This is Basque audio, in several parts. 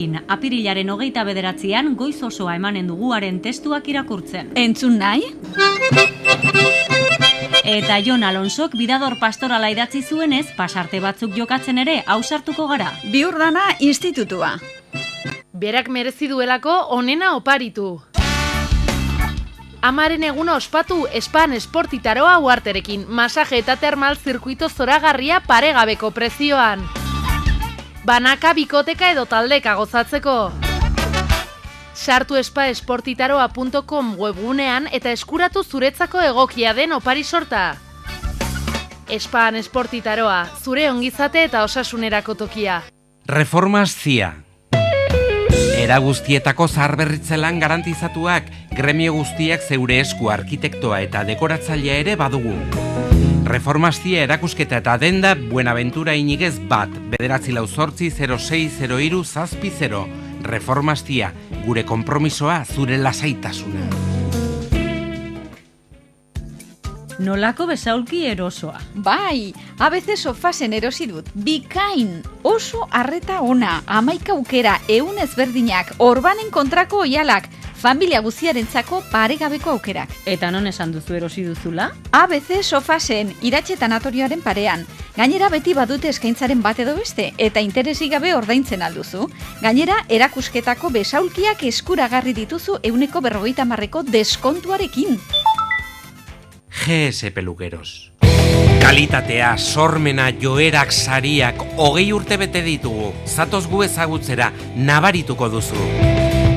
Apirilaren 29an goiz osoa emanen duguaren testuak irakurtzen. Entzun nahi? Eta Jon Alonsok bidador pastorala idatzi zuenez, pasarte batzuk jokatzen ere ausartuko gara. Biurdana institutua. Berak merezi duelako onena oparitu. Amaren eguna ospatu Span Esportitaroa uarterekin, masaje eta termal zirkuito zoragarria paregabeko prezioan. Banaka, bikoteka edo taldeka gozatzeko. Sartu spaesportitaroa.com webgunean eta eskuratu zuretzako egokia den opari sorta. Span Esportitaroa, zure ongizate eta osasunerako tokia. Reformas CIA. Era guztietako zaharberritzelan garantizatuak, gremio guztiak zeure esku arkitektoa eta dekoratzailea ere badugu. Reformaztia erakusketa eta denda Buenaventura Inigez bat, 948-0603-0. Reformaztia, gure konpromisoa, zure lasaitasuna. Nolako besaulki erosoa. Bai, ABC sofasen erosi dut. Bikain, oso arreta ona, 11 aukera, 100 ezberdinak, orbanen kontrako oialak, familia guziarentzako paregabeko aukerak. Eta non esan duzu erosi duzula? ABC sofasen, iratxe tanatorioaren parean. Gainera beti badute eskaintzaren bat edo beste, eta interesik gabe ordaintzen alduzu. Gainera, erakusketako besaulkiak eskuragarri dituzu 150% deskontuarekin. GS Peluqueros. Kalitatea, sormena, joerak, sariak, 20 urte bete ditugu. Zatoz gu ezagutzera, nabarituko duzu.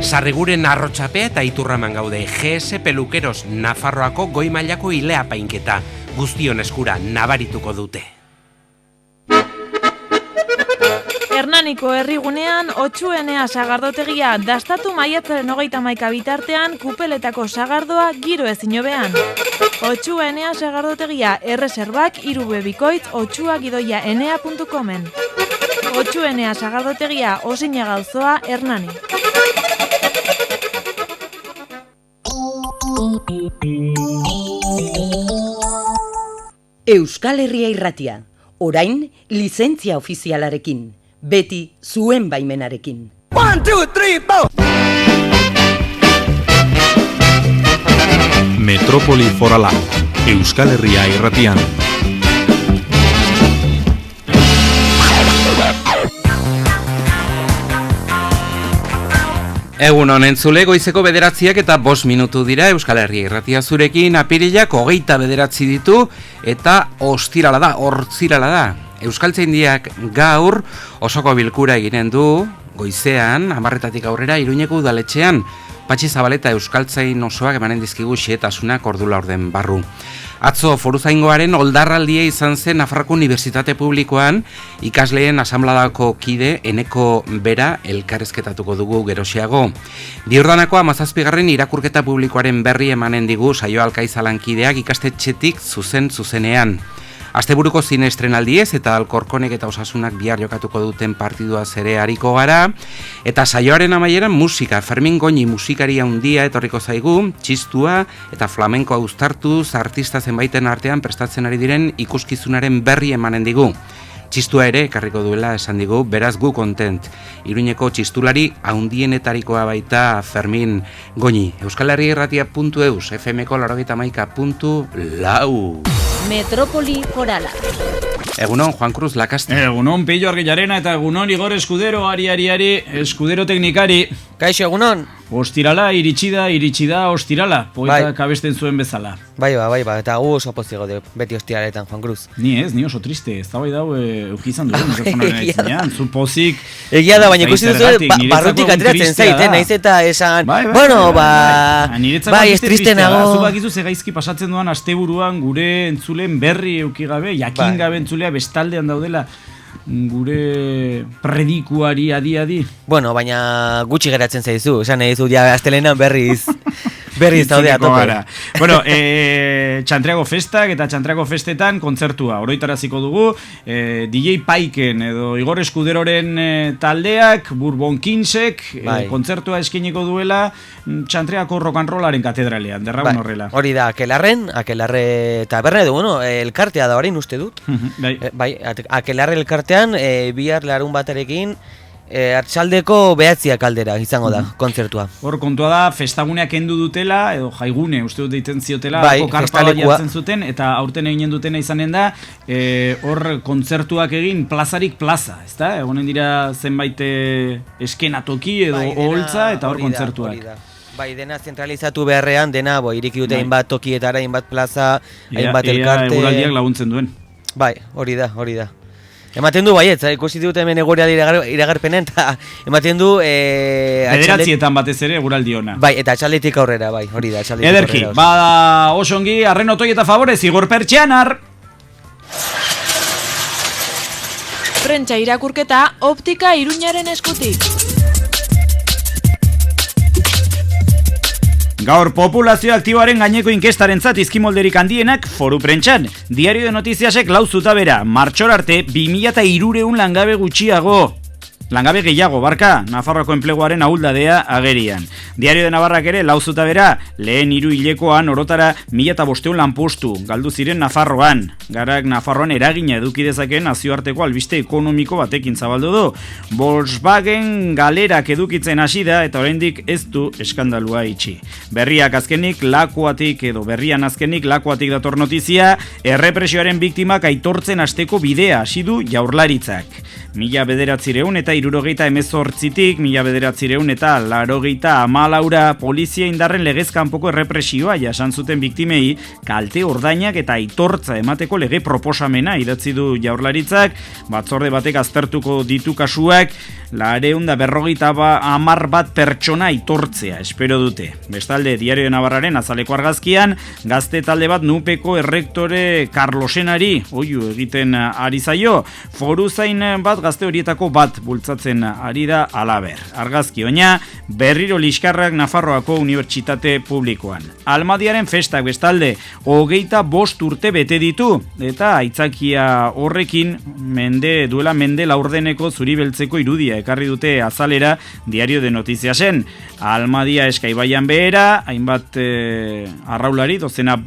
Sarriguren arrotxapea eta iturraman gaude. GS Peluqueros, Nafarroako goi mailako ilea painketa. Guztion eskura nabarituko dute. Hernaniko herrigunean, Otxuenea sagardotegia dastatu maiatzaren 31 bitartean kupeletako sagardoa giro ezin hobean. Otxuenea sagardotegia erreserbak 3 bikoitz otxuagidoiaenea.comen. Otxuenea sagardotegia Osina Galzoa, Hernani. Euskal Herria Irratia, orain lizentzia ofizialarekin. Beti zuen baimenarekin. 1, 2, 3, 4! Metropoli Forala, Euskal Herria Irratian. Egun honen zule, goizeko 9 eta 5 minutu dira Euskal Herria Irratia zurekin. Apirilak 29 ditu eta ostirala da, hortzirala da. Euskaltzaindiak gaur osoko bilkura eginen du, goizean, 10:00 aurrera Iruñeko udaletxean. Patxi Zabaleta Euskaltzain osoak emanen dizkigu xehetasunak ordula orden barru. Atzo Foruzaingoaren oldarraldia izan zen Nafarroako Unibertsitate Publikoan, ikasleen asanbladako kide Eneko Bera elkarrezketatuko dugu geroxeago. Biurdanako 17. irakurketa publikoaren berri emanen digu Saio Alkaizalankideak ikastetxetik zuzenean. Asteburuko zine estrenaldiez eta Alkorkonek eta Osasunak bihar jokatuko duten partidua zere hariko gara. Eta saioaren amaieran musika, Fermin Goñi musikaria handia etorriko zaigu, txistua eta flamenkoa uztartuz artista zenbaiten artean prestatzen ari diren ikuskizunaren berri emanen digu. Txistua ere ekarriko duela esan digu, beraz gu kontent. Iruñeko txistulari handienetarikoa baita Fermin Goñi. EuskalHerriaIrratia.eus, FMko 91.4. Metropoli Forala. Egunon, Juan Cruz Lakaste. Egunon, Pillo Argillarena eta egunon Igor Eskudero, ari, Eskudero teknikari. Kaixo, egunon. Ostirala, iritsi da, ostirala, poetak abesten zuen bezala. Bai, eta gu oso pozigo de beti ostiraletan, Juan Cruz. Ni oso triste, ez da bai dau eukizan duen mikrofonaren aitzinean, zu pozik... Egia da, baina ikusi duzu, barrutik ateratzen zaiten, naiz eta esan, ez triste nago. Zu bakizu zegaizki pasatzen duan asteburuan gure entzulen berri eukigabe, jakin gabe entzulea bestaldean daudela, gure predikuari adi. Bueno, baina gutxi geratzen zaizu, esan nahi zu, ja, astelenan berriz daude atope. Bueno, Txantriago Festak eta Txantriago Festetan kontzertua oroitaraziko dugu, DJ Paiken edo Igor Eskuderoren taldeak, Bourbon Kingsek, kontzertua eskainiko duela Txantriako rock and rollaren katedralean, derragun horrela. Hori da, Akelarre taberna edo, bueno, elkartea da orain uste dut. Bai, Akelarre elkartean, bihar larun baterekin, Artsaldeko 9 aldera izango da kontzertua. Hor kontua da, festaguneak kendu dutela, edo jaigune, uste dut deitzen ziotela, bai, karpa bat jartzen zuten, eta aurten eginen dutena izanen da, hor kontzertuak egin plazarik plaza, ezta? Egonen dira zenbait eskenatoki edo oholtza, eta hor kontzertuak. Bai, dena zentralizatu beharrean, dena iriki dute hainbat tokietara, hainbat plaza, hainbat elkarte. Eguraldiak laguntzen duen. Bai, hori da. Ematen du baietz, ikusi dute hemen eguraldi iragarpenen, eta ematen du... Bederatzietan batez ere eguraldi ona. Bai, eta atxaldetik aurrera, bai, hori da, atxaldetik aurrera. Ederki, bada osongi, arren otoi eta favorez, Igor Pertxeanar! Prentsa irakurketa Optika Iruñaren eskutik. Gaur populazio aktiboaren gaineko inkestarentzat izkimolderik handienak Foru Prentsan. Diario de Notiziasek lau zutabera, martxor arte 2300 langabe gutxiago. Langabe gehiago, barka, Nafarroako enpleguaren ahuldadea agerian. Diario de Navarrak ere, lau zutabera, lehen 3 hilekoan orotara 1500 lanpostu, galdu ziren Nafarroan. Garak Nafarroan eragina eduki dezakeen nazioarteko albiste ekonomiko batekin zabaldu du. Volkswagen galerak edukitzen hasi da eta oraindik ez du eskandalua itxi. Berrian azkenik lakuatik dator notizia, errepresioaren biktimak aitortzen hasteko bidea hasi du Jaurlaritzak. 1900 eta 1978tik 1900 eta 1984 polizia indarren legez kanpoko errepresioa jasan zuten biktimei kalte ordainak eta aitortza emateko lege proposamena idatzi du Jaurlaritzak, batzorde batek aztertuko ditu kasuak, 950 bat pertsona aitortzea espero dute. Bestalde, Diario de Navarraren azaleko argazkian, gazte talde bat nupeko errektore Carlosenari, oiu egiten ari zaio, foruzain bat gazte horietako bat bultzatzen ari da halaber. Argazki oina, berriro liskarrak Nafarroako Unibertsitate Publikoan. Almadiaren festak bestalde, 25 urte bete ditu, eta aitzakia horrekin duela mende laurdeneko zuribeltzeko irudia ekarri dute azalera Diario de Notiziasen. Almadia Eskaibaian behera, hainbat arraulari, dozena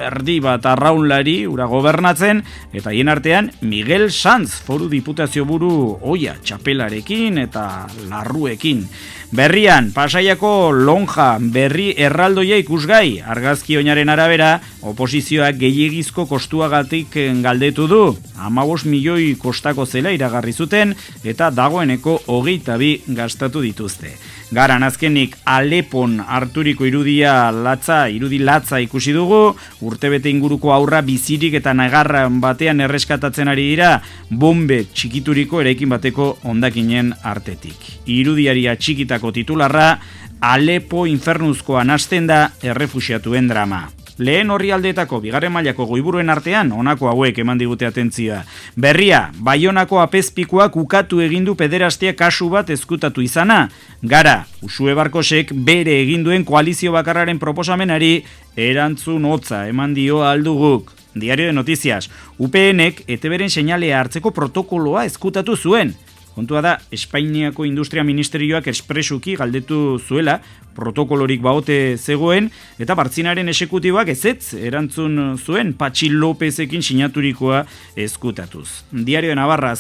erdi bat arraulari ura gobernatzen, eta hien artean Miguel Sanz, Foru Diputazio buru oia txapelarekin eta larruekin. Berrian, Pasaiako lonja berri erraldoia ikusgai, argazki oinaren arabera, oposizioak gehiegizko kostuagatik galdetu du, 15 milioi kostako zela iragarri zuten, eta dagoeneko 22 gastatu dituzte. Garan azkenik Alepon harturiko irudi latza ikusi dugu, urtebete inguruko aurra bizirik eta nagarra batean erreskatatzen ari dira, bombe txikituriko eraikin bateko hondakinen artetik. Irudiari atxikitako titularra, Alepo infernuzkoan hasten da errefuxiatuen drama. Lehen orrialdeetako bigarren mailako goiburuen artean honako hauek eman digute atentzioa. Berria, Baionako apezpikoak ukatu egindu pederastia kasu bat ezkutatu izana. Gara, Usue Barkosek bere eginduen koalizio bakarraren proposamenari erantzun hotza eman dio alduguk. Diario de Notizias, UPNek ETBren seinalea hartzeko protokoloa ezkutatu zuen. Kontua da, Espainiako Industria Ministerioak espresuki galdetu zuela, protokolorik baote zegoen, eta Bartzinaren esekutiboak ezetz erantzun zuen Patxi Lopezekin sinaturikoa ezkutatuz. Diario de Navarra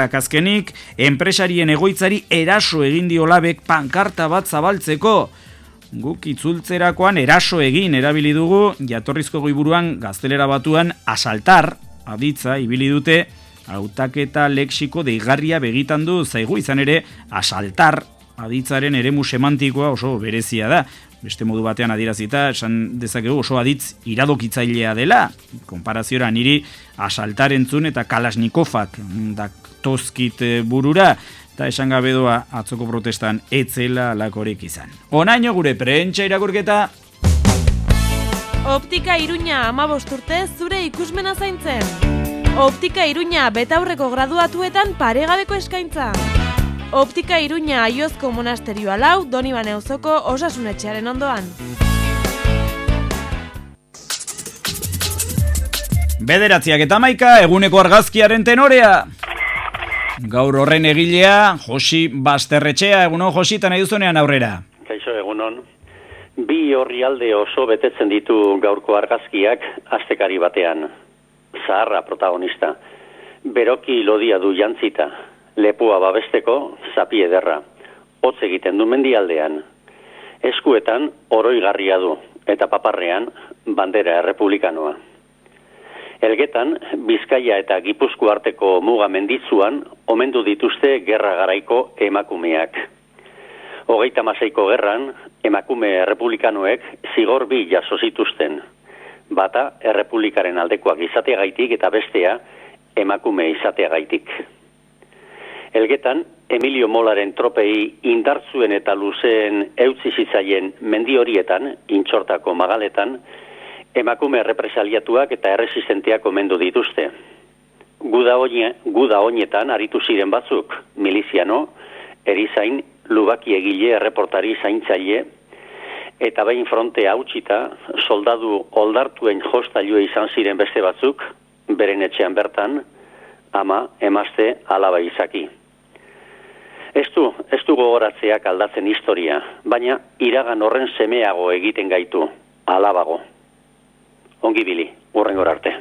azkenik, enpresarien egoitzari eraso egin diolabek pankarta bat zabaltzeko. Guk itzultzerakoan eraso egin erabili dugu, jatorrizko goiburuan gaztelera batuan asaltar, aditza, ibili dute, hautaketa lexiko deigarria begitan du zaigu, izan ere asaltar aditzaren eremu semantikoa oso berezia da. Beste modu batean adierazita, esan dezakegu oso aditz iradokitzailea dela. Konparaziora niri asaltar entzun eta Kalashnikovak daktozkit burura, eta esan gabe doa atzoko protestan etzela lakorek izan. Onaino gure prentsa irakurketa. Optika Iruña 15 urte zure ikusmena zaintzen. Optika Iruña betaurreko graduatuetan paregabeko eskaintza. Optika Iruña Aiozko monasterioa 4, Donibane auzoko osasunetxearen ondoan. Bederatziak eta 11 eguneko argazkiaren tenorea. Gaur horren egilea, Josi Basterretxea, egunon Josi, nahi duzunean aurrera. Kaixo, egunon. 2 orrialde oso betetzen ditu gaurko argazkiak astekari batean. Zaharra protagonista. Beroki lodia du jantzita. Lepoa babesteko zapi ederra. Hotz egiten du mendialdean. Eskuetan oroigarria du eta paparrean bandera errepublikanoa. Elgetan, Bizkaia eta Gipuzkoa arteko muga menditzuan omendu dituzte gerra garaiko emakumeak. 36ko gerran, emakume errepublikanoek zigor 2 jaso zituzten. Bata errepublikaren aldekoak izateagaitik eta bestea emakume izateagaitik. Elgetan, Emilio Molaren tropei indartzuen eta luzeen eutzi zitzaien mendi horietan, intxortako magaletan, emakume errepresaliatuak eta erresistenteak omendu dituzte. Guda oinetan aritu ziren batzuk, miliziano, erizain, lubaki egile, erreportari, zaintzaile, eta behin frontea hautsita, soldadu oldartuen jostailua izan ziren beste batzuk, beren etxean bertan, ama, emazte, alaba izaki. Ez du gogoratzeak aldatzen historia, baina iragan horren semeago egiten gaitu, alabago. Ongi bili, hurrengora arte.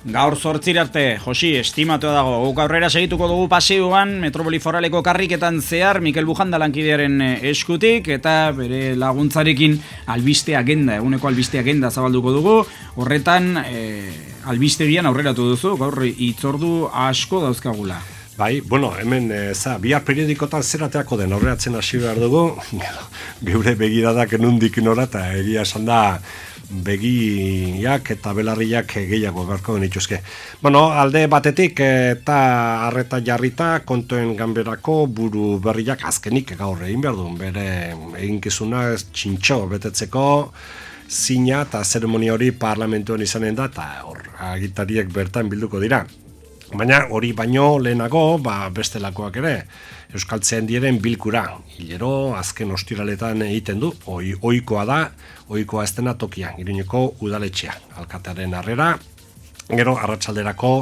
Gaur 8 arte, Josi, estimatua dago. Guk aurrera segituko dugu paseoan, Metropoli Foraleko karriketan zehar, Mikel Bujanda lankidearen eskutik, eta bere laguntzarekin albiste agenda, eguneko albiste agenda zabalduko dugu. Horretan, albistegian aurreratu duzu, gaur hitzordu asko dauzkagula. Bai, bueno, hemen, bihar periodikotan zerateako den aurreratzen hasi behar dugu, geure begiradak nundik nora, eta egia esan da, begiak eta belarriak gehiago beharko genituzke. Bueno, alde batetik eta arreta jarrita kontuen ganberako buru berriak azkenik gaur egin behar duen, bere eginkizuna txintxo betetzeko zina eta zeremonia hori parlamentuan izanen da, eta hor agitariek bertan bilduko dira. Baina hori baino lehenago, bestelakoak ere, Euskaltzaindiaren bilkura, hilero azken ostiraletan egiten du, ohikoa da, ohikoa ez dena tokia, Iruñeko udaletxea, alkatearen harrera, gero arratsalderako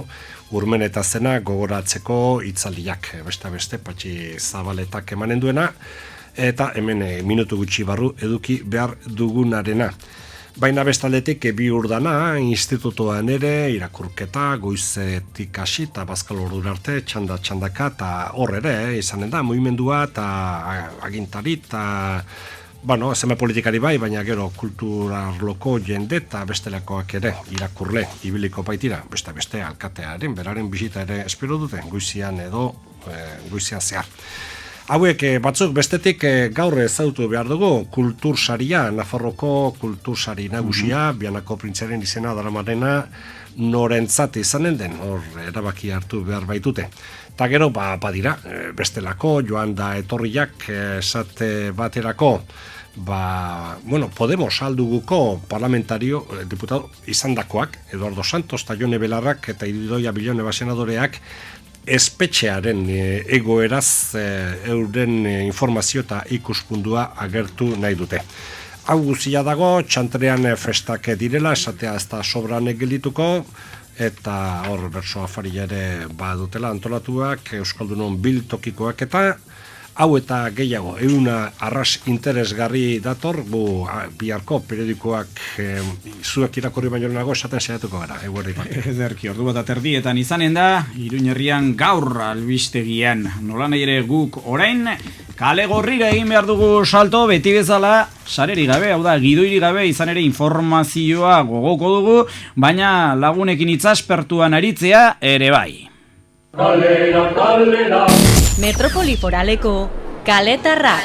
urmen eta zena gogoratzeko hitzaldiak, beste Patxi Zabaletak emanen duena, eta hemen minutu gutxi barru eduki behar dugunarena. Baina bestaldetik bi urdana, institutoan ere, irakurketa, goizetik hasi eta bazkal ordura arte, txandaka, eta hor ere, izanen da, mugimendua eta agintari, eta, zeme politikari bai, baina gero kulturarloko jende eta bestelakoak ere, irakurle, ibiliko baitira, beste alkatearen, beraren bisita ere espero dute, goizian zehar. Hauek batzuk bestetik gaur ezagutu behar dugu kultursaria, Nafarroko kultursari nagusia, Bianako printzaren izena daramarena norentzat izanen den, hor erabaki hartu behar baitute. Eta gero, badira, bestelako, joan da etorriak esate baterako, Podemos alduguko parlamentario, diputado izandakoak, Eduardo Santos eta Jone Belarrak eta Idoia Bilone basenadoreak, espetxearen egoeraz euren informazio eta ikuspundua agertu nahi dute. Hau guzia dago, txantrean festak direla, esatea ez da sobran gelituko, eta hor berso afaria ere badutela antolatuak, Euskaldunon biltokikoak eta hau eta gehiago, euna arras interesgarri dator, biharko periodikoak zuek irakurri baino nago esaten saiatuko gara, eguerri bat. Ederki, ordu bat aterdietan izanen da, Iruñerrian gaur albistegian. Nola nahi ere guk orain, kale gorrira egin behar dugu salto, beti bezala, sareri gabe, hau da, gidoiri gabe, izan ere informazioa gogoko dugu, baina lagunekin itzaspertuan aritzea ere bai. Kalera. Metropoli Foraleko kaletarra.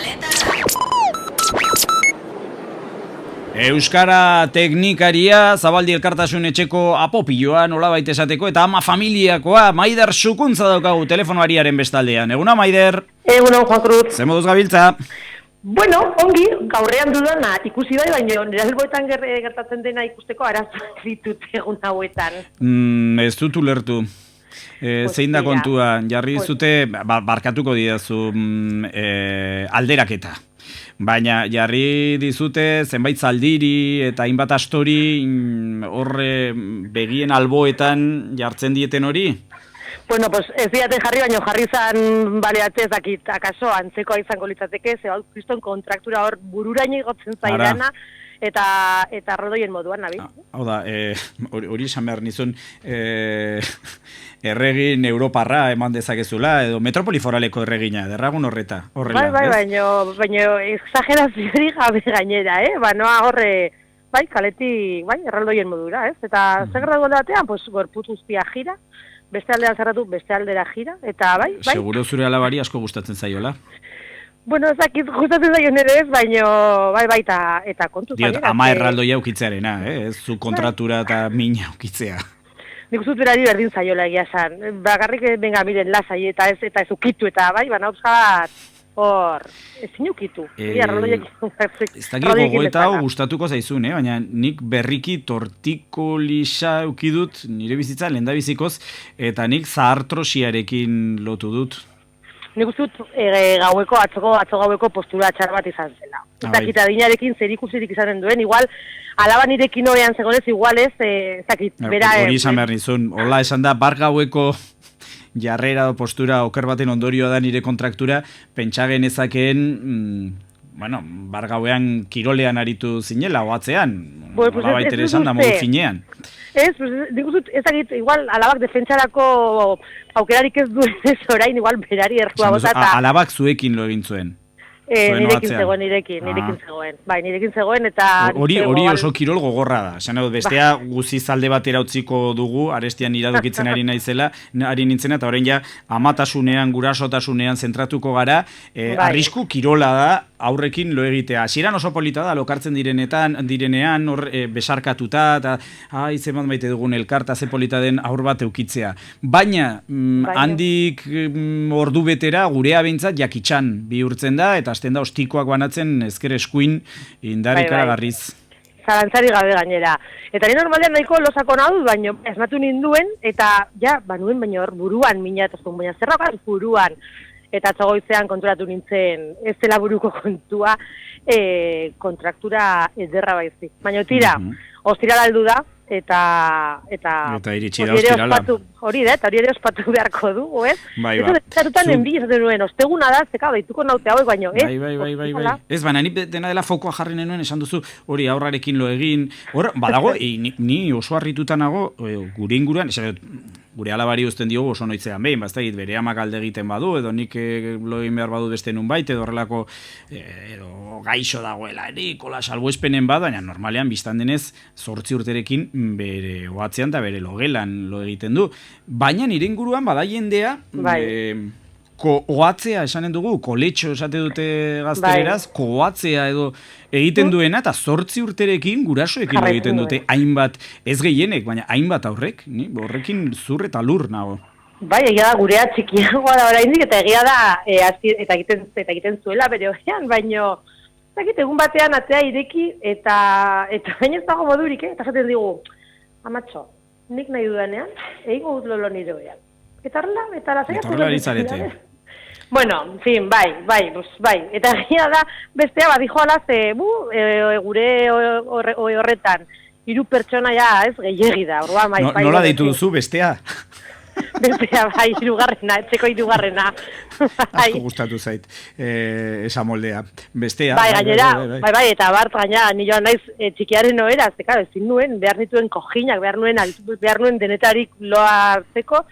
Euskara teknikaria, Zabaldi Elkartasun etxeko apopilloa, nolabait esateko, eta ama familiakoa, Maider Sukuntza daukagu telefonoariaren bestaldean. Eguna, Maider? Egunon, Juan Cruz. Zer moduz gabiltza? Bueno, ongi, gaurrean dudana, ikusi bai, baina nire alboetan gertatzen dena ikusteko arazoak ditut egun hauetan. Ez dut ulertu. Zein da kontua, jarri zute, barkatuko didazu alderaketa. Baina jarri dizute zenbait zaldiri eta hainbat astori horre begien alboetan jartzen dieten hori? Bueno, pues ez diaten jarri, baina jarri zan baleatzez dakit, akaso antzekoa izango litzateke, ze kriston kontraktura hor bururaino igotzen zaidana, eta erraldoien moduan, nabil. Hau da, hori esan behar nizun, erregin Europarra eman dezakezula, edo metropoli foraleko erregina, derragun horreta, horrela. Bai, baina exageraziorik gabe gainera, Banoa horre, bai, kaleti, bai, erraldoien modura, ez? Eta zer gradu batean, pues, gorputz guztia gira, beste aldean zerratu, beste aldera gira, eta bai. Seguro zure alabari asko gustatzen zaiola. Bueno, ezakit gustatzen zaio nire ez, baina bai, eta kontu zaila. Diot, ama erraldoia ukitzearena, ez zu kontratura eta mina ukitzea. Nik uste berari berdin zaiola egia esan. Bakarrik benga miren lasai eta ez ukitu eta bai, baina bat hor, ezin ukitu. Ez dakik gogoeta hau gustatuko zaizun, baina nik berriki tortiko lisa ukidut nire bizitza lehendabizikoz, eta nik zahartrosiarekin lotu dut. Nik uste dut atzo gaueko postura txar bat izan zela. Eta adinarekin zer ikusirik izanen duen, igual, alaba nirekin horean zegoenez, igual ez, zakit, bera... Hori izan behar nizun, hola esan da, bar gaueko jarrera o postura oker baten ondorioa da nire kontraktura, pentsagen ezakeen, bar gauean kirolean aritu zinela, oatzean, hola baitere esan da, modu finean. Ez, nik uste, ezagit, igual, alabak defentsarako aukerarik ez duen ez orain, igual, berari erkua bota. Alabak zuekin lo egin zuen? Nirekin zegoen, nirekin zegoen. Bai, nirekin zegoen, eta... Hori oso kirol gogorra da. Esan edo, bestea guziz alde batera utziko dugu, arestian iradokitzen ari nintzena, eta orain ja, amatasunean, gurasotasunean zentratuko gara, arrisku kirola da, aurrekin lo egitea. Hasieran oso polita da, lokartzen direnean, hor besarkatuta, eta zemat maite dugun elkarta, ze polita den aur bat eukitzea. Baina, handik ordu betera, gurea behintzat jakitxan bihurtzen da, eta azten da ostikoak banatzen ezker eskuin indarikara garriz. Zalantzari gabe gainera. Eta ni normalean nahiko losako nadut, baina esnatu ninduen, eta ja, banuen baina hor buruan, mina eta zuen, baina zerrakaz buruan. Eta atzagoizean konturatu nintzen, ez dela buruko kontua, kontraktura ederra baizik. Baina tira, ostirala aldu da, eta iritsi da ostirala. Hori da, eta hori ere ospatu beharko du, ez? Bai, ba. Ez zatutan enbi esaten nuen, osteguna da, zeka, baituko naute hauek, baino, ez? Bai. Ez, baina, ni dena dela fokoa jarri nenuen, esan duzu, hori aurrarekin lo egin, hor, badago, ni oso harrituta nago, gure inguruan, esan gure alabari uzten diogu oso noitzean behin, baztegit bere amak alde egiten badu, edo nik lo egin behar badu beste nun bait, edo horrelako edo gaixo dagoela, kola salbuespenen bada, baina normalean biztan denez 8 urterekin bere oatzean eta bere logelan lo egiten du. Baina nire inguruan bada jendea, oatzea esanen dugu, koletxo esate dute gaztereraz, koatzea edo egiten duena, eta 8 urterekin gurasoekin egiten dute hainbat, ez gehienek, baina hainbat aurrek, horrekin zur eta lur nago. Bai, egia da gurea txikiagoa da oraindik, eta egia da, eta egiten zuela bere horrean, baino, egun batean atea ireki, eta baina ez dago modurik, eta jaten digu, amatxo, nik nahi dudanean, egingo dut lolo nire horrean. Eta horrela aritzarete. Bueno, en fin, bai. Eta egia da, bestea badijo alaz, gure horretan, 3 pertsona ja, ez, gehiagi da. Nola deitu duzu, bestea? Bestea, bai, 3garrena, etxeko 3garrena. Asko gustatu zait, esa moldea. Bestea. Bai, gainera, bai, eta bart gaina, ni joan naiz txikiaren ohera, ezin nuen, behar nituen kojinak, behar nuen denetarik loa hartzeko,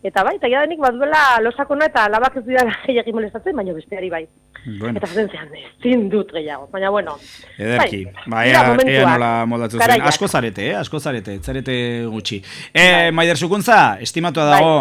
eta bai, eta nik bat duela losakona eta labak ez dira gehiagin molestatzen, baina besteari bai. Bueno. Eta zaten zehan, ezin dut gehiago, baina bueno. Ederki, ea nola moldatu zen. Asko zarete, zarete gutxi. Maider Sukuntza, estimatua dago.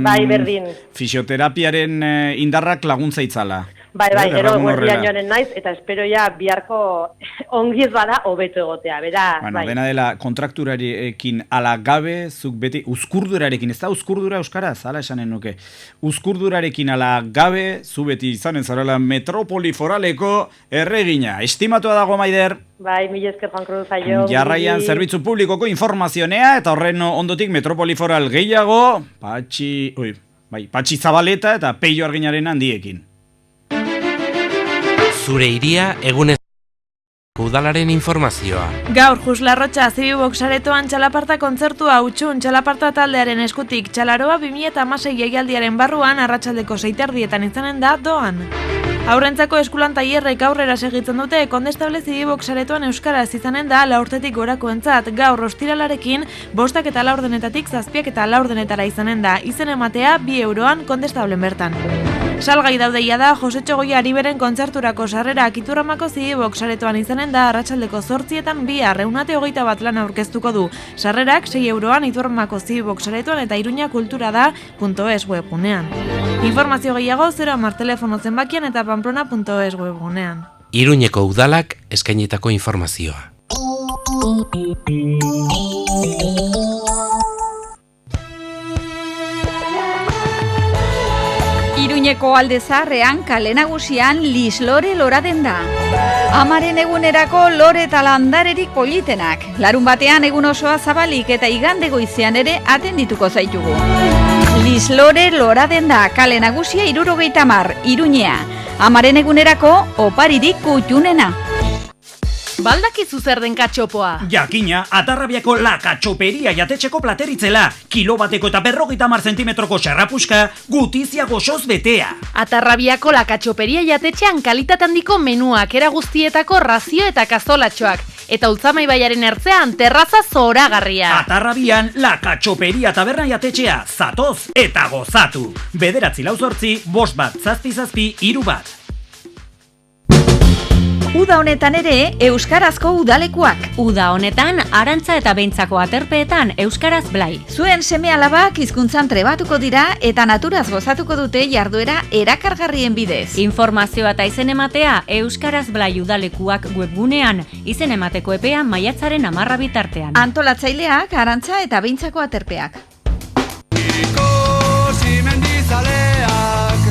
Bai, berdin. Fisioterapiaren indarrak laguntza itzala. Bai, gero guerrian joanen naiz, eta espero ja biharko ongiz bada hobeto egotea, bera. Bueno, dena dela kontrakturarekin ala gabe, zuk beti, uzkurdurarekin, ez da uzkurdura euskaraz, ala esanen nuke. Uzkurdurarekin ala gabe, zu beti izanen zarela metropoli foraleko erregina. Estimatua dago, Maider. Bai, mila esker Juan Cruz, aio. Jarraian zerbitzu publikoko informazionea, eta horren ondotik metropoli foral gehiago, Patxi Zabaleta eta Peio Arginaren handiekin. Zure iria egunez Udalaren informazioa. Gaur Juslarrotxa Zibibox aretoan txalaparta kontzertua utxun txalaparta taldearen eskutik txalaroa 2016 jaialdiaren barruan arratsaldeko 6:30 izanen da doan. Aurrentzako eskulan tailerrek aurrera segitzen dute Kondestable Zibibox aretoan euskaraz izanen da 4 urtetik gorakoentzat gaur ostiralarekin 5 eta 4 denetatik 7 eta 4 denetara izanen da izen ematea 2 euroan Kondestablen bertan. Salgai daudeia da Josetxo Goia Ariberen kontzerturako sarrerak Iturramako Zibibox aretoan izanen da arratsaldeko 8etan bihar 121 lan aurkeztuko du. Sarrerak 6 euroan Iturramako Zibibox aretoan eta Iruña kulturada.es webgunean. Informazio gehiago 0 telefono zenbakian eta pamplona.es webgunean. Iruñeko udalak eskainitako informazioa. Iruñeko Alde Zaharrean kale nagusian lislore loraden da. Amaren egunerako lore eta landarerik politenak. Larun batean egun osoa zabalik eta igande goizean ere atendituko zaitugu. Lislore loraden da kale nagusia 70, Iruñea. Amaren egunerako oparirik kutxunena. Baldakizu zer den katxopoa? Jakina, Atarrabiako La Katxoperia jatetxeko plateritzela. Kilo bateko eta 50 zentimetroko xarrapuska gutizia goxoz betea. Atarrabiako La Katxoperia jatetxean kalitate handiko menuak era guztietako razio eta kazolatxoak. Eta Ultzama ibaiaren ertzean terraza zoragarria. Atarrabian La Katxoperia taberna jatetxea. Zatoz eta gozatu. 9-8 5 7 7 3 1. Uda honetan ere euskarazko udalekuak. Uda honetan Arantza eta Behintzako aterpeetan euskaraz blai. Zuen seme-alabak hizkuntzan trebatuko dira eta naturaz gozatuko dute jarduera erakargarrien bidez. Informazioa eta izen ematea euskaraz blai udalekuak webgunean, izen emateko epea maiatzaren 10 bitartean. Antolatzaileak Arantza eta Behintzako aterpeak. Ikusi mendizaleak,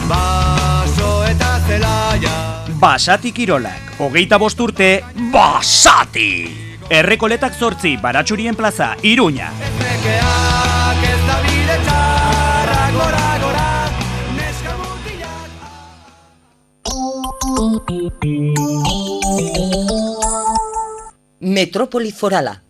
baso eta zelaia. Basati Kirolak, 25 urte, Basati! Errekoletak 8, Baratxurien plaza, Iruña. Ezrekeak ez da bide txarrak gora, neska mutilak. Metrópoli forala.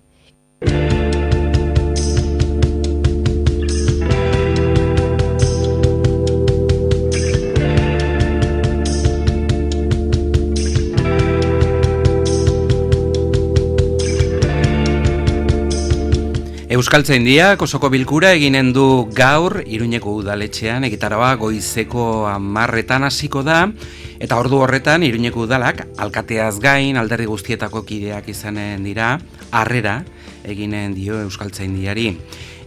Euskaltzaindiak osoko bilkura eginen du gaur Iruñeko udaletxean egitaraba goizeko 10 hasiko da eta ordu horretan Iruñeko udalak alkateaz gain alderdi guztietako kideak izanen dira harrera eginen dio Euskaltzaindiari.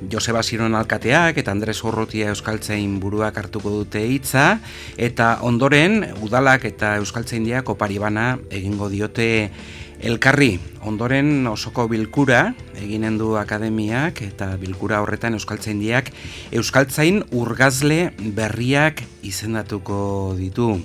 Joseba Siron alkateak eta Andres Urrutia Euskaltzain buruak hartuko dute hitza eta ondoren udalak eta Euskaltzaindiak opari bana egingo diote elkarri. Ondoren osoko bilkura eginen du akademiak eta bilkura horretan Euskaltzaindiak Euskaltzain urgazle berriak izendatuko ditu.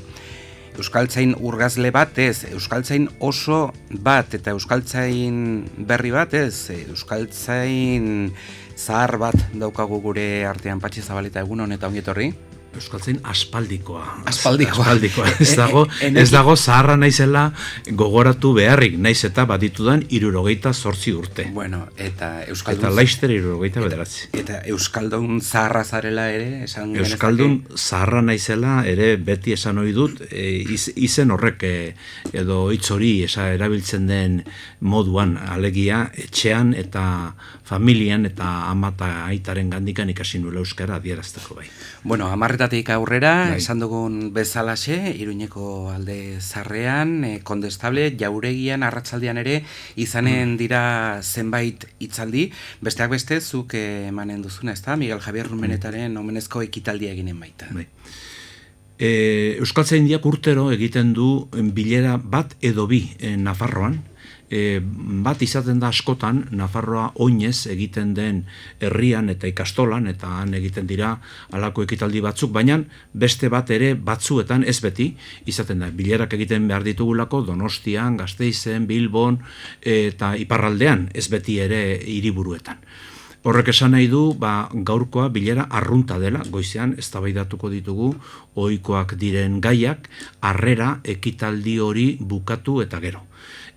Euskaltzain urgazle bat ez, Euskaltzain oso bat eta Euskaltzain berri bat ez, Euskaltzain zahar bat daukagu gure artean. Patxi Zabaleta, egun honetan ongi etorri. Euskaltzain aspaldikoa. Aspaldikoa. Ez dago zaharra naizela gogoratu beharrik, naiz eta baditudan 68 urte. Bueno, eta Eta Laister 69. Eta Euskaldun zaharra zarela ere, esan genezake? Euskaldun zaharra naizela ere beti esan ohi dut, izen horrek edo hitz hori erabiltzen den moduan, alegia etxean eta familian eta ama eta aitaren gandikan ikasi nuela euskara adierazteko bai. Bueno, 10 aurrera, esan dugun bezalaxe, Iruñeko Alde Zaharrean, Kondestable, Jauregian, arratsaldean ere, izanen dira zenbait hitzaldi, besteak beste, zuk emanen duzuna, ezta? Miguel Javier Rumenetaren omenezko ekitaldia eginen baita. Bai. Euskaltzaindiak urtero egiten du bilera bat edo bi Nafarroan, bat izaten da askotan Nafarroa oinez egiten den herrian eta ikastolan eta han egiten dira halako ekitaldi batzuk, baina beste bat ere batzuetan ez beti izaten da. Bilerak egiten behar ditugulako Donostian, Gasteizen, Bilbon eta iparraldean ez beti ere hiriburuetan. Horrek esan nahi du, gaurkoa bilera arrunta dela, goizean eztabaidatuko ditugu ohikoak diren gaiak, harrera ekitaldi hori bukatu eta gero.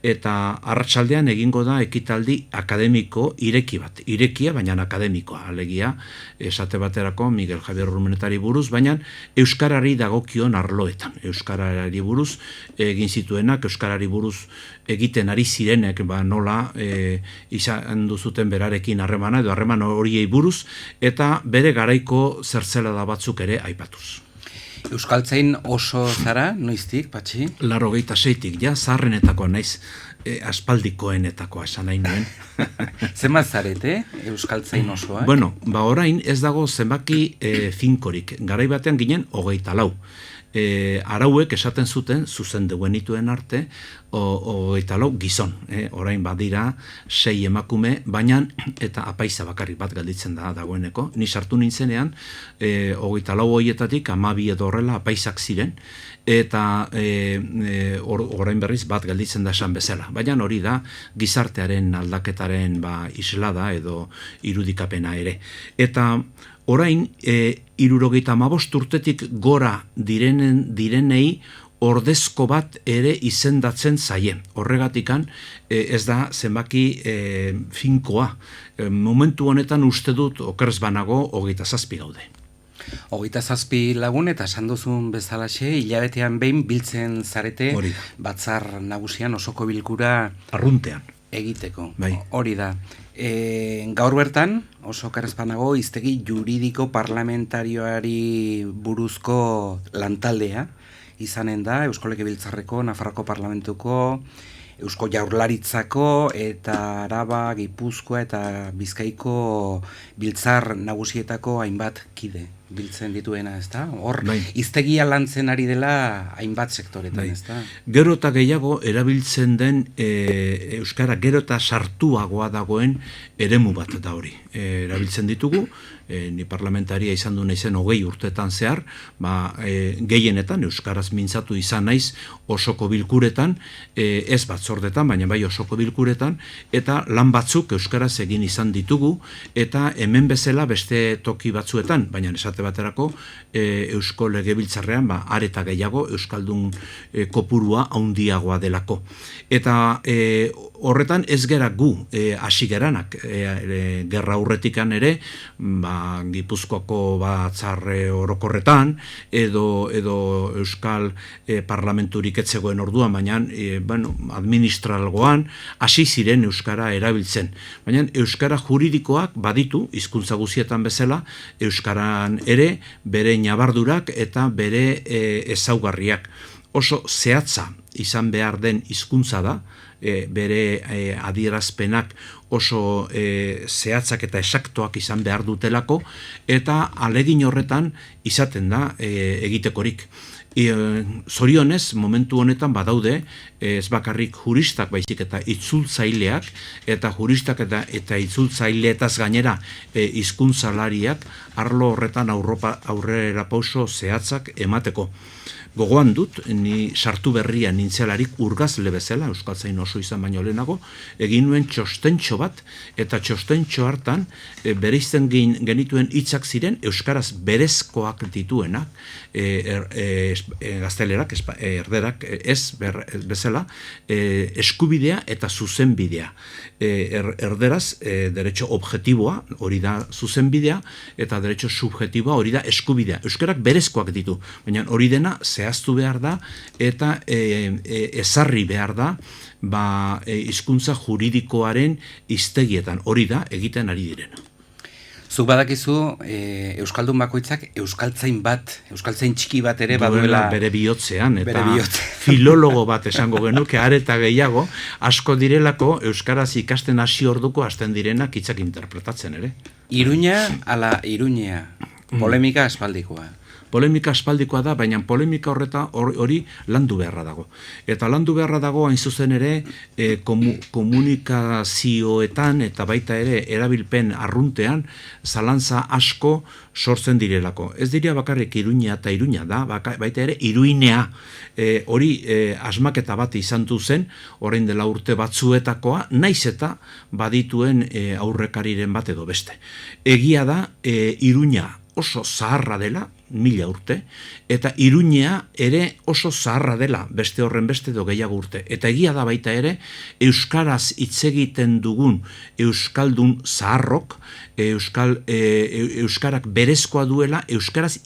eta arratsaldean egingo da ekitaldi akademiko irekia, baina akademikoa, alegia, esate baterako Miguel Javier Urmenetari buruz, baina euskarari dagokion arloetan, euskarari buruz egin zituenak, euskarari buruz egiten ari zirenek, nola izan duzuten berarekin harremana, edo harreman horiei buruz, eta bere garaiko zertzelada batzuk ere aipatuz. Euskaltzain oso zara, noiztik, Patxi? 86-tik, ja, zaharrenetakoa naiz, aspaldikoenetakoa esan nahi nuen. Zenbat zarete, euskaltzain osoa? Bueno, orain ez dago zenbaki finkorik, garai batean ginen 24. Arauek esaten zuten, zuzen duenituen arte, 24 gizon. Orain badira 6 emakume, baina eta apaiza bakarrik bat galditzen da dagoeneko. Ni sartu nintzenean, 24 horietatik 12 edo horrela apaizak ziren, eta orain berriz bat galditzen da esan bezala. Baina hori da gizartearen aldaketaren islada edo irudikapena ere. Eta orain, 75 urtetik gora direnei ordezko bat ere izendatzen zaie. Horregatikan ez da zenbaki finkoa. Momentu honetan uste dut okerz banago 27 gaude. 27 lagun eta esan duzun bezalaxe, hilabetean behin biltzen zarete batzar nagusian osoko bilkura arruntean egiteko. Hori da. Gaur bertan, oso karezpanago, hiztegi juridiko parlamentarioari buruzko lantaldea izanen da, Eusko Legebiltzarreko, Nafarroko Parlamentuko, Eusko Jaurlaritzako eta Araba, Gipuzkoa eta Bizkaiko biltzar nagusietako hainbat kide biltzen dituena, ezta? Hor, hiztegia lantzen ari dela hainbat sektoretan, ezta? Gero eta gehiago erabiltzen den euskara gero eta sartuagoa dagoen eremu bat da hori. Erabiltzen ditugu, ni parlamentaria izan du naizen 20 urtetan zehar, gehienetan euskaraz mintzatu izan naiz osoko bilkuretan, ez batzordetan, baina bai osoko bilkuretan, eta lan batzuk euskaraz egin izan ditugu, eta hemen bezala beste toki batzuetan, baina esate baterako Eusko Legebiltzarrean areta gehiago euskaldun kopurua handiagoa delako. Eta horretan ez gera gu hasi geranak, gerra aurretikan ere, Gipuzkoako batzarre orokorretan, edo euskal parlamenturik etzegoen orduan, baina administralgoan hasi ziren euskara erabiltzen. Baina euskara juridikoak baditu, hizkuntza guztietan bezala, euskaran ere bere ñabardurak eta bere ezaugarriak. Oso zehatza izan behar den hizkuntza da, bere adierazpenak oso zehatzak eta esaktoak izan behar dutelako, eta alegin horretan izaten da egitekorik. Zorionez, momentu honetan badaude, ez bakarrik juristak baizik eta itzultzaileak, eta juristak eta itzultzaileetaz gainera hizkuntzalariak arlo horretan aurrera pauso zehatzak emateko. Gogoan dut, ni sartu berria nintzelarik urgazle bezala, euskaltzain oso izan baino lehenago, egin nuen txostentxo bat, eta txostentxo hartan bereizten genituen hitzak ziren euskaraz berezkoak dituenak, gaztelerak, erderak, ez bezala, eskubidea eta zuzenbidea. Erderaz, derecho objetiboa, hori da zuzenbidea, eta derecho subjetiboa, hori da eskubidea. Euskarak berezkoak ditu, baina hori dena zehaztu behar da, eta ezarri behar da, hizkuntza juridikoaren hiztegietan, hori da egiten ari direna. Zuk badakizu, euskaldun bakoitzak euskaltzain txiki bat ere baduela bere bihotzean, eta filologo bat esango genuke, areta gehiago, asko direlako euskaraz ikasten hasi orduko hasten direnak hitzak interpretatzen ere. Iruña ala Iruña, polemika aspaldikoa. Polemika aspaldikoa da, baina polemika hori landu beharra dago. Eta landu beharra dago hain zuzen ere komunikazioetan eta baita ere erabilpen arruntean zalantza asko sortzen direlako. Ez diria bakarrik Iruña eta Iruña da, baita ere Iruinea. Hori asmaketa bat izan zen, orain dela urte batzuetakoa, naiz eta badituen aurrekariren bat edo beste. Egia da Iruña oso zaharra dela, 1000 urte, eta Iruñea ere oso zaharra dela, beste horren beste edo gehiago urte. Eta egia da baita ere, euskaraz hitz egiten dugun euskaldun zaharrok, euskarak berezkoa duela, euskaraz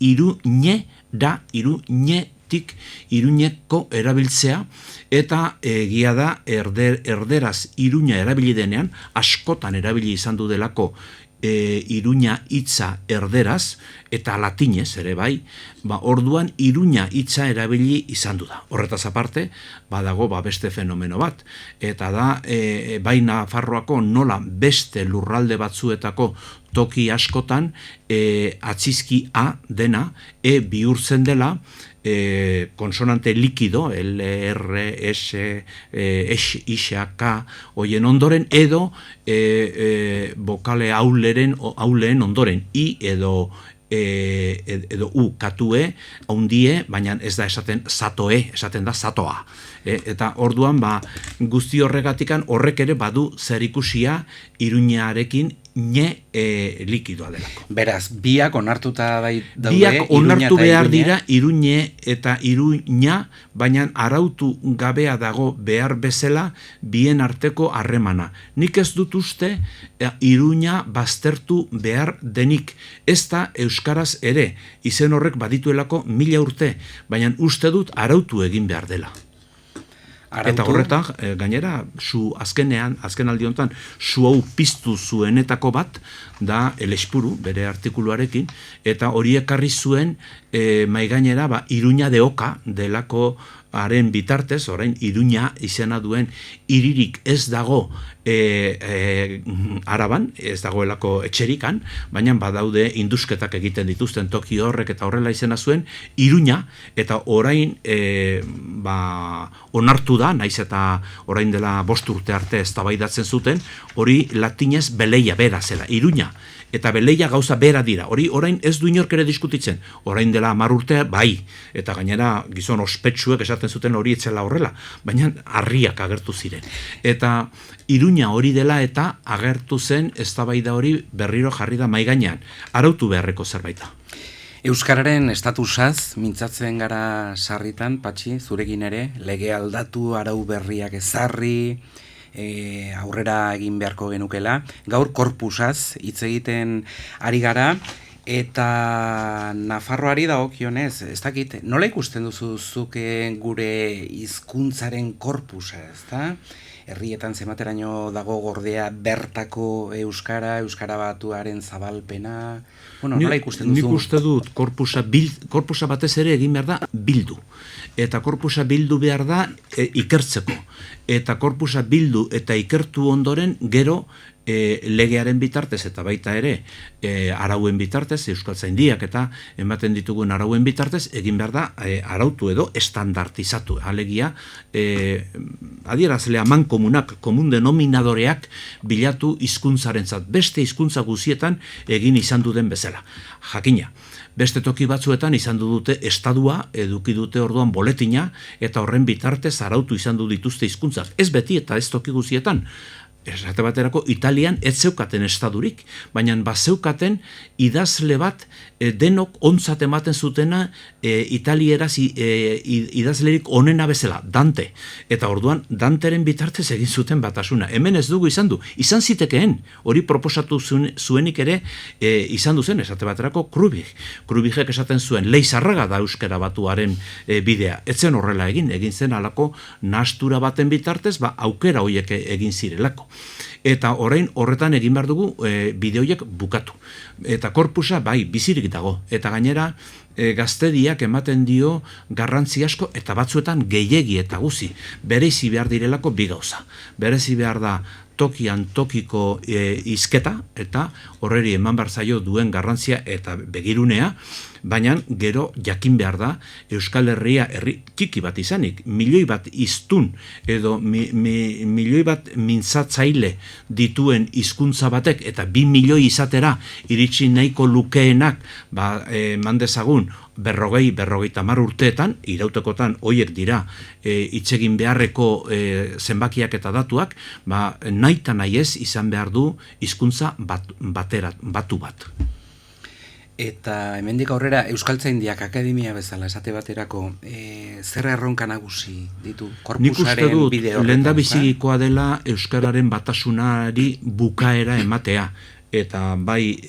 Iruñeko erabiltzea, eta egia da erderaz Iruña erabili denean, askotan erabili izan du delako Iruña hitza erderaz, eta latinez ere bai, orduan Iruña hitza erabili izan du da. Horretaz aparte, badago beste fenomeno bat, eta da bai Nafarroako nola beste lurralde batzuetako toki askotan atzizki A dena bihurtzen dela konsonante likido, L, R, S, X, K, hoien ondoren, edo bokale auleen ondoren, I edo U, katue, haundie, baina ez da esaten zatoe, esaten da zatoa. Eta orduan, guzti horregatikan horrek ere badu zerikusia Iruñarekin likidoa delako. Beraz, biak onartuta daude. Biak onartu behar dira Iruñe eta Iruña, baina arautu gabea dago behar bezala bien arteko harremana. Nik ez dut uste Iruña baztertu behar denik. Ez da euskaraz ere, izen horrek badituelako 1000 urte, baina uste dut arautu egin behar dela. Eta horretan, gainera, azken aldi honetan, zu hau piztu zuenetako bat, da Elespuru, bere artikuluarekin, eta hori ekarri zuen maigainera Iruña de Oka delako haren bitartez, orain Iruña izena duen hiririk ez dago Araban, ez dagoelako etxerikan, baina badaude indusketak egiten dituzten toki horrek eta horrela izena zuen Iruña, eta orain onartu da, naiz eta orain dela 5 urte arte eztabaidatzen zuten, hori latinez beleia bera zela, Iruña. Eta beleia gauza bera dira. Hori orain ez du inork ere diskutitzen. Orain dela 10 urte bai. Eta gainera gizon ospetsuek esaten zuten hori etzela horrela. Baina harriak agertu ziren. Eta Iruña hori dela eta agertu zen eztabaida hori berriro jarri da mahai gainean. Arautu beharreko zerbaita. Euskararen estatusaz mintzatzen gara sarritan, Patxi, zurekin ere, lege aldatu, arau berriak ezarri, aurrera egin beharko genukela. Gaur korpusaz hitz egiten ari gara, eta Nafarroari dagokionez, ez dakit, nola ikusten duzu zuke gure hizkuntzaren korpusa, ezta? Herrietan zemateraino dago gordea bertako euskara batuaren zabalpena. Bueno, nola ikusten duzu? Nik uste dut korpusa batez ere egin behar da bildu. Eta korpusa bildu behar da ikertzeko. Eta korpusa bildu eta ikertu ondoren gero legearen bitartez eta baita ere arauen bitartez, Euskaltzaindiak eta ematen ditugun arauen bitartez, egin behar da arautu edo estandartizatu. Alegia, adierazlea mankomunak, komun denominadoreak bilatu hizkuntzarentzat. Beste hizkuntza guzietan egin izan duten bezala. Jakina. Beste toki batzuetan izan dute estadua, eduki dute orduan boletina, eta horren bitartez arautu izan du dituzte hizkuntzak. Ez beti eta ez toki guzietan. Esate baterako Italian ez zeukaten estadurik, baina bazeukaten idazle bat denok ontzat ematen zutena italieraz idazlerik onena bezala, Dante. Eta orduan Danteren bitartez egin zuten batasuna. Hemen ez dugu izan du. Izan zitekeen, hori proposatu zuenik ere izan duzen, esate baterako Krubigek esaten zuen, Leizarraga da euskara batuaren bidea. Etzen horrela egin zen alako nahastura baten bitartez, aukera horiek egin zirelako. Eta orain horretan egin behar dugu bideoiek bukatu. Eta korpusa bai bizirik dago. Eta gainera gaztediak ematen dio garrantzi asko eta batzuetan gehiegi eta guzi. Bereizi behar direlako bi gauza. Berezi behar da tokian tokiko hizketa eta horreri eman behar zaio duen garrantzia eta begirunea, baina gero jakin behar da Euskal Herria herri txiki bat izanik, milioi bat hiztun edo milioi bat mintzatzaile dituen hizkuntza batek eta 2 milioi izatera iritsi nahiko lukeenak mandezagun 40-50 urteetan, irautekotan hoiek dira hitz egin beharreko zenbakiak eta datuak, nahi ez izan behar du hizkuntza batu bat. Eta hemendik aurrera Euskaltzaindiak Akademia bezala esate baterako zer erronka nagusi ditu korpusaren bide horretan? Lehendabizikoa dela euskararen batasunari bukaera ematea. Eta bai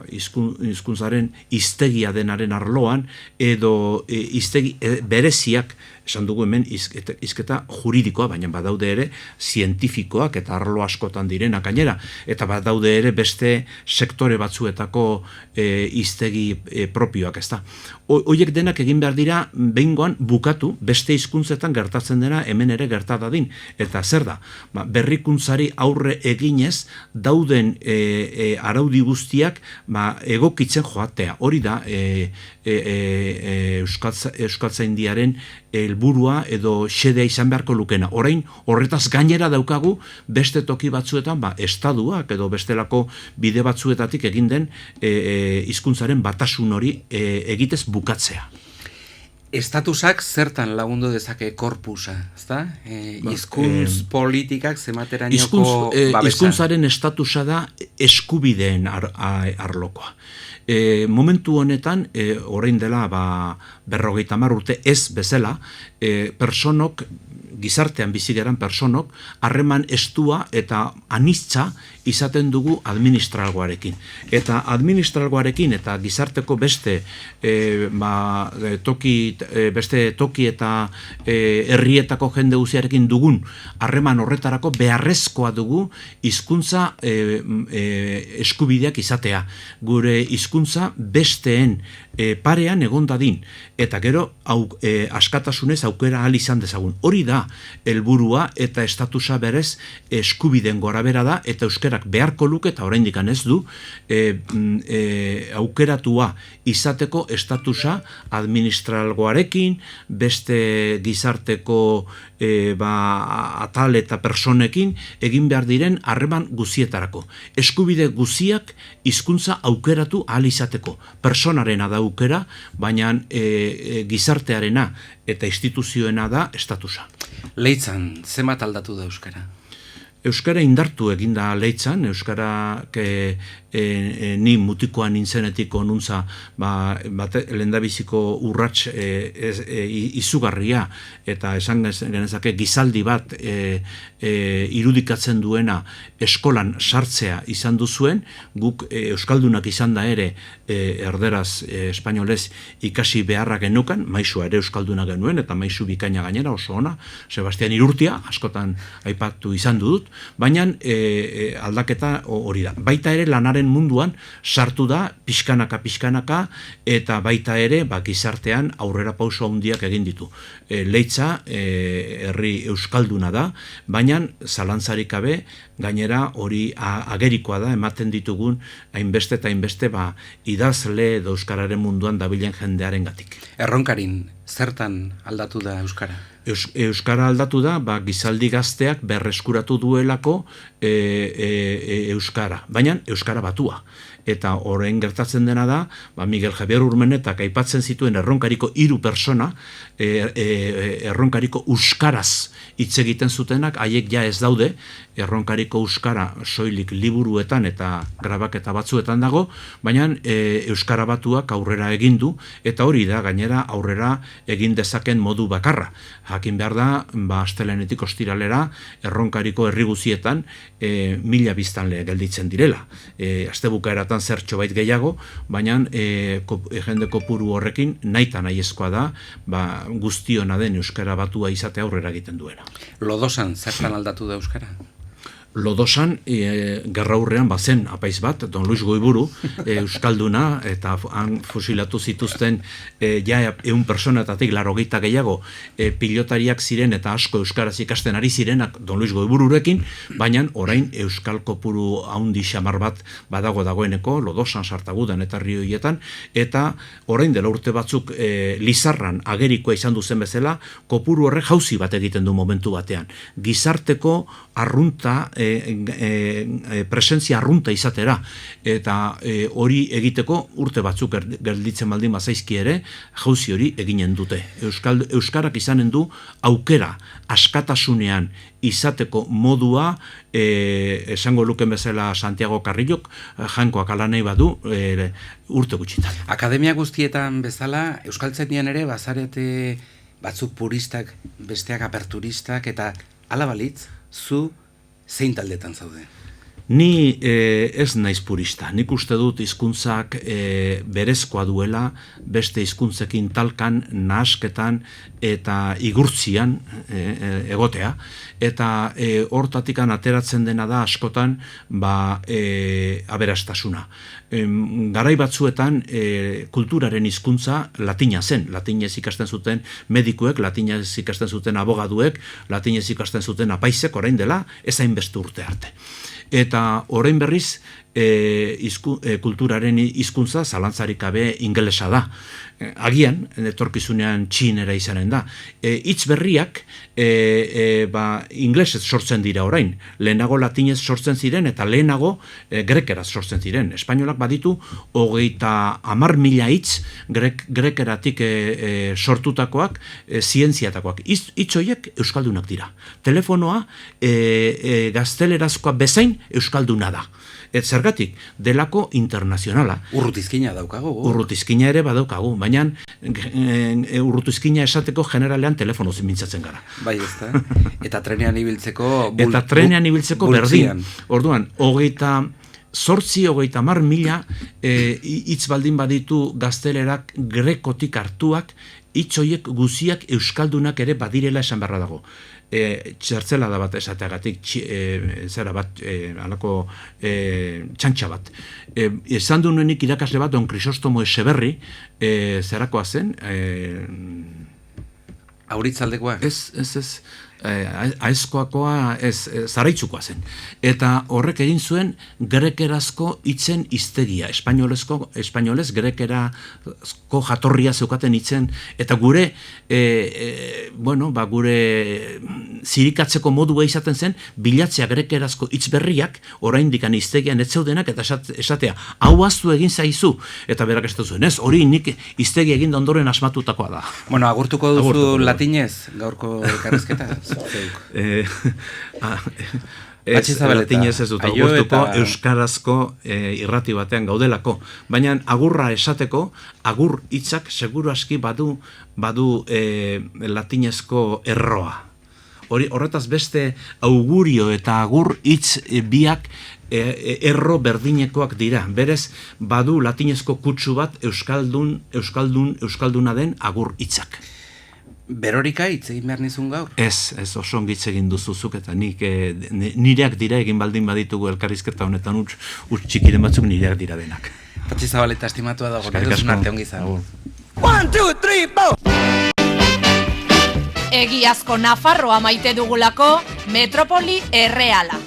hizkuntzaren hiztegia denaren arloan edo hiztegi bereziak esan dugu hemen hizketa juridikoa, baina badaude ere zientifikoak eta arlo askotan direnak gainera, eta badaude ere beste sektore batzuetako hiztegi propioak, ezta. Hoiek denak egin behar dira behingoan bukatu beste hizkuntzetan gertatzen dena hemen ere gerta dadin. Eta zer da? Berrikuntzari aurre eginez dauden araudi guztiak egokitzen joatea. Hori da Euskaltzaindiaren helburua edo xedea izan beharko lukena. Orain horretaz gainera daukagu beste toki batzuetan estaduak edo bestelako bide batzuetatik egin den hizkuntzaren batasun hori egitez bukatzea. Estatusak zertan lagundu dezake korpusa, ezta? Hizkuntz politikak zematerainoko babesa. Hizkuntzaren estatusa da eskubideen arlokoa. Momentu honetan, orain dela 50 urte ez bezala, personok, gizartean bizigeran personok, harreman estua eta anitza izaten dugu administralgoarekin. Eta administralgoarekin eta gizarteko beste toki eta herrietako jende guziarekin dugun harreman horretarako beharrezkoa dugu hizkuntza eskubideak izatea. Gure hizkuntza besteen parean egon dadin, eta gero askatasunez aukera ahal izan dezagun. Hori da helburua eta estatusa berez eskubideen gorabera da, eta euskerak beharko luke eta oraindik ez du aukeratua izateko estatusa administralgoarekin, beste gizarteko atal eta personekin egin behar diren harreman guzietarako. Eskubide guziak hizkuntza aukeratu ahal izateko. Personarena da aukera, baina gizartearena eta instituzioena da estatusa. Leitzan, zenbat aldatu da euskara? Euskara indartu eginda Leitzan, euskara ni mutikoan nintzenetik onuntza lehendabiziko urrats izugarria eta esan genezake gizaldi bat irudikatzen duena eskolan sartzea izan duzuen, guk euskaldunak izan da ere erderaz, espainolez ikasi beharra genukan, maisua ere euskalduna genuen eta maisu bikaina gainera oso ona, Sebastian Irurtia, askotan aipatu izan dut, baina aldaketa hori da. Baita ere lanaren munduan sartu da pixkanaka eta baita ere gizartean aurrera pauso handiak egin ditu. Leitza herri euskalduna da, baina zalantzarik gabe gainera hori agerikoa da ematen ditugun hainbeste eta hainbeste idazle edo euskararen munduan dabilen jendearen gatik. Erronkarin, zertan aldatu da euskara? Euskara aldatu da, gizaldi gazteak berreskuratu duelako euskara, baina euskara batua. Eta orain gertatzen dena da, Miguel Javier Urmenetak aipatzen zituen erronkariko 3 persona, erronkariko euskaraz hitz egiten zutenak, haiek ja ez daude, erronkariko euskara soilik liburuetan eta grabaketa batzuetan dago, baina euskara batuak aurrera egin du, eta hori da gainera aurrera egin dezaken modu bakarra. Jakin behar da, astelehenetik ostiralera, erronkariko herri guzietan 1000 biztanle gelditzen direla. Astebukaeratan zertxo bait gehiago, baina jende kopuru horrekin nahita nahiezkoa da, guztiona den euskara batua izate aurrera egiten duena. Lodosan, zertan aldatu da euskara? Lodosan, gerraurrean bazen apaiz bat, Don Luis Goiburu, euskalduna, eta han fusilatu zituzten 100 personetatik 80 gehiago pilotariak ziren eta asko euskaraz ikasten ari zirenak Don Luis Goibururekin, baina orain euskal kopuru haundi xamar bat badago dagoeneko, Lodosan, Sartagudan eta Rioietan, eta orain dela urte batzuk Lizarran agerikoa izan duzen bezala, kopuru horrek jauzi bat egiten du momentu batean. Gizarteko arrunta presentzia arrunta izatera, eta hori egiteko urte batzuk gelditzen baldin bazaizki ere, jauzi hori eginen dute. Euskarak izanen du aukera askatasunean izateko modua, esango luken bezala Santiago Carrillok, Jainkoak ala nahi badu, urte gutxitan. Akademia guztietan bezala, euskaltzaindian ere bazarete batzuk puristak, besteak aperturistak, eta ala balitz, zu zein taldetan zaude? Ni ez naiz purista, nik uste dut hizkuntzak berezkoa duela beste hizkuntzekin talkan, nahasketan eta igurtzian egotea, eta hortatikan ateratzen dena da askotan aberastasuna. Garai batzuetan kulturaren hizkuntza latina zen, latinez ikasten zuten medikuek, latinez ikasten zuten abogaduek, latinez ikasten zuten apaizek, orain dela, ez hainbeste urte arte. Eta orain berriz kulturaren hizkuntza zalantzarik gabe ingelesa da. Agian, etorkizunean txinera izanen da. Hitz berriak inglesez sortzen dira orain. Lehenago latinez sortzen ziren eta lehenago grekeraz sortzen ziren. Espainolak baditu 30.000 hitz grekeratik sortutakoak, zientziatakoak. Hitz horiek euskaldunak dira. Telefonoa gaztelerazkoa bezain euskalduna da. Zergatik, delako internazionala. Urrutizkina daukagu. Urrutizkina ere badaukagu, baina urrutizkina esateko generalean telefonoz mintzatzen gara. Bai, ezta? Eta trenean ibiltzeko... Eta trenean ibiltzeko berdin. Orduan, 30.000 hitz baldin baditu gaztelerak grekotik hartuak, hitz horiek guziak euskaldunak ere badirela esan beharra dago. Txertzela da bat esateagatik, alako txantxa bat. Esan du nuenik irakasle bat, Don Crisostomo Echeverri, zerakoa zen? Auritzaldekoa? Ez. Aezkoakoa, zaraitzukoa zen. Eta horrek egin zuen grekerazko hitzen hiztegia. Espainolez grekerazko jatorria zeukaten hitzen. Eta gure, gure zirikatzeko modua izaten zen, bilatzea grekerazko hitz berriak, oraindik hiztegian ez zeudenak, eta esatea, hau aztu egin zaizu. Eta berak ez zuen, ez, hori nik hiztegia egin ondoren asmatutakoa da. Bueno, agurtuko duzu latinez, gaurko elkarrizketa? Latinez ez dut agurtuko, euskarazko irrati batean gaudelako, baina agurra esateko, agur hitzak seguru aski badu latinezko erroa. Horretaz beste augurio eta agur hitz biak erro berdinekoak dira. Berez, badu latinezko kutsu bat euskalduna den agur hitzak. Berorika hitz egin behar nizun gaur? Ez oso ongitz egin duzuzuk, eta nireak dira egin baldin baditugu elkarrizketa honetan utz txikiren batzuk nireak dira denak. Patxi Zabaleta estimatua dago, neduzun arte ongi zago. 1, 2, 3, 4! Egiazko Nafarroa maite dugulako, metropoli erreala.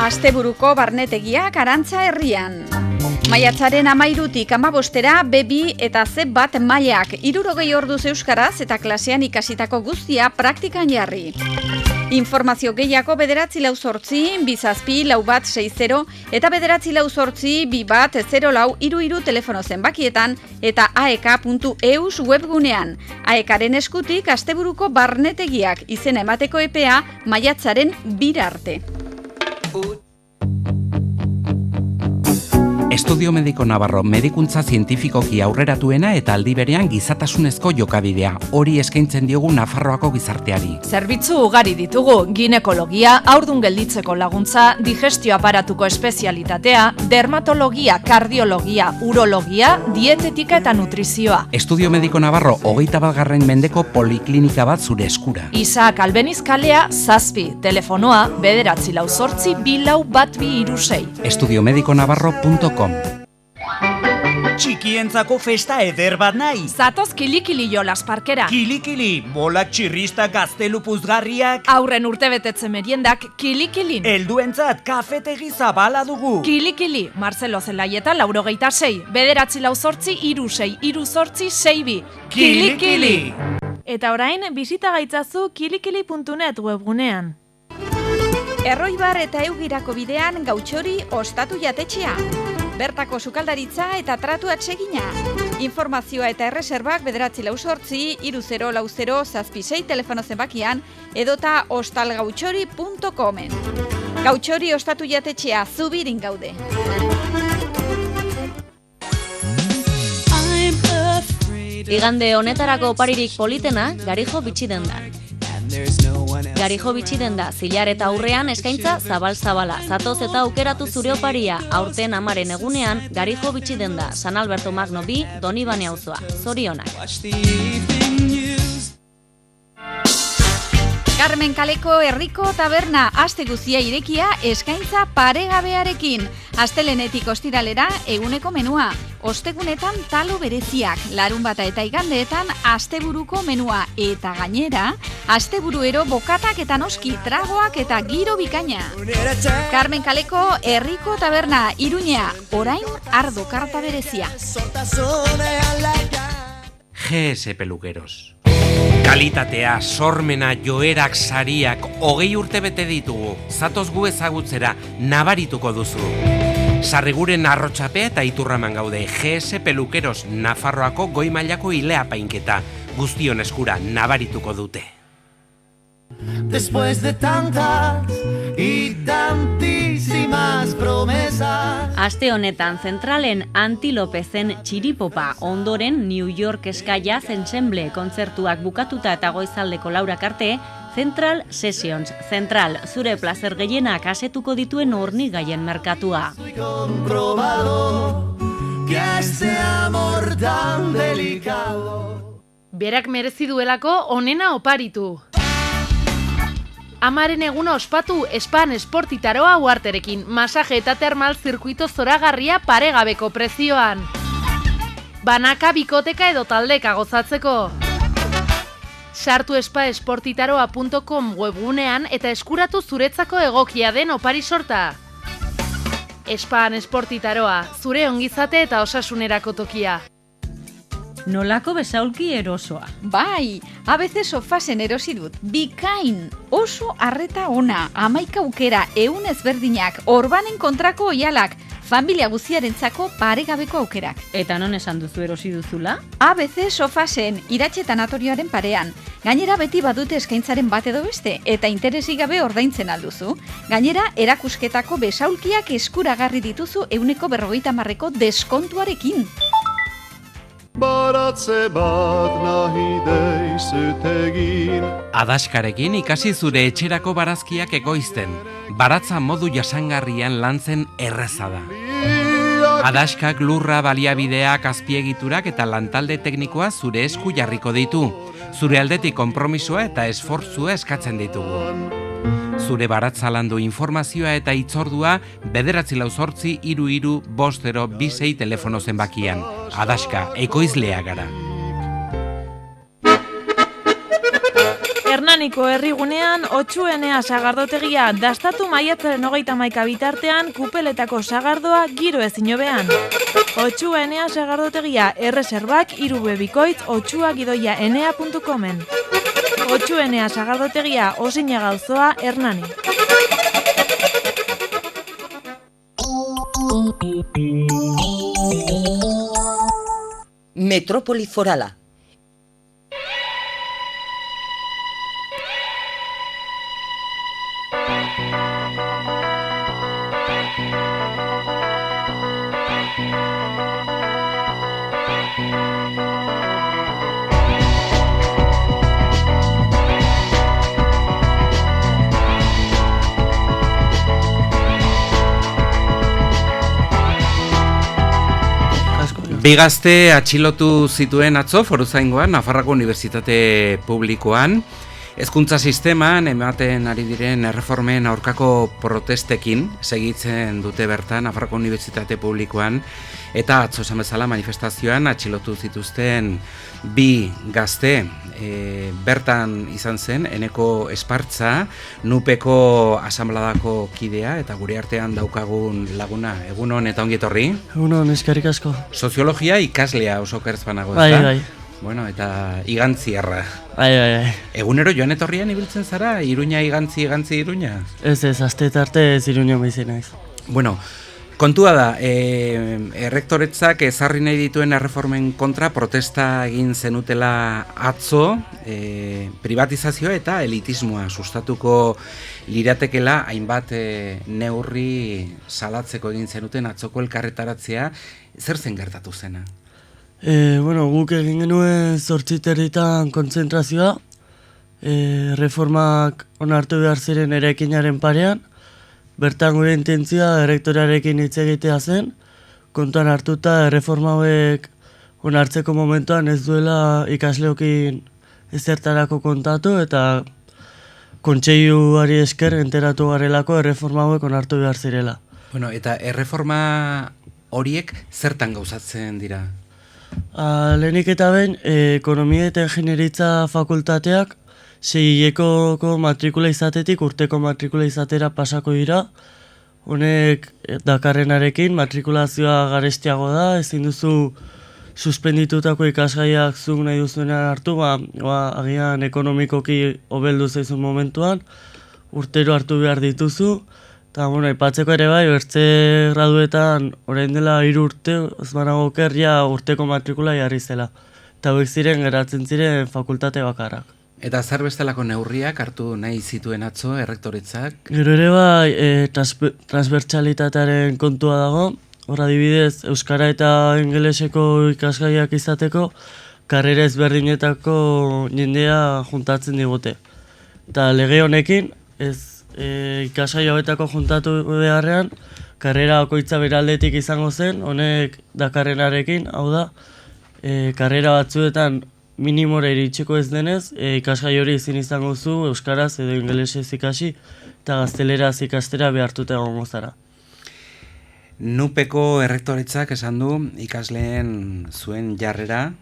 Asteburuko barnetegiak Arantza herrian. Maiatzaren 13tik 15era B2 eta C1 mailak 60 orduz euskaraz eta klasean ikasitako guztia praktikan jarri. Informazio gehiago 948 27 4160 eta 948 2104 telefono zenbakietan eta aek.eus webgunean. Aekaren eskutik asteburuko barnetegiak izena emateko epea maiatzaren 2 arte. Estudio Mediko Navarro medikuntza zientifikoki aurreratuena eta aldi berean gizatasunezko jokabidea. Hori eskaintzen diogu Nafarroako gizarteari. Zerbitzu ugari ditugu, ginekologia, haurdun gelditzeko laguntza, digestio aparatuko espezialitatea, dermatologia, kardiologia, urologia, dietetika eta nutrizioa. Estudio Mediko Navarro 21. mendeko poliklinika bat zure eskura. Isaac Albeniz kalea 7, telefonoa 948 241236. Estudiomedikonavarro.com Txikientzako festa eder bat nahi. Zatoz kilikili jolas parkera. Kilikili, bolak txirrista gaztelu puzgarriak. Aurren urtebetetze meriendak kilikilin. Helduentzat kafetegi zabala dugu. Kilikili, Marcelo Zelaieta 86, 9-8-3-6-2-6-2-6-6-2. Kilikili! Eta orain, bisita gaitzazu kilikili.net webgunean. Erroibar eta Eugirako bidean Gautxori ostatu jatetxea. Bertako sukaldaritza eta tratu atsegina. Informazioa eta erreserbak 9-8-30-30-706 telefono zenbakian edota ostalgautxori.comen. Gautxori ostatu jatetxea, Zubirin gaude. Igande honetarako oparirik politena, Garijo bitxidenda. Garijo bitxidenda, zilar eta aurrean eskaintza zabal-zabala. Zatoz eta aukeratu zure oparia, aurten 10 egunean, Garijo bitxidenda, San Alberto Magno 2, Donibane auzoa. Zorionak. Carmen Kaleko herriko taberna aste guzia irekia eskaintza paregabearekin. Astelenetik ostiralera eguneko menua. Ostegunetan talo bereziak, larunbata eta igandeetan asteburuko menua. Eta gainera, asteburuero bokatak eta noski tragoak eta giro bikaina. Carmen Kaleko herriko taberna Iruña, orain ardo karta berezia. GS Peluqueros. Kalitatea, sormena, joerak, sariak, 20 urte bete ditugu. Zatoz gu ezagutzera, nabarituko duzu. Sarriguren arrotxapea eta iturraman gaude. GS Peluqueros, Nafarroako goi mailako ilea painketa. Guztion eskura, nabarituko dute. Después de tantas y tantísimas promesas. Aste honetan zentralen Antilopezen txiripopa, ondoren New York Eskaia Ensemble kontzertuak bukatuta eta goizaldeko 4 arte, Central Sessions. Central, zure plazer gehienak asetuko dituen hornigaien merkatua. Comprobado que este amor tan delicado. Berak merezi duelako onena oparitu. Amaren eguna ospatu Span Esportitaroa uarterekin, masaje eta termal zirkuito zoragarria paregabeko prezioan. Banaka, bikoteka edo taldeka gozatzeko. Sartu spaesportitaroa.com webgunean eta eskuratu zuretzako egokia den opari sorta. Span Esportitaroa, zure ongizate eta osasunerako tokia. Nolako besaulki erosoa. Bai, ABC sofasen erosi dut. Bikain, oso arreta ona, 11 aukera, 100 ezberdinak, orbanen kontrako oialak, familia guziarentzako paregabeko aukerak. Eta non esan duzu erosi duzula? ABC sofasen, Iratxe tanatorioaren parean. Gainera beti badute eskaintzaren bat edo beste, eta interesik gabe ordaintzen alduzu. Gainera, erakusketako besaulkiak eskuragarri dituzu 150% deskontuarekin. Baratze bat nahi deizut egin. Adaskarekin ikasi zure etxerako barazkiak ekoizten. Baratza modu jasangarrian lantzen erreza da. Adaskak lurra, baliabideak, azpiegiturak eta lantalde teknikoa zure esku jarriko ditu. Zure aldetik konpromisoa eta esfortzua eskatzen ditugu. Zure baratza landu informazioa eta itzordua 9-8-33-5-0-26 telefono zenbakian. Adaska, ekoizlea gara. Hernaniko herrigunean, Otxuenea sagardotegia dastatu maiatzaren 31 bitartean kupeletako sagardoa giro ezin hobean. Otxuenea sagardotegia erreserbak 3 bikoitz otxuagidoiaenea.comen. Otxuenea sagardotegia Osina Galzoa, Hernani. Metrópoli forala. Bi gazte atxilotu zituen atzo Foruzaingoan, Nafarroako Unibertsitate Publikoan, Hezkuntza sisteman ematen ari diren erreformen aurkako protestekin segitzen dute bertan Nafarroako Unibertsitate Publikoan eta atzo esan bezala manifestazioan atxilotu zituzten 2 gazte. Bertan izan zen Eneko Espartza, Nupeko asanbladako kidea eta gure artean daukagun laguna. Egunon eta ongi etorri. Egunon, eskerrik asko. Soziologia ikaslea oso kertz banago, bai, ezta? Bai. Bueno, eta igantzierra. Bai. Egunero joan etorrian ibiltzen zara? Iruña igantzi Iruña? Ez, aste tarte ez Iruña bizi naiz. Bueno, kontua da, errektoretzak ezarri nahi dituen erreformen kontra protesta egin zenutela atzo, privatizazioa eta elitismoa sustatuko liratekela hainbat neurri salatzeko egin zenuten atzoko elkarretaratzea. Zer zen gertatu zena? Guk egin genuen 8:30 kontzentrazioa, reformak onartu behar ziren eraikinaren parean. Bertan gure intentzioa errektorearekin hitz egitea zen, kontuan hartuta erreforma hauek onartzeko momentuan ez duela ikasleokin ezertarako kontatu eta kontseiluari esker enteratu garelako erreforma hauek onartu behar zirela. Bueno, eta erreforma horiek zertan gauzatzen dira? Lehenik eta behin, ekonomia eta ingenieritza fakultateak 6-ekoko matrikula izatetik urteko matrikula izatera pasako dira. Honek dakarrenarekin matrikulazioa garestiago da, ezin duzu suspenditutako ikasgaiak zuk nahi duzuenan hartu, agian ekonomikoki hobeldu zaizun momentuan, urtero hartu behar dituzu. Eta, aipatzeko ere bai, bertze graduetan orain dela 3 urte, ez banago oker, urteko matrikula jarri zela. Eta hauek ziren geratzen ziren fakultate bakarrak. Eta zer bestelako neurriak hartu nahi zituen atzo errektoretzak? Gero ere bai, transbertsalitatearen kontua dago. Hor adibidez, euskara eta ingeleseko ikasgaiak izateko, karrera ezberdinetako jendea juntatzen digute. Eta lege honekin, ikasgai hauetako juntatu beharrean, karrera bakoitza beraldetik izango zen, honek dakarrenarekin, hau da, karrera batzuetan minimora iritsiko ez denez, ikasgai hori ezin izango zu euskaraz edo ingelesez ikasi eta gazteleraz ikastera behartuta egongo zara. Nupeko errektoretzak esan du ikasleen zuen jarrera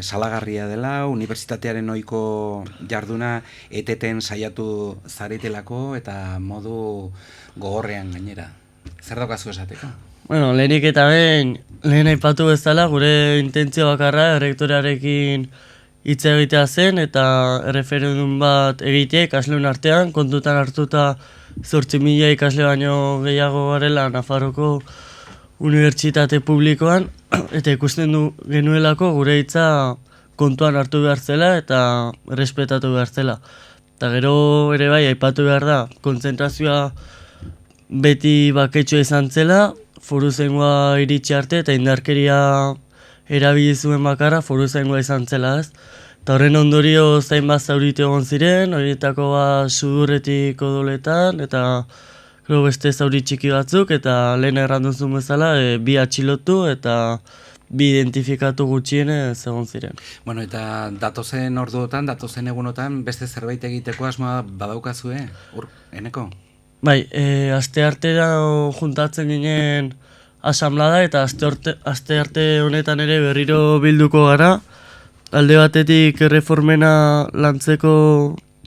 salagarria dela, unibertsitatearen ohiko jarduna eteten saiatu zaretelako eta modu gogorrean gainera. Zer daukazu esateko? Lehenik eta lehen aipatu bezala gure intentzio bakarra errektorearekin hitz egitea zen eta erreferendum bat egitea ikasleun artean, kontutan hartuta 8.000 ikasle baino gehiago garela Nafarroko Unibertsitate Publikoan, eta ikusten du genuelako gure hitza kontuan hartu behar zela eta respetatu behar zela. Eta gero ere bai, aipatu behar da, kontzentrazioa beti baketsua izan zela, foruzaingoa iritsi arte eta indarkeria erabili zuen bakarra foruzaingoa izan zela, ez? Eta horren ondorio zainbat zauritu egon ziren, horietako bat sudurretik odoletan, eta beste zauri txiki batzuk, eta lehen erranduzun bezala, 2 atxilotu eta 2 identifikatu gutxienez egon ziren. Bueno, eta datozen orduotan, datozen egunotan, beste zerbait egiteko asmoa badaukazue, Eneko? Bai, aste artera juntatzen ginen asanblada eta aste arte honetan ere berriro bilduko gara. Alde batetik erreformena lantzeko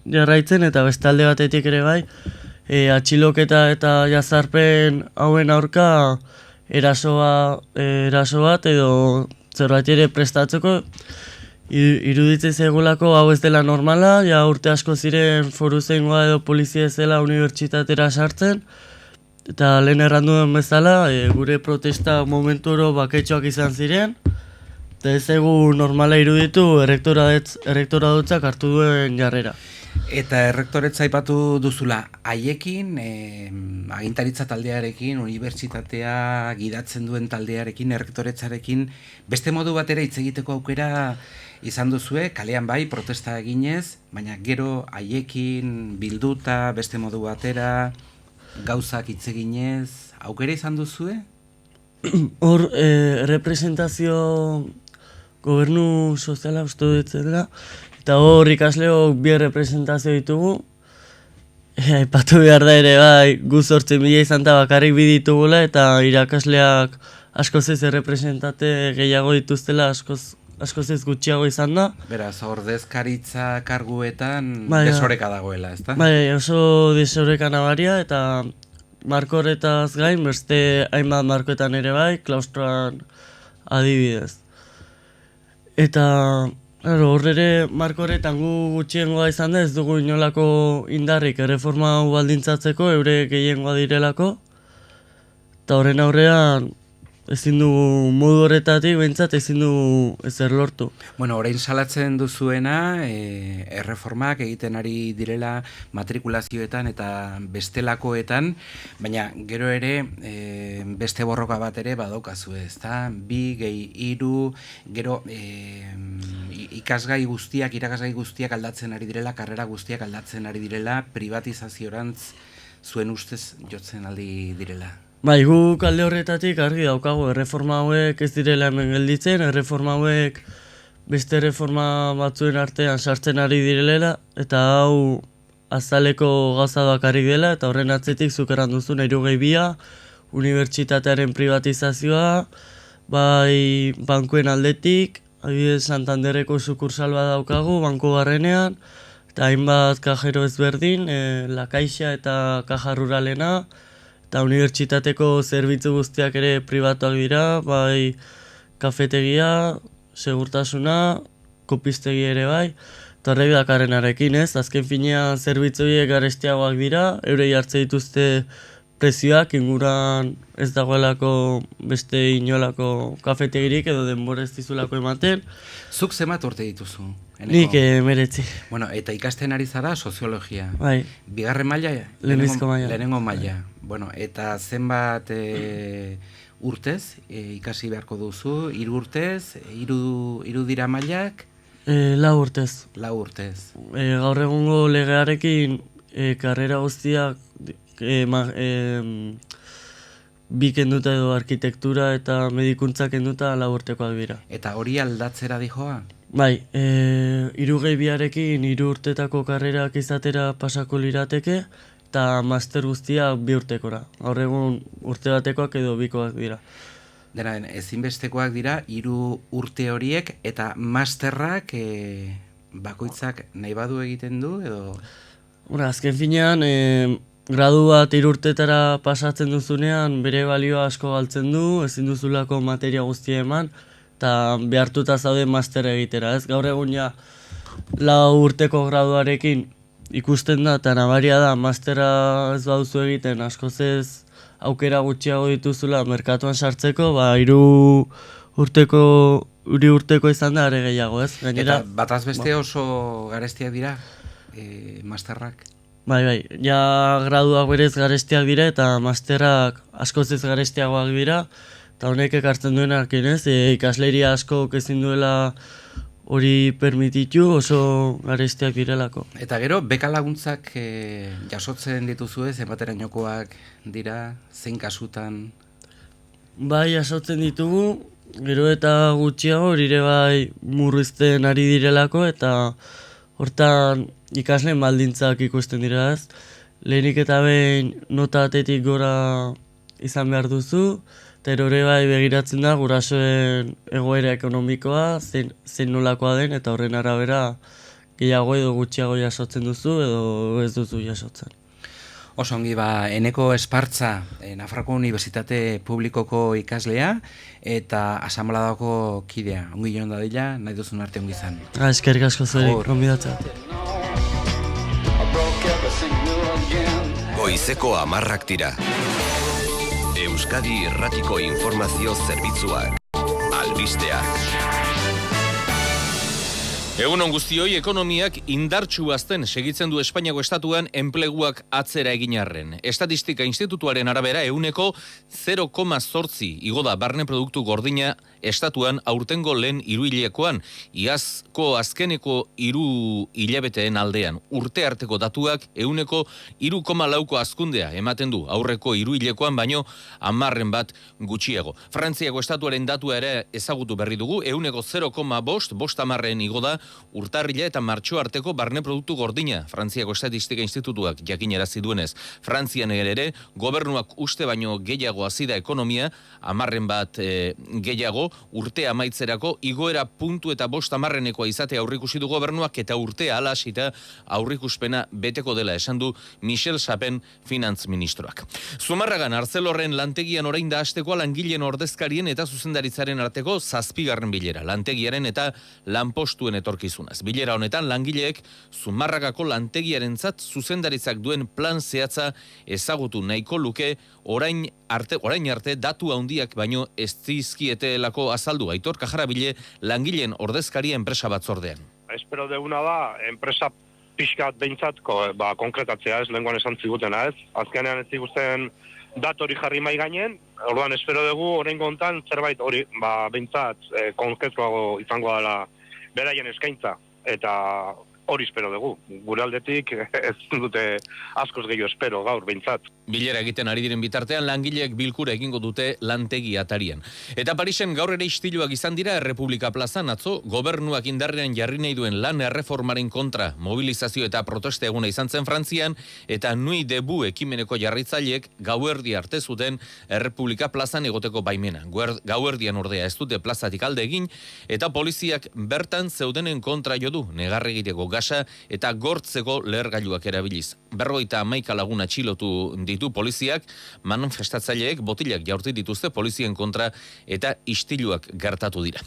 jarraitzen eta beste alde batetik ere bai, atxiloketa eta jazarpen hauen aurka eraso bat edo zerbait ere prestatzeko. Iruditzen zegulako hau ez dela normala, urte asko ziren foruzaingoa edo polizia ez dela unibertsitatera sartzen, eta lehen erranduen bezala, gure protesta momentu oro baketxoak izan ziren, eta ez egu normala iruditu errektoradotzak hartu duen jarrera. Eta errektoretza aipatu duzula, haiekin, agintaritza taldearekin, unibertsitatea gidatzen duen taldearekin, errektoretzarekin, beste modu batera hitz egiteko aukera izan duzue, kalean bai, protesta eginez, baina gero haiekin bilduta, beste modu batera, gauzak hitz eginez, aukera izan duzue? Hor, representazio gobernu soziala uste dut dela, Eta hor ikasleok bi representazio ditugu. Aipatu behar da ere bai, gu 8.000 izan da bakarrik bi ditugula eta irakasleak askoz ez errepresentate gehiago dituztela askoz ez gutxiago izan da. Beraz, ordezkaritza karguetan desoreka dagoela, ezta? Bai, oso desoreka nabaria eta markoretaz gain, beste hainbat markoetan ere bai, klaustroan adibidez. Eta horre markoretan gu gutxiengoa izan da, ez dugu inolako indarrik erreforma hau baldintzatzeko, eure gehiengoa direlako. Eta horren aurrean, ezin dugu modu horretatik, behintzat ezin dugu ezer lortu. Bueno, orain salatzen duzuena, erreformak egiten ari direla matrikulazioetan eta bestelakoetan, baina gero ere beste borroka bat ere badaukazu, ezta? 2 gehi 3, gero irakasgai guztiak aldatzen ari direla, karrera guztiak aldatzen ari direla, privatizazioarantz zuen ustez jotzen aldi direla. Bai, guk alde horretatik argi daukagu, erreforma hauek ez direla hemen gelditzen, erreforma hauek beste erreforma batzuen artean sartzen ari direla, eta hau azaleko gauza bakarrik dela, eta horren atzetik zuk eran duzu 4-2, unibertsitatearen privatizazioa, bai bankuen aldetik, adibidez Santanderreko sukursal bat daukagu, banku barrenean, eta hainbat kajero ezberdin, La Caixa eta Caja Ruralena, eta unibertsitateko zerbitzu guztiak ere pribatuak dira, bai kafetegia, segurtasuna, kopistegi ere bai, eta horrek dakarrenarekin ez, azken finean zerbitzuiek garestiagoak dira, eurei hartze dituzte prezioak, inguran ez dagoelako beste inolako kafetegirik edo denbora ez dizulako ematen. Zuk zenbat urte dituzu? Nik 19. Bueno, eta ikasten ari zara soziologia. Bai. Bigarren maila? Lehenengo maila. Bueno, eta zenbat urtez ikasi beharko duzu? 3 urtez? 3 dira mailak? 4 urtez. 4 urtez. Gaur egungo legearekin karrera guztiak bi kenduta edo arkitektura eta medikuntza kenduta 4 urtekoak dira. Eta hori aldatzera dijoa? Bai, 3-2arekin 3 urtetako karrerak izatera pasako lirateke, eta master guztiak 2 urtekora. Gaur egun urte batekoak edo 2koak dira. Dena den, ezinbestekoak dira 3 urte horiek eta masterrak bakoitzak nahi badu egiten du edo? Azken finean, gradu bat 3 urtetara pasatzen duzunean bere balioa asko galtzen du, ezin duzulako materia guztia eman, eta behartuta zaude master egitera, ez? Gaur egun ja 4 urteko graduarekin ikusten da, eta nabaria da, mastera ez baduzu egiten, askoz ez aukera gutxiago dituzula merkatuan sartzeko, 3 urteko izan da are gehiago, ez? Gainera, eta bataz beste oso garestiak dira, masterrak? Bai, ja graduak berez garestiak dira, eta masterrak askoz ez garestiagoak dira, eta honek ekartzen duen arkinez, ikasleria asko ezin duela hori permititu, oso garestiak direlako. Eta gero, beka laguntzak jasotzen dituzue, zenbaterainokoak dira, zein kasutan? Bai, jasotzen ditugu, gero eta gutxiago hori ere bai murrizten ari direlako, eta hortan ikasleen baldintzak ikusten dira ez. Lehenik eta behin nota atetik gora izan behar duzu, eta ere bai begiratzen da gurasoen egoera ekonomikoa, zein nolakoa den, eta horren arabera gehiago edo gutxiago jasotzen duzu edo ez duzu jasotzen. Oso ongi, Eneko Espartza, Nafarroako Unibertsitate Publikoko ikaslea, eta asanbladako kidea. Ongi joan dadila, nahi duzun arte ongi izan. Eskerrik asko zuerik, gonbidatzea. Goizeko 10 dira. Euskadi Irratiko Informazio Zerbitzuak. Albisteak. Egunon guztioi, ekonomiak indartsu bazten segitzen du Espainiako estatuan enpleguak atzera egin arren. Estatistika Institutuaren arabera 0,8 igo da barne produktu gordina estatuan aurtengo lehen hiruhilekoan, iazko azkeneko 3 hilabeteen aldean. Urte arteko datuak 3,4 hazkundea ematen du aurreko hiruhilekoan baino 10 bat gutxiago. Frantziako estatuaren datua ere ezagutu berri dugu, 0,5 igo da urtarrila eta martxo arteko barne produktu gordina. Frantziako Estatistika Institutuak jakinarazi duenez. Frantzian ere gobernuak uste baino gehiago hasi da ekonomia, 10% gehiago urte amaitzerako igoera puntu eta 5% izatea aurrikusi du gobernuak eta urtea hala hasita aurrikuspena beteko dela esan du Michel Sapin finantz ministroak. Zumarragan Arcelorren lantegian orain da hasteko langileen ordezkarien eta zuzendaritzaren arteko 7. bilera, lantegiaren eta lanpostuen etorkizunaz. Bilera honetan langileek Zumarragako lantegiarentzat zuzendaritzak duen plan zehatza ezagutu nahiko luke orain arte datu handiak baino ez zizkietelako azaldu Aitor Kajarabile langileen ordezkaria enpresa batzordean. Espero deuna da, enpresa pixkat behintzatko konkretatzea ez, lehenkoan esan zigutena ez. Azkenean ez zigusten datu hori jarri mai gainen, orduan espero dugu oraingo hontan zerbait hori behintzat konkretuago izango dela beraien eskaintza. Eta hori espero dugu. Gure aldetik ez dute askoz gehiago espero gaur behintzat. Bilera egiten ari diren bitartean langileek bilkura egingo dute lantegi atarian. Eta Parisen gaur ere istiluak izan dira Errepublika plazan atzo gobernuak indarrean jarri nahi duen lan erreformaren kontra mobilizazio eta protesta eguna izan zen Frantzian eta Nuit Debout ekimeneko jarraitzaileek gauerdi arte zuten Errepublika plazan egoteko baimena. Gauerdian ordea ez dute plazatik alde egin eta poliziak bertan zeudenen kontra jo du negarre egiteko gasa eta gortzeko lehergailuak erabiliz. 51 lagun atxilotu ditu poliziak, manifestatzaileek botilak jaurti dituzte polizien kontra eta istiluak gertatu dira.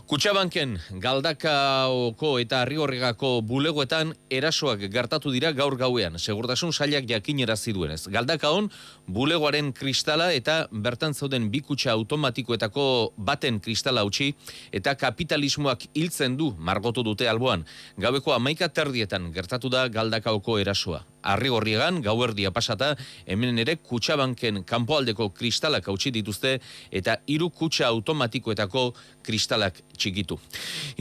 Kutxabanken Galdakaoko eta Arrigorrigako bulegoetan erasoak gertatu dira gaur gauean, segurtasun sailak jakinarazi duenez. Galdakaon bulegoaren kristala eta bertan zauden bi kutxa automatikoetako baten kristala utzi eta kapitalismoak hiltzen du margotu dute alboan. Gaueko 11:00 gertatu da Galdakaoko erasoa. Arrigorriegan gauerdia pasata, hemen ere Kutxabanken kanpoaldeko kristalak hautsi dituzte eta 3 kutxa automatikoetako kristalak txikitu.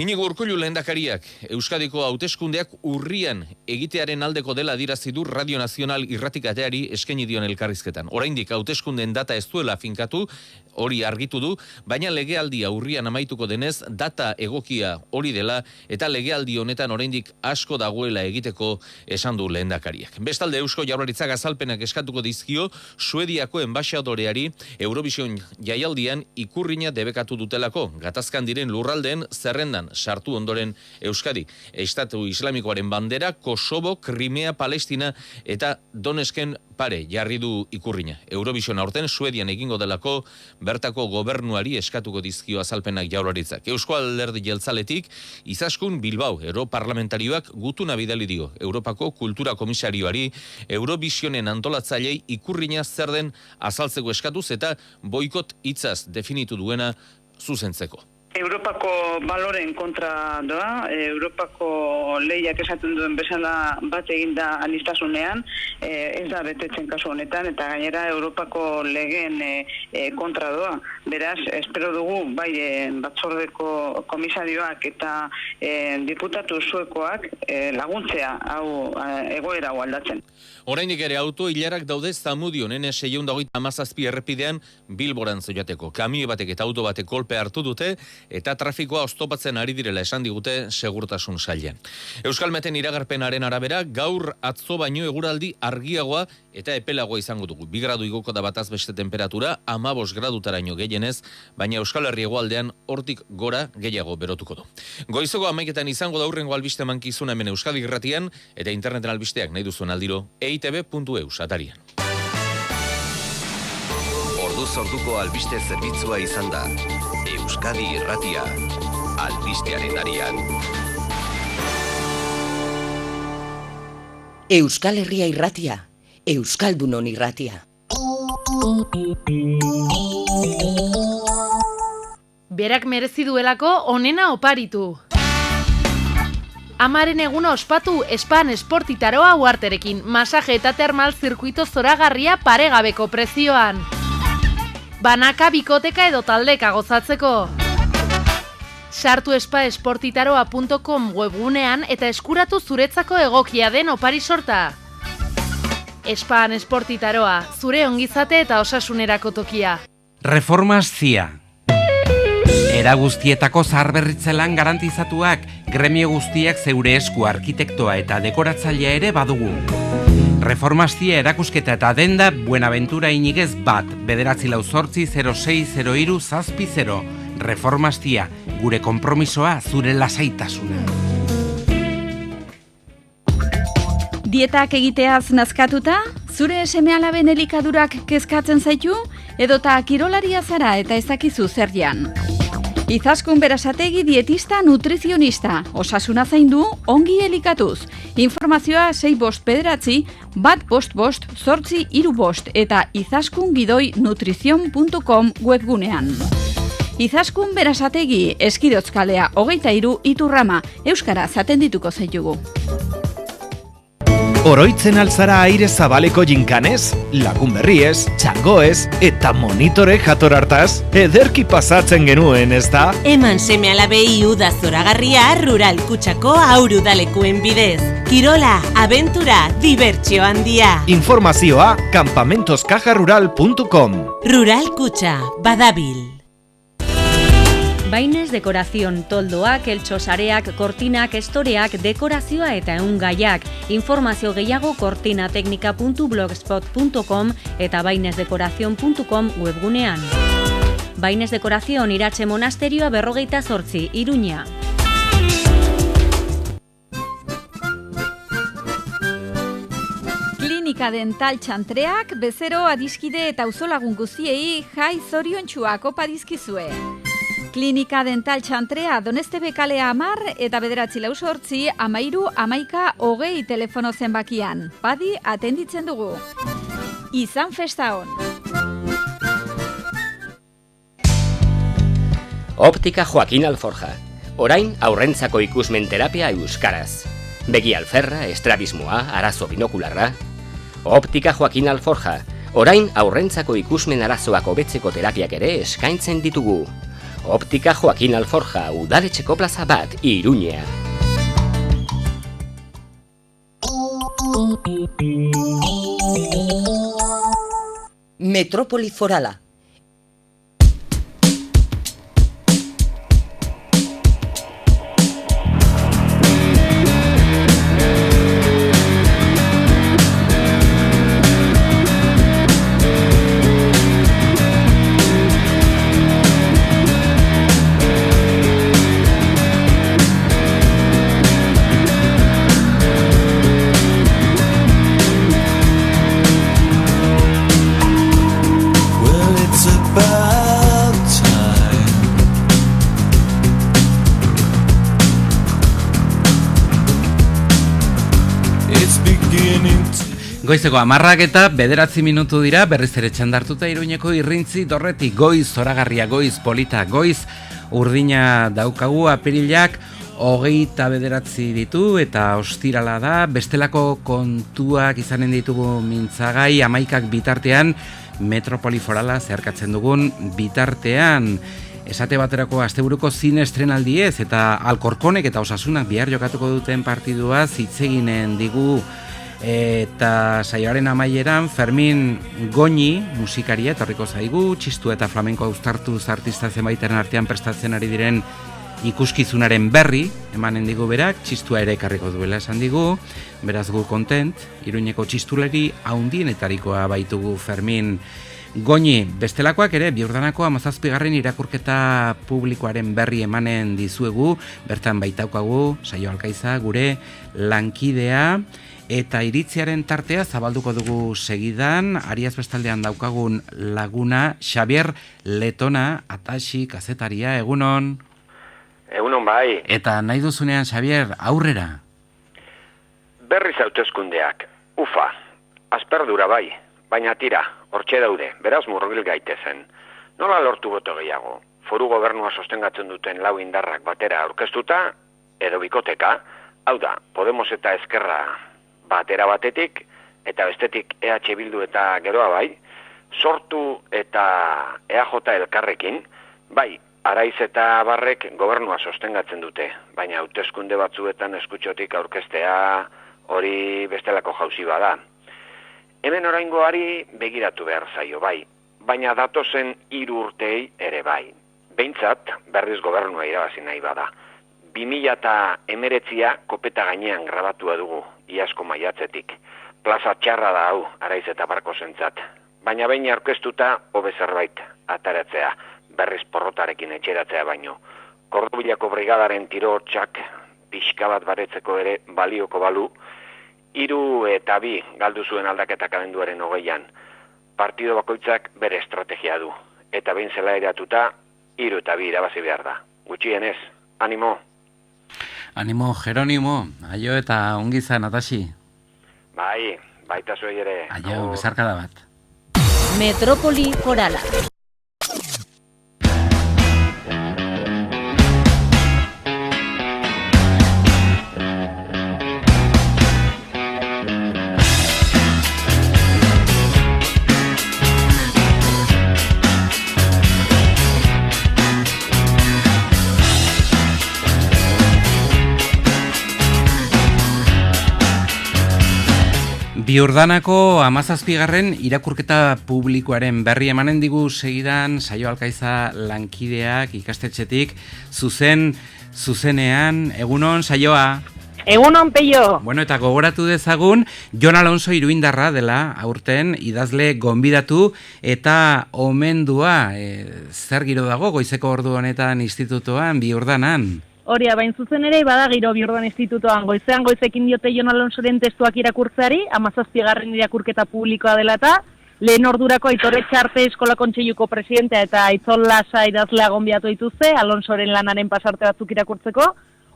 Inigo Urkullu lehendakariak Euskadiko hauteskundeak urrian egitearen aldeko dela adierazi du Radio Nazional irratikateari eskaini dion elkarrizketan. Oraindik hauteskunden data ez duela finkatu, hori argitu du, baina legealdia urrian amaituko denez data egokia hori dela eta legealdi honetan oraindik asko dagoela egiteko esan du lehendakariak. Bestalde Eusko Jaurlaritzak azalpenak eskatuko dizkio Suediako enbaxadoreari Eurovision jaialdian ikurrina debekatu dutelako. Gatazkan diren lurraldeen zerrendan sartu ondoren Euskadi. Estatu Islamikoaren bandera, Kosovo, Crimea, Palestina eta Donetsken pare jarri du ikurrina. Eurovision aurten Suedian egingo delako bertako gobernuari eskatuko dizkio azalpenak Jaurlaritzak. Eusko Alderdi Jeltzaletik Izaskun Bilbao europarlamentarioak gutuna bidali dio Europako Kultura Komisarioari Eurovisionen antolatzailei ikurrina zer den azaltzeko eskatuz eta boikot hitzaz definitu duena zuzentzeko. Europako baloren kontra doa, Europako lehiak esaten duen bezala bat eginda anistasunean, ez da betetzen kasu honetan, eta gainera Europako legeen kontra doa. Beraz, espero dugu, bai batzordeko komisarioak eta diputatu suekoak laguntzea hau egoera hau aldatzen. Oraindik ere auto ilarak daude Zamudion N627 errepidean Bilborantz joateko. Kamio batek eta auto batek kolpe hartu dute eta trafikoa oztopatzen ari direla esan digute segurtasun sailean. Euskalmeten iragarpenaren arabera gaur atzo baino eguraldi argiagoa eta epelagoa izango dugu. 2 gradu igoko da bataz beste temperatura, 15 gradutaraino gehienez, baina Euskal Herri hegoaldean hortik gora gehiago berotuko du. Goizeko 11:00 izango da hurrengo albiste mankizuna hemen Euskadi Irratian eta interneten albisteak nahi duzuen aldiro eitb.eus atarian. Orduz orduko albiste zerbitzua izan da. Euskadi Irratia, albistearen arian. Euskal Herria Irratia, Euskaldunon Irratia. Berak merezi duelako onena oparitu. Amaren eguna ospatu Span Esportitaroa uarterekin, masaje eta termal zirkuito zoragarria paregabeko prezioan. Banaka, bikoteka edo taldeka gozatzeko. Sartu spaesportitaroa.com webgunean eta eskuratu zuretzako egokia den opari sorta. Span Esportitaroa, zure ongizate eta osasunerako tokia. Reformas CIA. Era guztietako zaharberritzelan garantizatuak, gremio guztiak zeure esku arkitektoa eta dekoratzailea ere badugu. Reformastia erakusketa eta denda Buenaventura Inigez 1-948-0603-060. Reformastia, gure konpromisoa, zure lasaitasuna. Dietak egiteaz nazkatuta, zure seme-alaben elikadurak kezkatzen zaitu, edota kirolaria zara eta ezakizu zer jan. Izaskun Berasategi dietista nutrizionista, osasuna zaindu, ongi elikatuz. Informazioa 659-155-835 eta izaskungidoi-nutrizion.com webgunean. Izaskun Berasategi, Eskidotzkalea 23 Iturrama, euskaraz atendituko zaitugu. Oroitzen alzara aire zabaleko jinkanez, lagun berriez, txangoez eta monitore jator hartaz, ederki pasatzen genuen, ez da? Eman seme alabei uda zoragarria Rural Kutxako haurudalekuen bidez. Kirola, abentura, dibertsio handia. Informazioa campamentoskajarural.com. Rural Kutxa, badabil. Bainez dekorazion toldoak, eltxosareak, kortinak, estoreak, dekorazioa eta ehungaiak. Informazio gehiago kortinateknika.blogspot.com eta bainezdekorazion.com webgunean. Bainez Dekorazion Iratxe Monasterioa 48, Iruña. Klinika Dental Txantreak, bezero adiskide eta auzolagun guztiei jai zoriontsuak opa dizkizue. Klinika Dental Txantrea Donestebe kalea 10 eta 948 13 telefono zenbakian. Padi atenditzen dugu. Izan festa on. Optika Joaquin Alforja. Orain aurrentzako ikusmen terapia euskaraz. Begi alferra, estrabismoa, arazo binokularra. Optika Joaquin Alforja. Orain aurrentzako ikusmen arazoak hobetzeko terapiak ere eskaintzen ditugu. Optika Joaquin Alforja, udaletxeko plaza bat, Iruña. Metrópoli Forala. Goizeko 10 eta 9 minutu dira, berriz ere txandartuta Iruñeko irrintzi dorretik, goiz zoragarria, goiz polita, goiz urdina daukagu, apirilak 29 ditu eta ostirala da, bestelako kontuak izanen ditugu mintzagai, 11 bitartean, Metropoli Forala zeharkatzen dugun bitartean. Esate baterako asteburuko zine estrenaldiez eta Alkorkonek eta Osasunak bihar jokatuko duten partidua zitzeginen digu. Eta saioaren amaieran Fermin Goñi musikaria etorriko zaigu, txistu eta flamenko uztartuz artista zenbaiteren artean prestatzen ari diren ikuskizunaren berri emanen digu berak, txistua ere ekarriko duela esan digu, beraz gu kontent, Iruñeko txistuleri haundienetarikoa baitugu Fermin Goñi. Bestelakoak ere, Biurdanako 17. irakurketa publikoaren berri emanen dizuegu, bertan baitaukagu, saio alkaiza, gure lankidea, eta iritziaren tartea zabalduko dugu segidan, Ariaz bestaldean daukagun laguna, Xabier Letona, ataxi, kazetaria, egunon? Egunon bai. Eta nahi duzunean, Xabier, aurrera? Berriz hauteskundeak, ufa, asperdura bai, baina tira, hortxe daude, beraz murbil gaitezen. Nola lortu boto gehiago? Foru gobernua sostengatzen duten lau indarrak batera aurkeztuta, edo bikoteka, hau da, Podemos eta Ezkerra batera batetik, eta bestetik EH Bildu eta geroa bai, sortu eta EAJ elkarrekin, bai, Araiz eta Barrek gobernua sostengatzen dute, baina hauteskunde batzuetan eskutxotik aurkeztea hori bestelako jauzi bada. Hemen oraingoari begiratu behar zaio bai, baina datozen 3 urtei ere bai. Behintzat, berriz gobernua irabazi nahi bada. 2019 kopeta gainean grabatua dugu, iazko maiatzetik. Plaza txarra da hau, Araiz eta Barkosentzat. Baina behin aurkeztuta, hobe zerbait ataratzea, berriz porrotarekin etxeratzea baino. Kordobilako brigadaren tiro hortxak, pixka bat baretzeko ere balioko balu, 3 eta 2 galdu zuen aldaketa abenduaren 20an. Partido bakoitzak bere estrategia du. Eta behin zela eratuta, 3 eta 2 irabazi behar da. Gutxienez, animo! Animo, Jeronimo, aio eta ongizan, Natasi. Bai, baita zuei ere. Aio, besarkada bat. Metrópoli Forala. Biurdanako 17. irakurketa publikoaren berri emanen digu segidan Saio Alkaiza lankideak ikastetxetik zuzenean, egunon Saioa. Egunon, Peio. Bueno, eta gogoratu dezagun, Jon Alonso Iruindarra dela aurten idazle gonbidatu eta omendua, zer giro dago goizeko ordu honetan institutoan Biurdanan? Hori, bain zuzen ere, bada giro Biurdan institutoan. Goizekin diote Jon Alonsoren testuak irakurtzeari, 17. irakurketa publikoa dela eta, lehen ordurako Aitor Etxarte Eskola Kontseiluko presidentea eta Aitzol Lasa idazlea gonbidatu dituzte, Alonsoren lanaren pasarte batzuk irakurtzeko,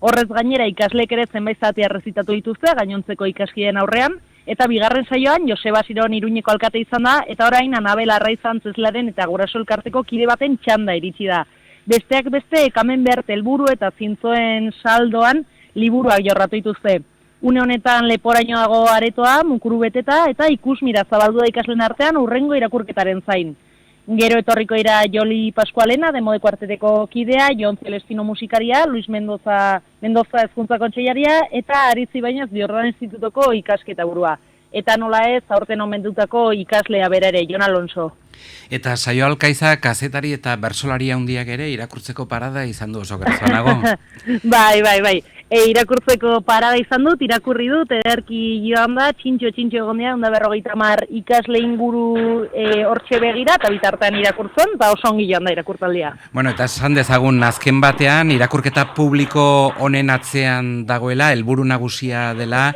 horrez gainera ikasleek ere zenbait zati errezitatu dituzte, gainontzeko ikaskideen aurrean, eta bigarren saioan Joseba Siron Iruñeko alkate izan da, eta orain Anabel Arraizan Zeslaren eta Guraso elkarteko kide baten txanda iritsi da. Besteak beste, ekamen behar helburu eta zintzoen saldoan liburuak jorratu dituzte. Une honetan leporaino dago aretoa, mukuru beteta eta ikusmira zabaldu da ikasleen artean hurrengo irakurketaren zain. Gero etorriko ira Joli Pascualena, Demode Kuarteteko kidea, Jon Celestino musikaria, Luis Mendoza hezkuntza kontseilaria eta Aritzi Bainaz Biurdan institutoko ikasketa burua. Eta nola ez, aurten omendutako ikaslea bera ere, Jon Alonso. Eta Saio Alkaiza kazetari eta bersolari handiak ere irakurtzeko parada izan du oso grazanago. Bai. Irakurtzeko parada izan dut, irakurri dut, ederki joan da, txintxo egondia, 150 ikasle inguru hortxe begira, eta bitartean irakurtzen, eta oso ongi joan da irakurtaldia. Bueno, eta esan dezagun azken batean, irakurketa publiko honen atzean dagoela, helburu nagusia dela,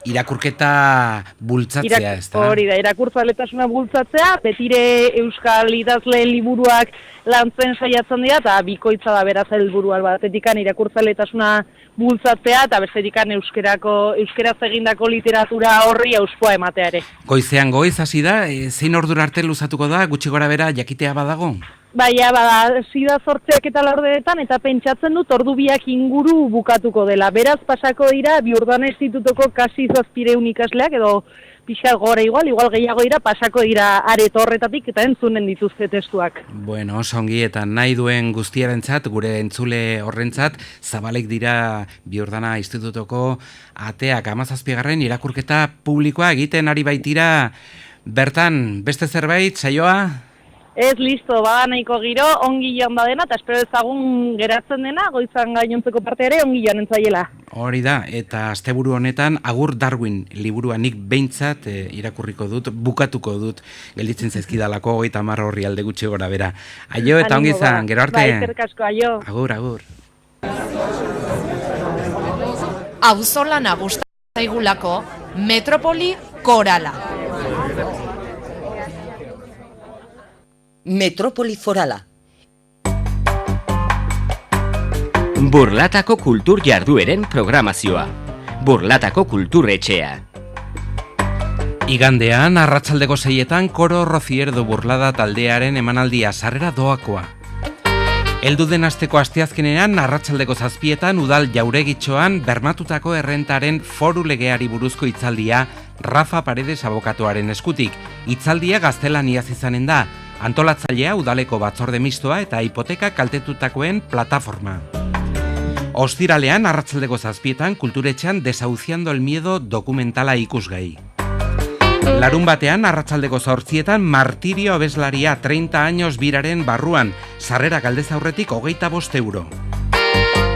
irakurketa bultzatzea, ez da? Hori da, irakurtzaletasuna bultzatzea, betire euskal idazle liburuak lantzen saiatzen dira, eta bikoitza da beraz helburua batetikan irakurtzaletasuna bultzatzea, eta bestetikan euskeraz egindako literatura horri auspoa ematea ere. Goizean goiz hasi da, zein ordura arte luzatuko da, gutxi gora bera jakitea badago? Baina, zida 8 eta 4 eta pentsatzen dut ordu 2 inguru bukatuko dela. Beraz, pasako dira, Biurdan institutoko kasi 700 ikasleak, edo pixka gora igual gehiago dira, pasako dira areto horretatik eta entzunen dituzte testuak. Bueno, oso ongi eta nahi duen guztiarentzat, gure entzule horrentzat, zabalek dira Biurdana institutoko ateak 17. irakurketa publikoa egiten ari baitira. Bertan, beste zerbait, Saioa? Ez, listo, bada nahiko giro, ongi joan da dena, eta espero ezagun geratzen dena, goizan gainontzeko parte ere, ongi joan entzaiela. Hori da, eta asteburu honetan, Agur Darwin liburua nik behintzat irakurriko dut, bukatuko dut, gelditzen zaizkidalako 30 horri alde gutxi gora bera. Aio eta ongi izan, gero arte. Bai, eskerrik asko, aio. Agur. Auzolana gustatzen zaigulako Metrópoli Forala. Metrópoli Forala. Burlatako kultur jardueren programazioa. Burlatako kulturretxea. Igandean, arratsaldeko 6etan, Koro Rocierdo Burlada taldearen emanaldia sarrera doakoa. Heldu den asteko asteazkenean, arratsaldeko 7etan, udal jauregitxoan bermatutako errentaren foru legeari buruzko hitzaldia Rafa Paredes abokatuaren eskutik. Hitzaldia gaztelaniaz izanen da, antolatzailea udaleko batzorde mistoa eta hipoteka kaltetutakoen plataforma. Ostiralean, arratsaldeko 7etan, kulturetxean Desahuciando el miedo dokumentala ikusgai. Larun batean, arratsaldeko 8etan, Martirio abeslaria 30 años biraren barruan, sarrera galdez aurretik 25 euro.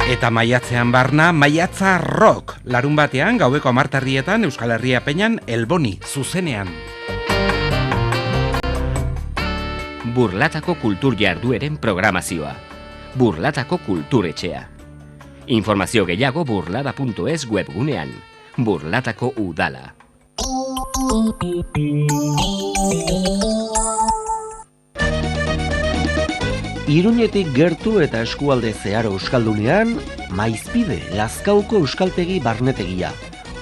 Eta maiatzean barna, maiatza rock. Larun batean, gaueko 10:00 Euskal Herria Peñan, Elboni, zuzenean. Burlatako kultur jardueren programazioa. Burlatako kulturetxea. Informazio gehiago burlada.es webgunean. Burlatako udala. Iruñetik gertu eta eskualde zeharo euskaldunean, Maizpide, Lazkauko euskaltegi barnetegia.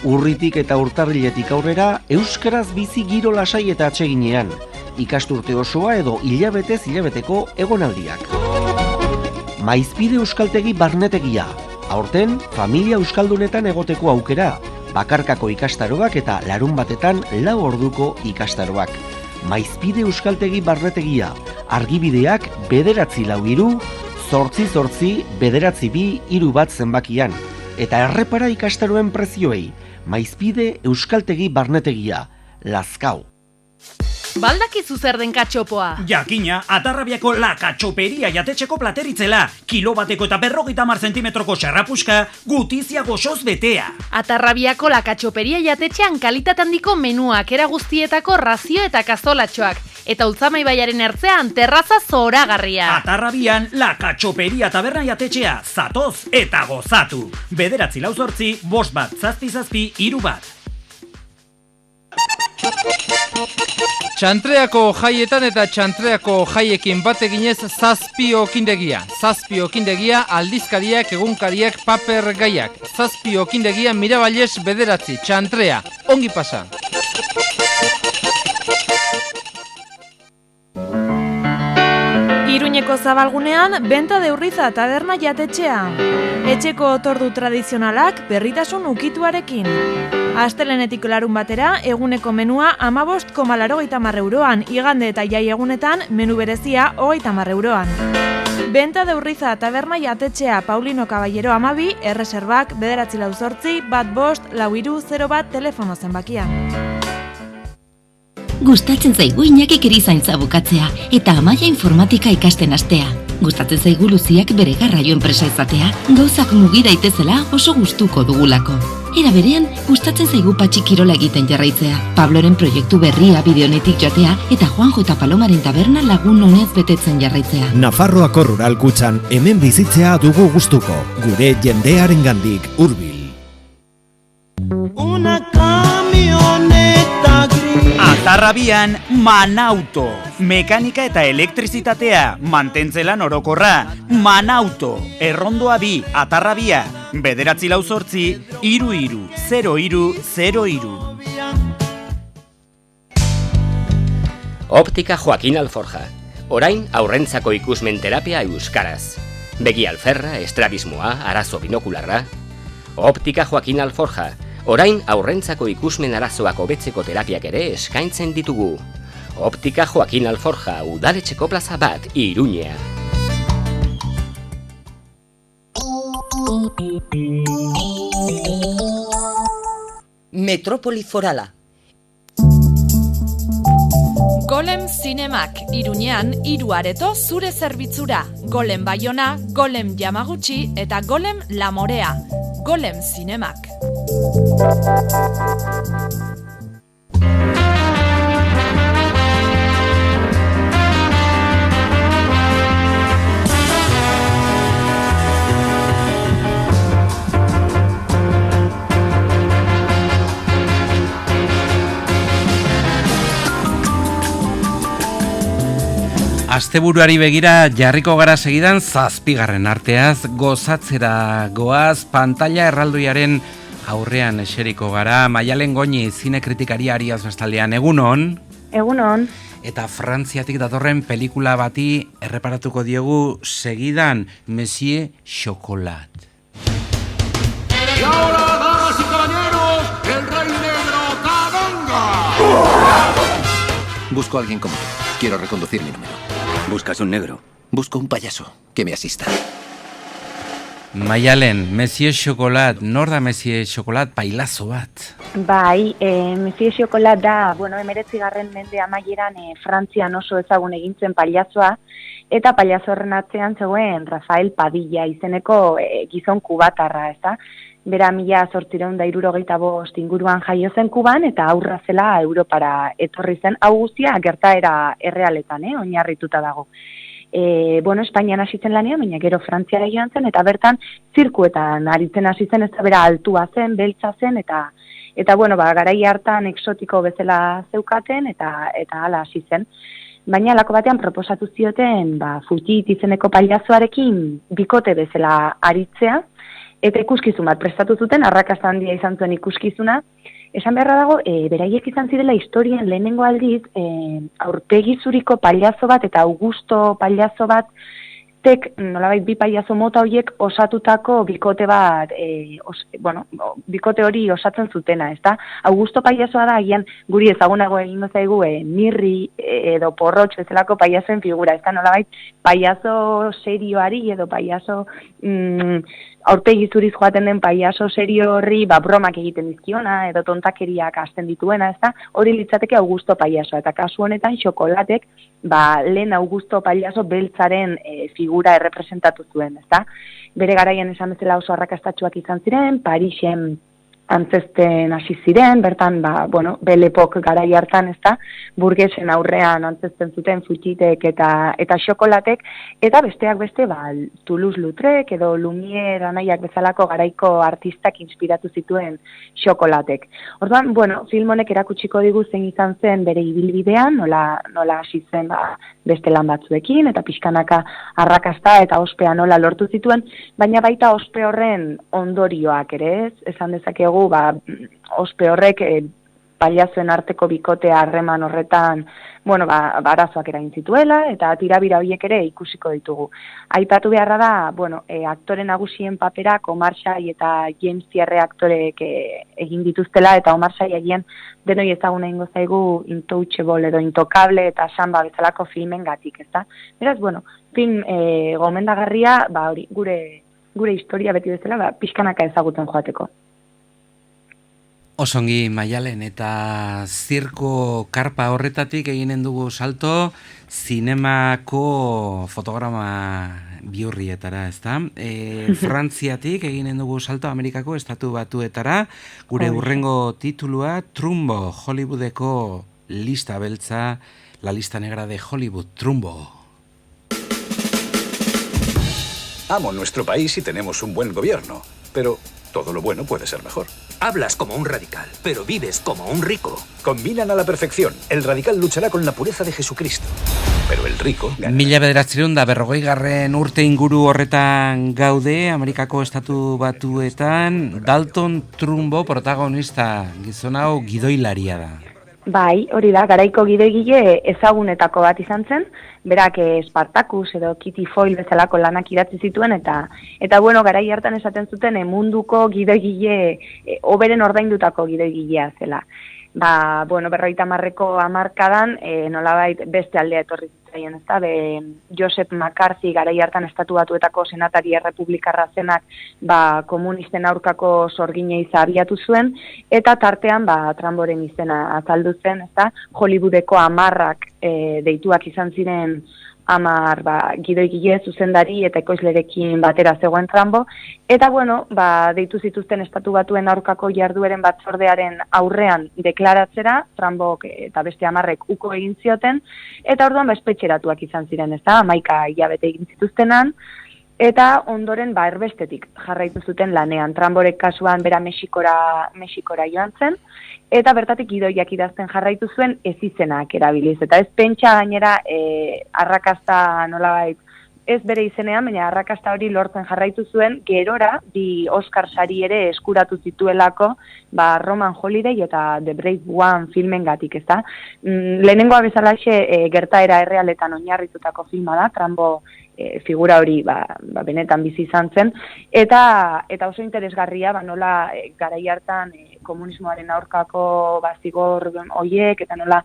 Urritik eta urtarriletik aurrera, euskaraz bizi giro lasai eta atseginean. Ikasturte osoa edo hilabeteko egonaldiak. Maizpide euskaltegi barnetegia. Aurten, familia euskaldunetan egoteko aukera. Bakarkako ikastaroak eta larun batetan 4 orduko ikastaroak. Maizpide euskaltegi barnetegia. Argibideak 943 888 992 zenbakian. Eta errepara ikastaroen prezioei. Maizpide euskaltegi barnetegia. Lazkao. Baldakizu zer den katxopoa? Jakina, Atarrabiako la katxoperia jatetxeko plateritzela. Kilo bateko eta 50 zentimetroko xarrapuska, gutizia goxoz betea. Atarrabiako la katxoperia jatetxean kalitate handiko menuak, era guztietako razio eta kazolatxoak. Eta Ultzama ibaiaren ertzean terraza zoragarria. Atarrabian la katxoperia taberna jatetxea, zatoz eta gozatu. 9 4 5 7 7 3 1. Txantreako jaietan eta txantreako jaiekin bat eginez Zazpi Okindegia. Zazpi Okindegia aldizkariak, egunkariak, paper gaiak. Zazpi Okindegia Miraballes 9, txantrea. Ongi pasa. Iruñeko zabalgunean, benta de Urriza taberna jatetxea. Etxeko otordu tradizionalak berritasun ukituarekin. Astelenetik larun batera, eguneko menua 15,80 euroan, igande eta jai egunetan, menu berezia 30 euroan. Benta de Urriza taberna jatetxea Paulino Caballero 12, erreserbak 948 15 4301 telefono zenbakian. Gustatzen zaigu Iñakik erizaintza bukatzea eta Amaia informatika ikasten hastea. Gustatzen zaigu Luziak bere garraio enpresa izatea, gauzak mugi daitezela oso gustuko dugulako. Era berean, gustatzen zaigu Patxi kirola egiten jarraitzea, Pabloren proiektu berria bideonetik joatea eta Juanjo eta Palomaren taberna lagun honez betetzen jarraitzea. Nafarroako Rural Kutxan hemen bizitzea dugu gustuko, gure jendearengandik hurbil. Una camioneta gris. Atarrabian Manauto. Mekanika eta elektrizitatea, mantentzelan orokorra. Manauto, Errondoa 2, Atarrabia, 9 4 33 03. Optika Joaquin Alforja. Orain aurrentzako ikusmen terapia euskaraz. Begi alferra, estrabismoa, arazo binokularra. Optika Joaquin Alforja. Orain aurrentzako ikusmen arazoak hobetzeko terapiak ere eskaintzen ditugu. Optika Joaquin Alforja, udaletxeko plaza bat, Iruñea. Metrópoli forala. Golem Zinemak, Iruñean 3 areto zure zerbitzura. Golem Baiona, Golem Yamaguchi eta Golem La Morea. Golem Zinemak. Asteburuari begira jarriko gara segidan 7. arteaz gozatzera goaz pantalla erraldoiaren aurrean eseriko gara. Maialen Goñi zine kritikari Ariaz bestaldean, egunon? Egunon. Eta Frantziatik datorren pelikula bati erreparatuko diogu segidan, Monsieur Chocolat. Y ahora, damas y caballeros, el Rey Negro Kadanga. Busco a alguien como tú. Quiero reconducir mi número. ¿Buscas un negro? Busco un payaso que me asista. Maialen, Monsieur Chocolat, nor da Monsieur Chocolat pailazo bat? Bai, Monsieur Chocolat da, 19. mende amaieran Frantzian oso ezagun egintzen pailazoa, eta pailazo horren atzean zegoen Rafael Padilla izeneko gizon kubatarra, ezta? Bera 1865 inguruan jaio zen Kuban, eta aurra zela Europara etorri zen, hau guztia gertaera errealetan, oinarrituta dago. Espainian hasi zen lanean, baina gero Frantziara joan zen, eta bertan zirkuetan aritzen hasi zen, ez da bera altua zen, beltza zen, eta garai hartan exotiko bezala zeukaten, eta hala hasi zen. Baina alako batean proposatu zioten, Futit izeneko pailazoarekin bikote bezala aritzea, eta ikuskizun bat prestatu zuten, arrakasta handia izan zuen ikuskizuna. Esan beharra dago, beraiek izan zirela historian lehenengo aldiz, aurpegi zuriko pailazo bat eta Augusto pailazo bat, nolabait bi pailazo mota horiek osatutako bikote bat, bikote hori osatzen zutena, ezta? Augusto pailazoa da, agian guri ezagunago egingo zaigu, Mirri edo Porrotx bezalako pailazoen figura, ezta? Nolabait pailazo serioari edo pailazo aurpegi zuriz joaten den pailazo serio horri bromak egiten dizkiona edo tontakeriak hasten dituena, ezta? Hori litzateke Augusto pailazoa, eta kasu honetan Xokolatek lehen Augusto pailazo beltzaren figura errepresentatu zuen, ezta? Bere garaian esan bezala oso arrakastatsuak izan ziren, Parisen antzesten hasi ziren, bertan, Belle Époque garai hartan, ezta, burgesen aurrean antzesten zuten Futitek eta Xokolatek, eta besteak beste, Toulouse-Lautrec edo Lumière anaiak bezalako garaiko artistak inspiratu zituen Xokolatek. Orduan, film honek erakutsiko digu zein izan zen bere ibilbidean, nola hasi zen beste lan batzuekin, eta pixkanaka arrakasta eta ospea nola lortu zituen, baina baita ospe horren ondorioak ere, esan dezakegu ospe horrek pailazoen arteko bikotea harreman horretan, arazoak eragin zituela, eta tirabira horiek ere ikusiko ditugu. Aipatu beharra da, aktore nagusien paperak Omar Sy eta James Thierry aktorek egin dituztela, eta Omar Sy agian denoi ezaguna egingo zaigu Intouchable edo Intokable eta Samba bezalako filmengatik, ezta? Beraz, film gomendagarria, gure historia beti bezala, pixkanaka ezagutzen joateko. Osongi Maialen, eta zirko karpa horretatik eginen dugu salto zinemako fotograma bihurrietara, ezta? Frantziatik eginen dugu salto Amerikako estatu batuetara, gure hurrengo titulua Trumbo, Hollywoodeko lista beltza, la lista negra de Hollywood, Trumbo. Amo nuestro país y tenemos un buen gobierno, pero todo lo bueno puede ser mejor. Hablas como un radical, pero vives como un rico. Combinan a la perfección. El radical luchará con la pureza de Jesucristo, pero el rico gana. 1940 urte inguru horretan gaude, Amerikako estatu batuetan, Dalton Trumbo protagonista, gizon hau gidoilaria da. Bai, hori da, garaiko gidoigile ezagunetako bat izan zen, berak Spartacus edo Kitty Foyle bezalako lanak idatzi zituen, eta garai hartan esaten zuten munduko gidoigile, hoberen ordaindutako gidoigilea zela. 50ko hamarkadan, nolabait beste aldea etorri zitzaion, ezta? Joseph McCarthy garai hartan estatu batuetako senatari errepublikarra zenak, komunisten aurkako sorginei abiatu zuen, eta tartean, Trumboren izena azaldu zen, ezta? Hollywoodeko 10 deituak izan ziren 10 gidoigile zuzendari eta ekoizlerekin batera zegoen Trumbo, eta deitu zituzten estatu batuen aurkako jardueren batzordearen aurrean deklaratzera, Trumbok eta beste 10 uko egin zioten, eta orduan espetxeratuak izan ziren, ezta? 11 hilabete egin zituztenan, eta ondoren erbestetik jarraitu zuten lanean. Trumborek kasuan bera Mexikora joan zen, eta bertatik gidoiak idazten jarraitu zuen ez izenak erabiliz. Eta ez pentsa gainera arrakasta nolabait, ez bere izenean, baina arrakasta hori lortzen jarraitu zuen, gerora bi Oscar sari ere eskuratu zituelako, Roman Holiday eta The Brave One filmengatik, ezta? Lehenengoa bezalaxe gertaera errealetan oinarritutako filma da, Trumbo figura hori benetan bizi izan zen, eta oso interesgarria, nola garai hartan komunismoaren aurkako zigor hoiek, eta nola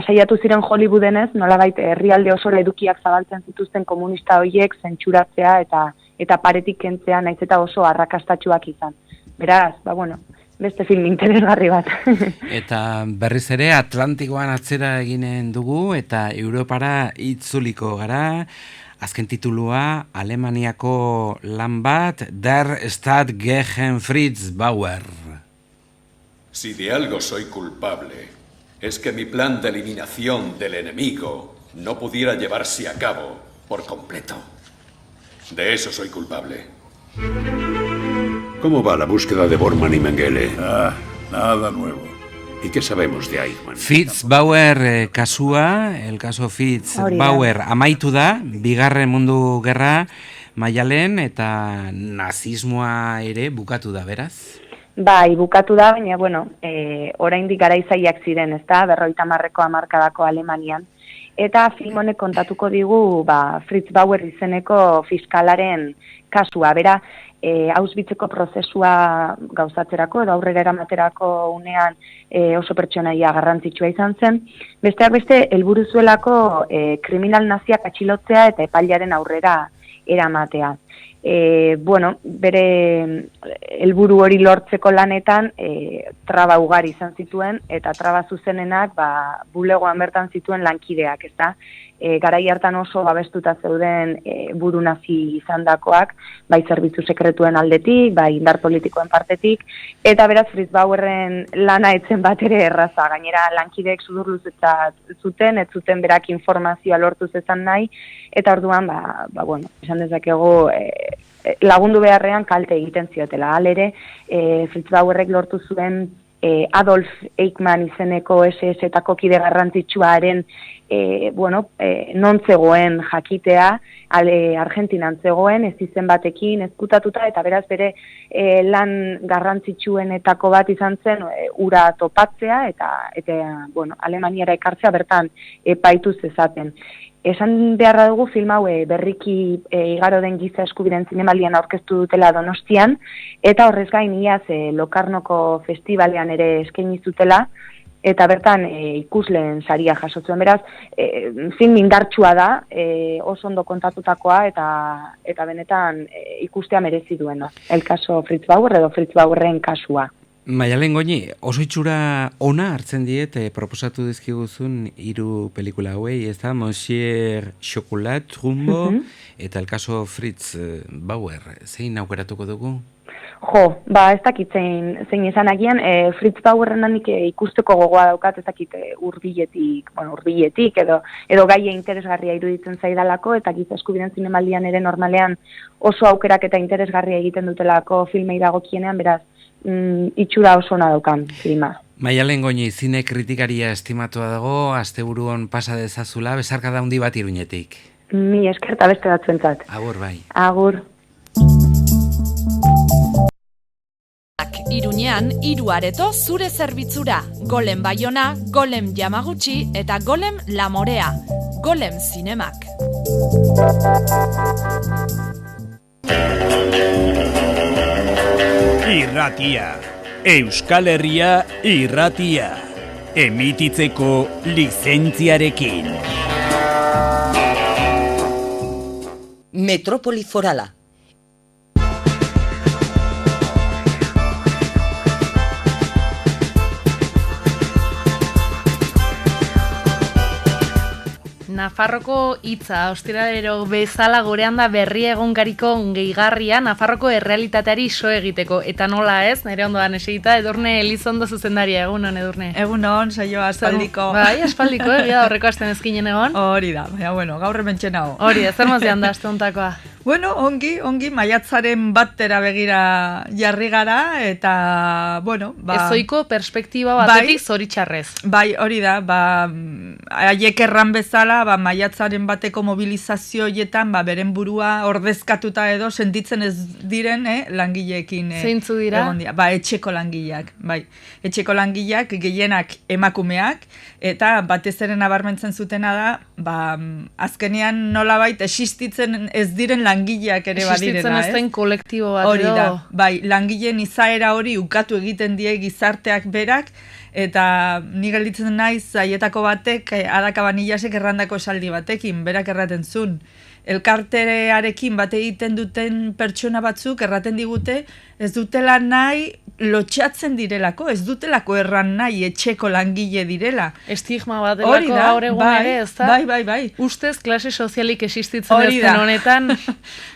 saiatu ziren Hollywoodenez, nolabait herrialde oso edukiak zabaltzen zituzten komunista hoiek zentsuratzea eta paretik kentzea, naiz eta oso arrakastatsuak izan. Beraz, beste film interesgarri bat. Eta berriz ere Atlantikoan atzera eginen dugu eta Europara itzuliko gara. Azken titulua Alemaniako lan bat Der Stadt gegen Fritz Bauer. Si de algo soy culpable, es que mi plan de eliminación del enemigo no pudiera llevarse a cabo por completo. De eso soy culpable. ¿Cómo va la búsqueda de Bormann y Mengele? Nada nuevo. ¿Y qué sabemos de Eichmann? Fritz Bauer kasua, el caso Fritz Bauer amaitu da, bigarren mundu gerra maialen eta nazismoa ere bukatu da, beraz? Bai, bukatu da, baina, bueno, oraindik garaizaiak ziren, ezta, 50ko hamarkadako Alemanian. Eta film honek kontatuko digu, Fritz Bauer izeneko fiskalaren kasua. Bera, Auschwitzeko prozesua gauzatzerako edo aurrera eramaterako unean oso pertsonaia garrantzitsua izan zen. Besteak beste, helburu zuelako kriminal naziak atxilotzea eta epailearen aurrera eramatea. Bere helburu hori lortzeko lanetan traba ugari izan zituen eta traba zuzenenak bulegoan bertan zituen lankideak, ezta? Garai hartan oso babestuta zeuden buru nazi izandakoak, bai zerbitzu sekretuen aldetik, bai indar politikoen partetik, eta beraz Fritz Bauerren lana etzen bat ere erraza, gainera lankideek sudurluz zuten, ez zuten berak informazioa lortu zezan nahi, eta orduan, esan dezakegu lagundu beharrean kalte egiten ziotela. Halere, Fritz Bauerrek lortu zuen Adolf Eichmann izeneko SS-etako kide garrantzitsuaren non zegoen jakitea, Argentinan zegoen, ez izen batekin ezkutatuta, eta beraz bere lan garrantzitsuenetako bat izan zen ura topatzea eta Alemaniara ekartzea bertan epaitu zezaten. Esan beharra dugu film hau berriki igaro den giza eskubideen zinemaldian aurkeztu dutela Donostian, eta horrez gain iaz Lokarnoko festivalean ere eskaini zutela, eta bertan ikusleen saria jasotzen. Beraz, film indartsua da, oso ondo kontatutakoa, eta benetan ikustea merezi duena. El caso Fritz Bauer edo Fritz Bauerren kasua. Maialen Goñi, oso itxura ona hartzen diet proposatu dizkiguzun 3 pelikula hauei, ez da? Monsieur Chocolat, Rumbo, eta el caso Fritz Bauer. Zein aukeratuko dugu? Ez dakit zein izan agian, Fritz Bauerren nik ikusteko gogoa daukat, ez dakit hurbiletik edo gaia interesgarria iruditzen zaidalako, eta giza eskubideen zinemaldian ere normalean oso aukerak eta interesgarria egiten dutelako filmei dagokienean, beraz, itxura oso ona daukan filma. Maialen Goñi, zine kritikaria estimatua dago, asteburuan pasa dezazula, besarkada handi bat Iruñetik. Mi esker eta beste batzuentzat. Agur bai. Agur. Iruñean 3 areto zure zerbitzura. Golem Baiona, Golem Yamaguchi eta Golem La Morea. Golem Zinemak. Irratia. Euskal Herria irratia. Emititzeko lizentziarekin. Metrópoli forala. Nafarroko hitza, ostiralero bezala gurean da berri egunkariko gehigarria Nafarroko errealitateari so egiteko. Eta nola ez, nire ondoan esegita, Edurne Elizondo zuzendaria, egunon Edurne. Egunon, saioa aspaldiko. Bai, aspaldiko, egia horreko asten ezkinen egon. Hori da, baina, gaur hementxe nago. Hori da, zer mozian da aste hontakoa? Ongi, maiatzaren batera begira jarri gara, eta, ezoiko perspektiba batetik zoritxarrez. Bai, hori da, haiek erran bezala, maiatzaren bateko mobilizazioietan, beren burua ordezkatuta edo sentitzen ez diren langileekin. Zeintzu dira? Etxeko langileak, Etxeko langileak, gehienak emakumeak, eta batez ere nabarmentzen zutena da, azkenean nolabait existitzen ez diren langileak ere badirena, existitzen ez den kolektibo bat hori da, langileen izaera hori ukatu egiten die gizarteak berak, Eta ni gelditzen naiz haietako batek Adaka Banillasek errandako esaldi batekin, berak erraten zuen. Elkartearekin bate egiten duten pertsona batzuk erraten digute ez dutela nahi lotxatzen direlako, ez dutelako erran nahi etxeko langile direla. Estigma bat delako gaur egun ere, ez da? Bai. Ustez klase sozialik existitzen ez den honetan.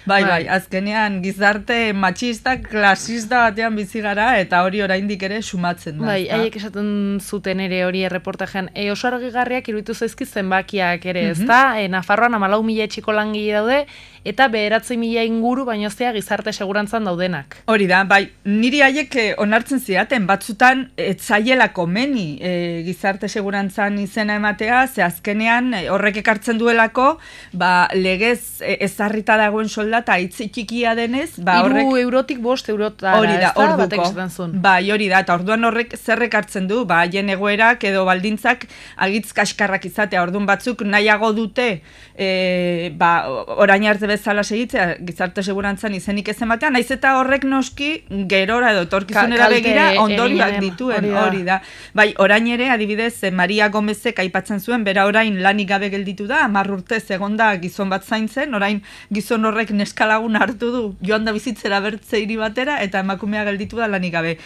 Bai, azkenean gizarte matxista, klasista batean bizi gara eta hori oraindik ere sumatzen da. Bai, haiek esaten zuten ere hori erreportajean. Oso argigarriak iruditu zaizkit zenbakiak ere, ez da? Nafarroan 14.000 etxeko langile daude, eta 9.000 inguru, baino zea gizarte segurantzan daudenak. Hori da, bai, niri haiek onartzen zidaten, batzutan etzaiela komeni gizarte segurantzan izena ematea, ze azkenean horrek ekartzen duelako, legez ezarrita dagoen soldata txikia denez, horrek... 3 eurotik 5 eurotara, hori da, orduko. Bai, hori da, eta orduan horrek zer ekartzen du, haien egoerak edo baldintzak agitz kaskarrak izatea, orduan batzuk nahiago dute, orain arte bezala segitzea, gizarte segurantzan izenik ez ematean, naiz eta horrek noski gerora edo etorkizunera begira ondorioak dituen, hori da. Bai, orain ere, adibidez, Maria Gomezek aipatzen zuen, bera orain lanik gabe gelditu da, 10 urtez egonda gizon bat zaintzen, orain gizon horrek neskalagun hartu du, joan da bizitzera bertze hiri batera, eta emakumea gelditu da lanik gabe.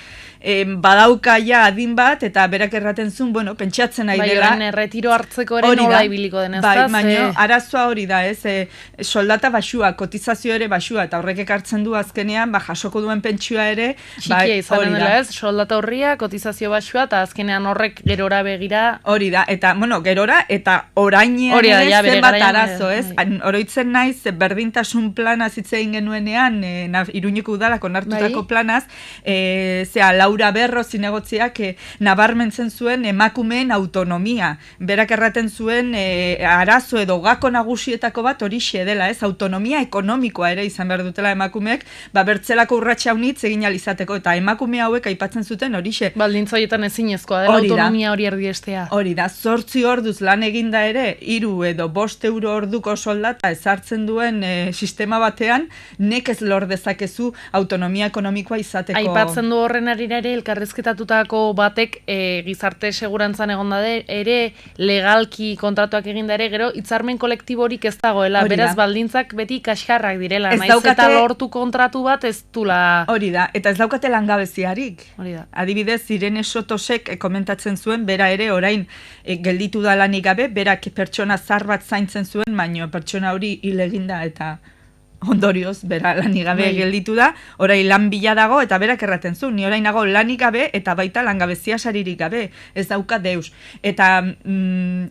Badauka ja adin bat, eta berak erraten zuen, pentsatzen nahi dela. Bai, erretiro hartzeko ere nola ibiliko den ez da. Bai, baina arazoa hori da, soldata basua, kotizazio ere basua, eta horrek ekartzen du azkenean, jasoko duen pentsioa ere. Txikia izanen dela ez, soldata horria, kotizazio basua, eta azkenean horrek gerora begira. Hori da, eta, gerora, eta orainean ere zenbat arazo, ez? Oroitzen naiz, berdintasun plana zitzein genuenean, Iruñeko udalak onartutako planaz, Laura Berro zinegotziak nabarmentzen zuen emakumeen autonomia. Berak erraten zuen arazo edo gako nagusietako bat horixe dela, ez? Autonomia ekonomikoa ere izan behar dutela emakumeek, bertzelako urratsa unitz egin alizateko, eta emakume hauek aipatzen zuten horixe. Baldintza horietan ezinezkoa dela autonomia hori erdiestea. Hori da, 8 orduz lan eginda ere, 3 edo 5 euro orduko soldata ezartzen duen sistema batean, nekez lor dezakezu autonomia ekonomikoa izateko. Aipatzen du horren arira ere, elkarrizketatutako batek gizarte segurantzan egonda ere, legalki kontratuak eginda ere, gero hitzarmen kolektiborik ez dagoela, beraz baldintzak beti kaskarrak direla, naiz eta lortu kontratu bat ez dula. Hori da, eta ez daukate langabeziarik. Hori da. Adibidez, Irene Sotosek komentatzen zuen, bera ere orain gelditu da lanik gabe, berak pertsona zar bat zaintzen zuen, baino pertsona hori hil eginda eta ondorioz, bera lanik gabe gelditu da, orain lan bila dago, eta berak erraten zu, ni orain nago lanik gabe, eta baita langabezia saririk gabe, ez dauka deus. Eta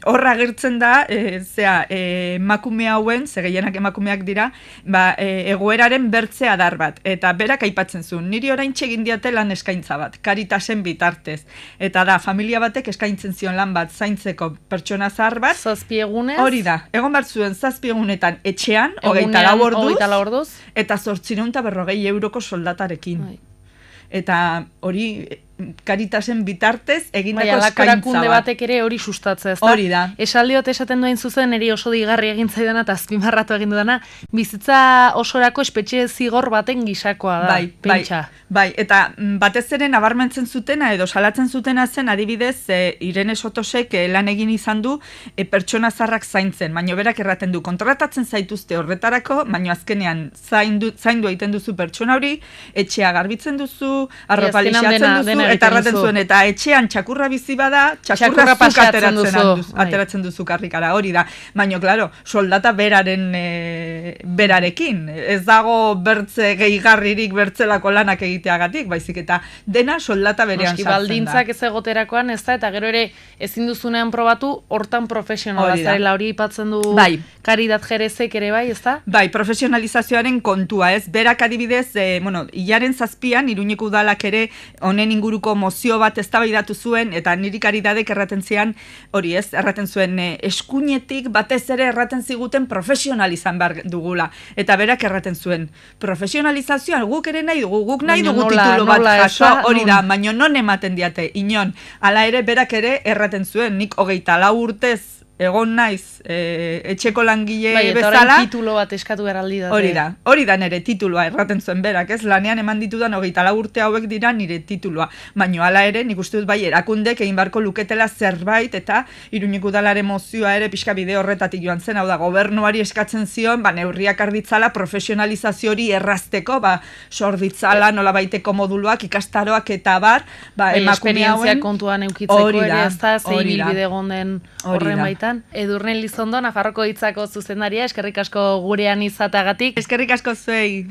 horra agertzen da, emakume hauen, gehienak emakumeak dira, egoeraren bertze adar bat, eta berak aipatzen zu, niri orain txegin diate lan eskaintza bat, Karitasen bitartez, eta da, familia batek eskaintzen zion lan bat zaintzeko pertsona zahar bat, 7 egunez, hori da, egon bat zuen 7 egunetan etxean, 24 orduz, eta 840 euroko soldatarekin. Eta hori Karitasen bitartez egindako eskaintza bat. Erakunde batek ere hori sustatzea, ez da? Hori da. Esaldiot esaten duen zuzen, eri oso digarri egin zaidana eta azpimarratu egin dudana, bizitza osorako espetxe zigor baten gisakoa da, pentsa. Bai, eta batez ere nabarmentzen zutena edo salatzen zutena zen adibidez Irene Sotosek lan egin izan du pertsona zarrak zaintzen, baina berak erraten du kontratatzen zaituzte horretarako, baina azkenean zaindu egiten duzu pertsona hori, etxea garbitzen duzu, arropa lixatzen duzu, eta erraten zuen, eta etxean txakurra bizi bada, txakurra zuk ateratzen duzu karrikara, hori da. Baina, klaro, soldata berarekin. Ez dago bertze gehigarririk bertzelako lanak egiteagatik, baizik eta dena soldata berean sartzen da. Baldintzak ez egoterakoan ez da, eta gero ere ezin duzunean probatu, hortan profesionala zarela, hori ipatzen du Karidat Jerezek ere bai, ez da? Bai, profesionalizazioaren kontua, ez? Berak adibidez, hilaren 7an, Iruñeko udalak ere honen inguruko mozio bat eztabaidatu zuen, eta niri Karidadek erraten zian, hori ez, erraten zuen eskuinetik batez ere erraten ziguten profesionalizan behar dugula. Eta berak erraten zuen, profesionalizazioan guk ere nahi dugu, guk nahi dugu titulu bat jaso, hori da, baina non ematen diate, inon. Hala ere, berak ere erraten zuen, nik 24 urtez egon naiz etxeko langile eta bezala. orain titulo bat eskatu eraldi date. Hori da nire titulua, erraten zuen berak, ez? Lanean eman ditudan 24 urte hauek dira nire titulua. Baina hala ere, nik uste dut bai erakundek egin barko luketela zerbait, eta Iruñeko udalaren mozioa ere pixka bide horretatik joan zen, hau da, gobernuari eskatzen zion, neurriak arditzala profesionalizazio hori errazteko, sor ditzala nolabaiteko moduluak, ikastaroak eta bar, emakume hauen kontuan eukitzeko ere ez da, zei bilbide gonden horren baitan. Edurne Lizondo, Nafarroko Hitzako zuzendaria, eskerrik asko gurean izatagatik. Eskerrik asko zuei.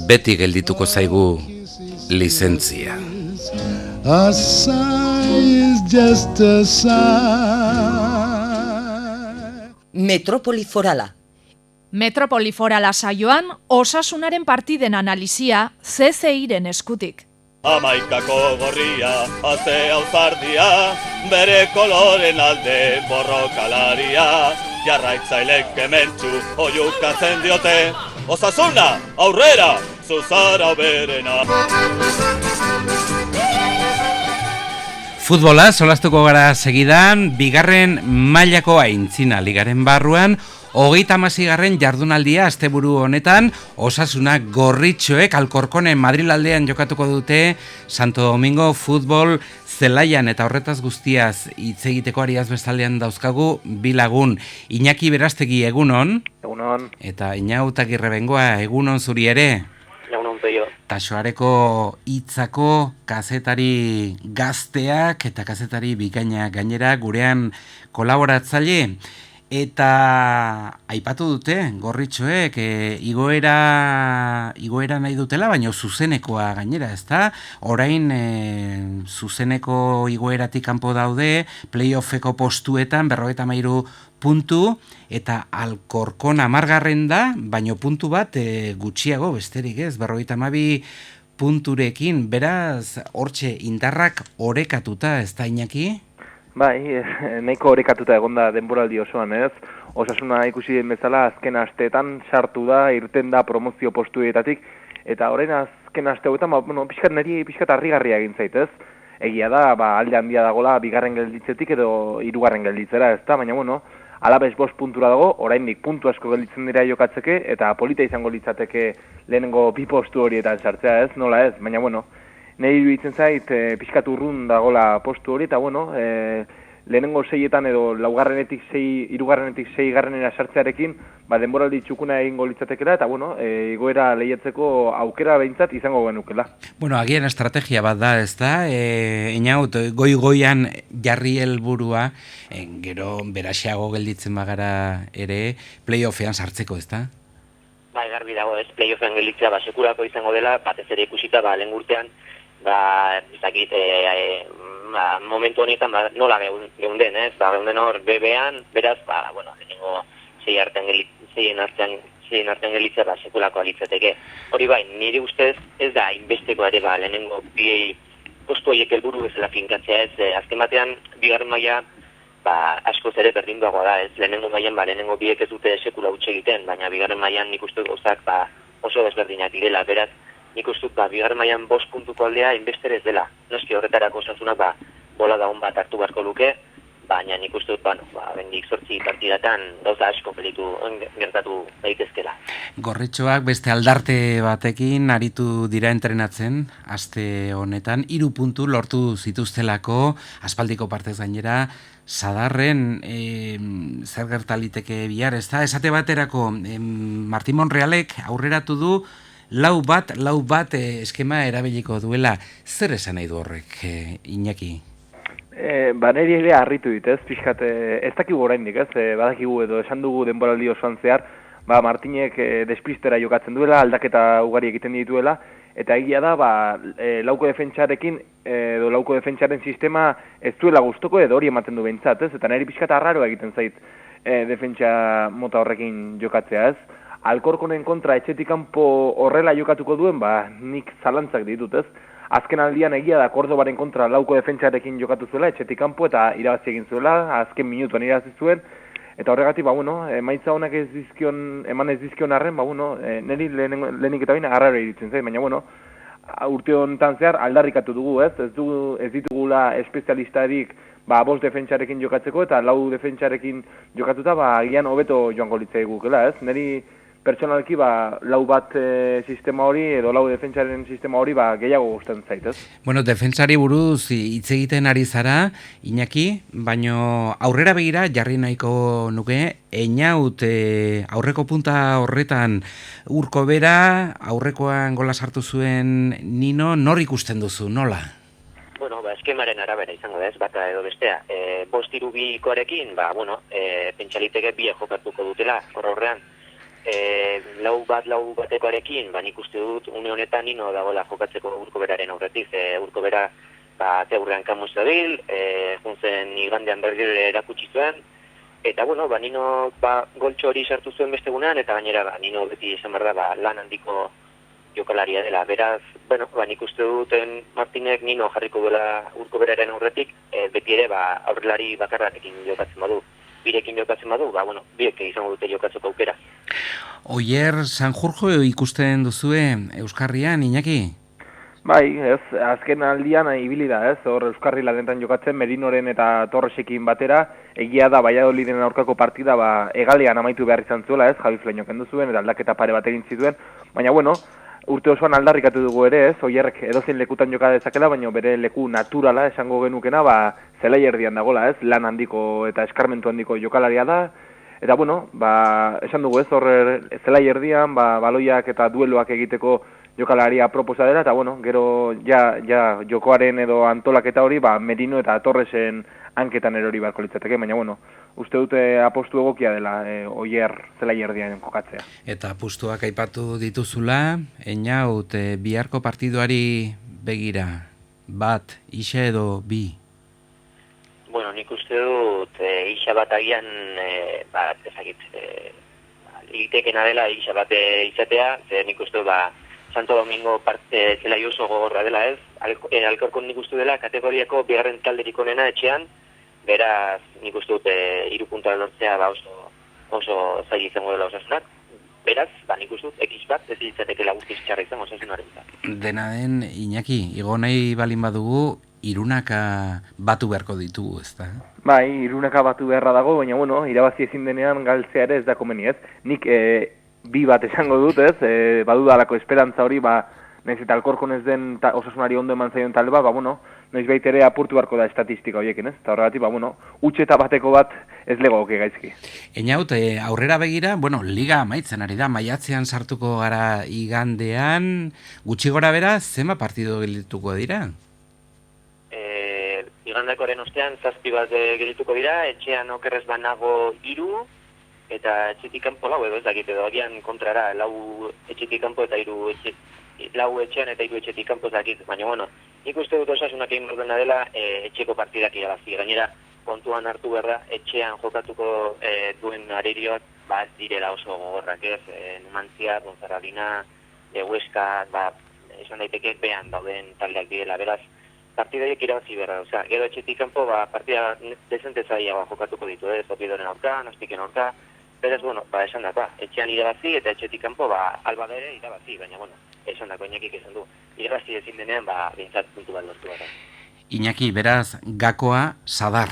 Beti geldituko zaigu lizentzia. A sigh is just a sigh. Metropoli Forala. Metropoli Forala saioan, osasunaren partiden analizia CCIren eskutik. Amaikako gorria, azte auzardia, bere koloren alde borrokalaria, jarraitzailek kementsu oiukatzen diote, osasuna, aurrera, zuzara berena. Futbola, solastuko gara segidan, bigarren mailako aintzina ligaren barruan, 36. jardunaldia asteburu honetan, Osasuna Gorritxoek Alkorkonen Madrilaldean jokatuko dute Santo Domingo futbol zelaian, eta horretaz guztiaz hitz egiteko ariaz bestaldean dauzkagu bi lagun. Iñaki Berastegi, egunon. Egunon. Eta Inautagirre Bengoa, egunon zuri ere. Egunon peio. Tasoareko hitzako kazetari gazteak eta kazetari bikaina gainera gurean kolaboratzaile. Eta aipatu dute Gorritxoek igoera nahi dutela, baina zuzenekoa gainera, ezta? Orain zuzeneko igoeratik kanpo daude, playoffeko postuetan 53 puntu, eta Alkorkon 10. da, baina puntu bat gutxiago besterik ez, 52 punturekin, beraz, hortxe indarrak orekatuta, ez da Iñaki? Bai, nahiko orekatuta egonda denboraldi osoan, ez? Osasuna ikusi den bezala azken asteetan sartu da, irten da promozio postuetatik, eta orain azken aste hauetan, pixkat harrigarria egin zait, ez? Egia da, alde handia dagola bigarren gelditzetik edo hirugarren gelditzera, ez da? Baina, Alabes 5 puntura dago, oraindik puntu asko gelditzen dira jokatzeke, eta polita izango litzateke lehenengo 2 postu horietan sartzea, ez? Nola ez? Baina, nahi iruditzen zait, pixkat urrun dagola postu hori, eta lehenengo 6etan edo hirugarrenetik 6garrenera sartzearekin, denboraldi txukuna egingo litzatekela, eta igoera lehiatzeko aukera behintzat izango genukela. Agian estrategia bat da, ez da? Inaut, goi-goian jarri helburua, gero beraxeago gelditzen bagara ere, playoffean sartzeko, ez da? Garbi dago, ez, playoffean gelditzea sekurako izango dela, batez ere ikusita, lehen urtean, momentu honetan nola geunden, ez? Geunden hor BB-an, beraz, lehenengo zeien artean gelitzea sekulako alitzateke. Hori bai, nire ustez ez da inbesteko ere lehenengo biei postu horiek helburu bezala finkatzea, ez? Azken batean, bigarren maila askoz ere berdinduagoa da, ez? Lehenengo mailan lehenengo biek ez dute sekula huts egiten, baina bigarren mailan nik uste gauzak oso desberdinak direla, beraz, nik uste bigarren mailan 5 puntuko aldea inbester ez dela. Noski horretarako Osasunak bola da hon bat hartu beharko luke, baina nik uste bendik 8 partidatan gauza asko gertatu daitezkela. Gorritxoak beste aldarte batekin aritu dira entrenatzen, aste honetan, 3 puntu lortu zituztelako, aspaldiko partez gainera, Sadarren zer gertaliteke bihar, ez da? Esate baterako, Martin Monrealek aurreratu du, lau bat eskema erabiliko duela. Zer esan nahi du horrek, Iñaki? Neri ere harritu dit, ez? Pixkat, ez dakigu oraindik, ez? Badakigu edo esan dugu denboraldi osoan zehar, Martinek despistera jokatzen duela, aldaketa ugari egiten dituela, eta egia da, lauko defentsarekin, edo lauko defentsaren sistema ez duela gustoko edo hori ematen du behintzat, ez? Eta niri pixkat arraroa egiten zait defentsa mota horrekin jokatzea, ez? Alkorkonen kontra etxetik kanpo horrela jokatuko duen, nik zalantzak ditut, ez? Azken aldian egia da Kordobaren kontra lauko defentsarekin jokatu zuela, etxetik kanpo eta irabazi egin zuela, azken minutuan irabazi zuen, eta horregatik, emaitza honak eman ez dizkion arren, niri lehenik eta baina arraro iritzen zait, baina, urte honetan zehar aldarrikatu dugu, ez? Ez ditugula espezialistarik bost defentsarekin jokatzeko eta 4 defentsarekin jokatuta agian hobeto joango litzaigukela, ez? Neri pertsonalki 4 bat sistema hori edo 4 defentsaren sistema hori gehiago gustatzen zait, ez? Bueno, defentsari buruz hitz egiten ari zara, Iñaki, baino aurrera begira jarri nahiko nuke, Einaut aurreko punta horretan Urko bera, aurrekoan gola sartu zuen Nino, nor ikusten duzu, nola? Bueno, eskemaren arabera izango da, ez, bata edo bestea. 5-3-2koarekin, pentsaliteke bi jokatuko dutela, horrean. 4 batekoarekin, nik uste dut, une honetan Nino dagoela jokatzeko Urko beraren aurretik, Urko bera teurrean kamuz dabil, juntzen igandean berriro erakutsi zuen, eta Nino goltxo hori sartu zuen beste gunean, eta gainera Nino beti esan behar da lan handiko jokalaria dela. Beraz, nik uste duten Martinek Nino jarriko duela Urko beraren aurretik, beti ere aurrelari bakarrarekin jokatzen badu. Birekin jokatzen badu, biek izango dute jokatzeko aukera. Oier Sanjurjo ikusten duzue Euskarrian, Iñaki? Bai, ez, azken aldian ibili da, ez, hor Euskarri lanetan jokatzen Merinoren eta Torresekin batera, egia da Valladoliden aurkako partida egalean amaitu behar izan zuela, ez, Javi Fleño kendu zuen eta aldaketa pare bat egin zituen, baina urte osoan aldarrikatu dugu ere, ez, Oierrek edozein lekutan joka dezakela, baina bere leku naturala esango genukena, zelai erdian dagola, ez, lan handiko eta eskarmentu handiko jokalaria da, eta esan dugu, ez, hor zelai erdian, baloiak eta dueloak egiteko jokalaria proposa dela, eta gero jokoaren edo antolaketa hori, Merino eta Torresen hanketan erori beharko litzateke, baina uste dute apostu egokia dela Oier zelai erdian kokatzea. Eta apostuak aipatu dituzula, Einaut biharko partiduari begira, bat, isa edo bi? Nik uste dut isa bat agian, litekena dela isa bat izatea, nik uste dut Santo Domingo zelai oso gogorra dela, ez? Alkorkon nik uste dela kategoriako bigarren talderik onena etxean, beraz nik uste dut 3 puntua lortzea oso zaila izango dela Osasunak. Beraz, nik uste dut, X bat, ez ditzatekela guztiz txarra izango Osasunaren. Dena den, Iñaki, igo nahi balin badugu, Irunaka batu beharko ditugu, ez da? Bai, Irunaka batu beharra dago, baina irabazi ezin denean galtzea ere ez da komeni, ez? Nik bi bat esango dut, ez? Badudalako esperantza hori, nahiz eta Alkorkon ez den Osasunari ondo eman zaion talde noiz baita ere apurtu beharko da estatistika horiekin, ez? Eta horregatik, utxeta bateko bat ez legoke gaizki. Einaut, aurrera begira, liga amaitzen ari da, maiatzean sartuko gara igandean, gutxi gora bera, zema partido geldituko dira? Igandakoaren ostean 7 bat geldituko dira, etxean okerrez banago 3, eta etxetik kanpo 4 edo ez dakit edo agian kontrara 4 etxetik kanpo eta 4 etxean eta 3 etxetik kanpo dakit, baina nik uste dut Osasunak egin berdena dela etxeko partidak irabazi. Gainera, kontuan hartu berda, etxean jokatuko duen arerioak ez direla oso gogorrak, ez? Numantzia, Gonzarabina, Huesca, esan daiteke behan dauden taldeak direla, beraz, partidaiek irabazi berra, gero etxetik kanpo partida dezente zailagoa jokatuko ditu, Zopidoren aurka, Nastiken aurka, beraz, esan dako, etxean irabazi eta etxetik kanpo alba bere irabazi, baina, esan dako Iñakik esan du, irabazi ezin denean, bintzat puntu bat lortu gara. Iñaki, beraz, gakoa Sadar.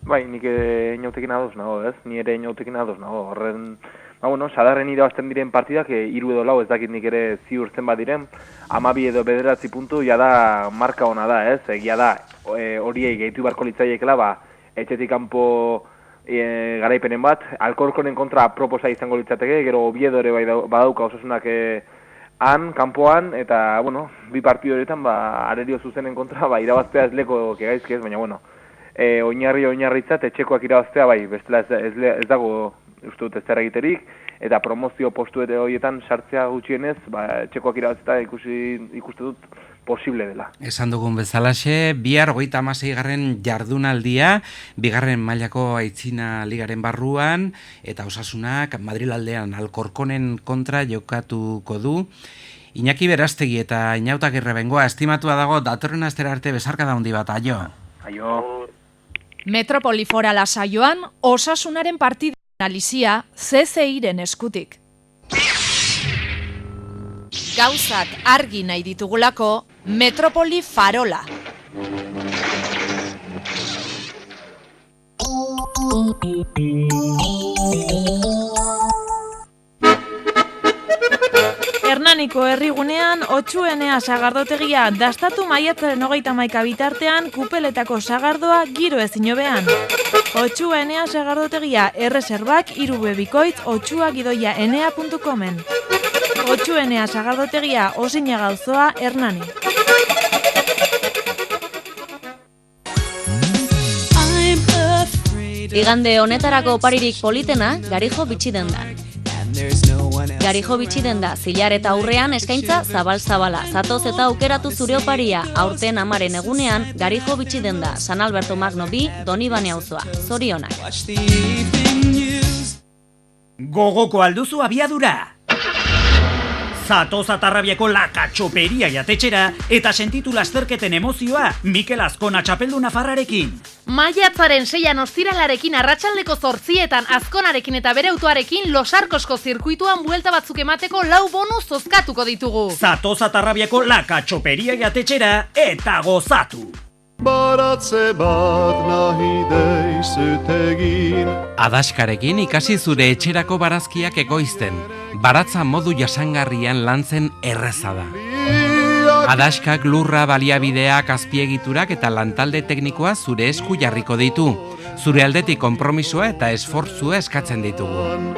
Bai, nik Inautekin ados nago, ez? Ni ere Inautekin ados nago, horren... Sadarren irabazten diren partidak, 3 edo 4 ez dakit nik ere ziur zenbat diren, 12 edo 9 puntu, da marka ona da, ez? Egia da, horiei gehitu beharko litzaiekela, etxetik kanpo garaipenen bat, Alkorkonen kontra proposa izango litzateke, gero Oviedo ere badauka Osasunak kanpoan, eta, bi partidu horietan, arerio zuzenen kontra, irabaztea ez leko kegaizki ez, baina, oinarritzat, etxekoak irabaztea, bestela ez dago, uste dut ez egiterik, eta promozio postu horietan sartzea gutxienez, etxekoak irabaztea ikuste dut posible dela. Esan dugun bezalaxe, bihar 36. jardunaldia, 2. mailako Aitzina Ligaren barruan, eta Osasunak Madril aldean Alkorkonen kontra jokatuko du. Iñaki Berastegi eta Inautak Errebengoa estimatua dago datorren astera arte besarkada handi bat, aio. Aio. Metropoliforala saioan, Osasunaren partida analizia CCIren eskutik. Gauzak argi nahi ditugulako, Metropoli Farola. Hernaniko herrigunean, Otxuenea sagardotegia dastatu maiatzaren 31 bitartean kupeletako sagardoa giro ezin hobean. Otxuenea sagardotegia erreserbak 3 bikoitz otxuagidoiaenea.comen. Otxuenea sagardotegia Osina Galzoa, Hernani. Igande honetarako oparirik politena Garijo Bitxidendan. Garijo Bitxidenda zilar eta aurrean eskaintza zabal-zabala. Zatoz eta aukeratu zure oparia. Aurten 10 egunean Garijo Bitxidenda, San Alberto Magno 2, Donibane auzoa. Zorionak. Gogoko alduzu abiadura! Zatoz Atarrabiako La Katxoperia jatetxera eta sentitu lasterketen emozioa Mikel Azkona txapeldu Nafarrarekin. Maiatzaren 6an ostiralarekin arratsaldeko 8etan Azkonarekin eta bere autoarekin Losarkosko zirkuituan buelta batzuk emateko 4 bonus zozkatuko ditugu. Zatoz Atarrabiako La Katxoperia jatetxera eta gozatu! Baratze bat nahi deizut egin. Adaskarekin ikasi zure etxerako barazkiak ekoizten. Baratza modu jasangarrian lantzen erreza da. Adaskak lurra, baliabideak, azpiegiturak eta lantalde teknikoa zure esku jarriko ditu. Zure aldetik konpromisoa eta esfortzua eskatzen ditugu.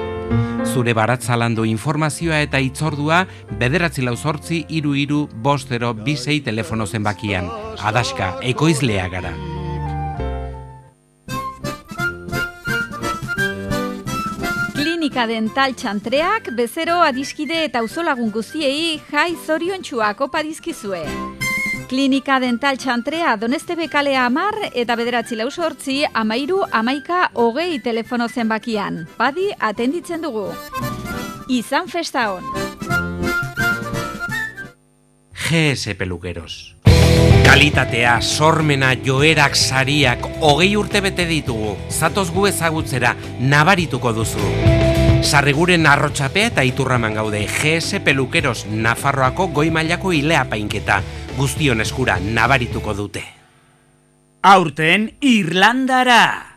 Zure baratza landu informazioa eta itzordua 948-33-5026 telefono zenbakian. Adaska, ekoizlea gara. Klinika Dental Txantreak bezero adiskide eta auzolagun guziei jai zoriontsuak opa dizkizue. Klinika Dental Txantrea Donestebe kalea 10 eta 948 13 11 20 telefono zenbakian. Badi atenditzen dugu. Izan festa on. GS Peluqueros. Kalitatea, sormena, joerak, sariak, 20 urte bete ditugu. Zatoz gu ezagutzera, nabarituko duzu. Sarriguren arrotxapea eta iturraman gaude. GS Peluqueros, Nafarroako goi mailako ilea painketa. Guztion eskura nabarituko dute. Aurten Irlandara!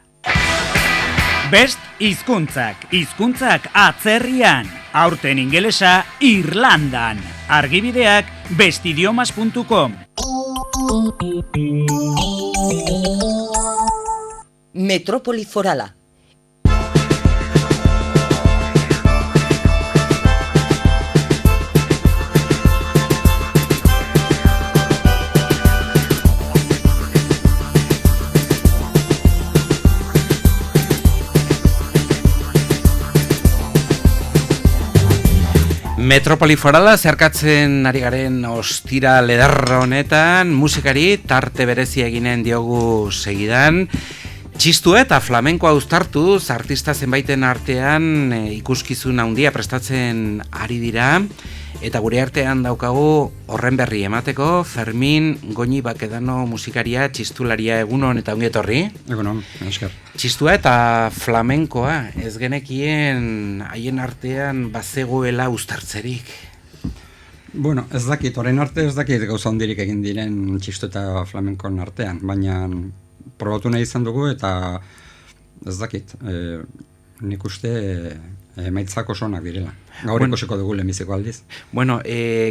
Best hizkuntzak atzerrian. Aurten ingelesa Irlandan. Argibideak bestidiomas.com. Metrópoli Forala. Metropoli Forala zeharkatzen ari garen ostira lederra honetan, musikari tarte berezia eginen diogu segidan. Txistu eta flamenkoa uztartuz, artista zenbaiten artean ikuskizun handia prestatzen ari dira. Eta gure artean daukagu horren berri emateko, Fermin Goñi Bakedano musikaria, txistularia, egunon eta ongi etorri. Egunon, esker. Txistua eta flamenkoa, ez genekien haien artean bazegoela uztartzerik. Bueno, ez dakit, orain arte ez dakit gauza handirik egin diren txistu eta flamenkoen artean, baina probatu nahi izan dugu eta ez dakit, nik uste emaitzak oso onak direla. Gaur ikusiko dugu lehenbiziko aldiz. Bueno,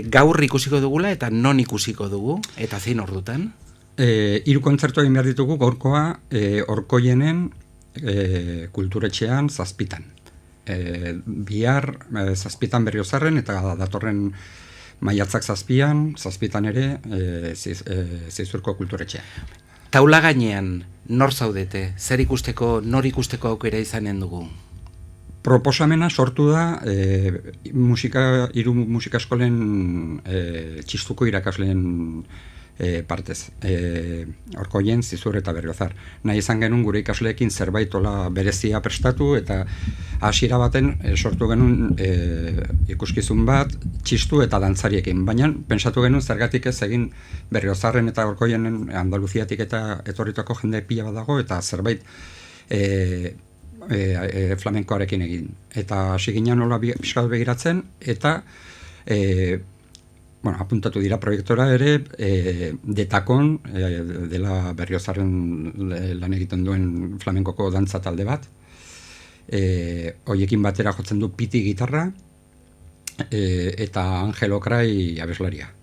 gaur ikusiko dugula eta non ikusiko dugu, eta zein ordutan? 3 kontzertu egin behar ditugu, gaurkoa Orkoienen kulturetxean 7. Bihar 7 Berriozarren eta datorren maiatzak 7 ere Zizurko kulturetxean. Taula gainean, nor zaudete? Zer ikusteko, nor ikusteko aukera izanen dugu? Proposamena sortu da hiru musika eskolen txistuko irakasleen partez. Orkoien, Zizur eta Berriozar. Nahi izan genuen gure ikasleekin zerbaitola berezia prestatu eta hasiera baten sortu genuen ikuskizun bat txistu eta dantzariekin. Baina pentsatu genuen zergatik ez egin Berriozarren eta Orkoienen Andaluziatik eta etorritako jende pila bat dago eta zerbait flamenkoarekin egin. Eta hasi ginen nola pixkat begiratzen eta apuntatu dira proiektora ere, detakon, dela Berriozarren lan egiten duen flamenkoko dantza talde bat, hoiekin batera jotzen du Piti gitarra, eta Angelo Krai abeslaria.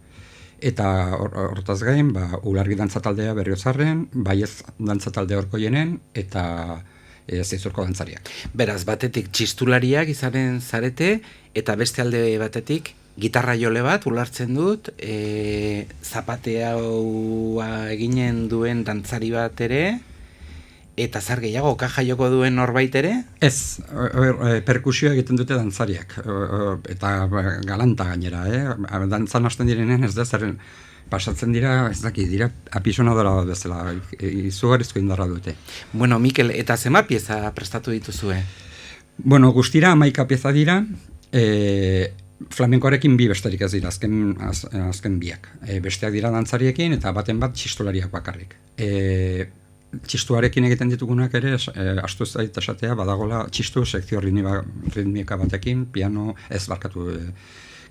Eta hortaz gain, Ulargi dantza taldea Berriozarren, Baiez dantza talde Orkoienen, eta Zizurko dantzariak. Beraz, batetik txistulariak izanen zarete, eta beste alde batetik gitarra jole bat, ulartzen dut, zapatea eginen duen dantzari bat ere, eta zar gehiago, kaja joko duen norbait ere? Ez, perkusioa egiten dute dantzariak, eta galanta gainera, dantzan hasten direnen ez da zerren pasatzen dira, ez daki, dira apisonadora bezala, izugarrizko indarra dute. Bueno, Mikel, eta zema pieza prestatu dituzue? Bueno, guztira 11 pieza dira, flamenkoarekin bi besterik ez dira, azken biak. Besteak dira dantzariekin eta baten bat txistulariak bakarrik. Txistuarekin egiten ditugunak ere, astu zait esatea, badagola txistu sekzio ritmika batekin, piano, ez barkatu,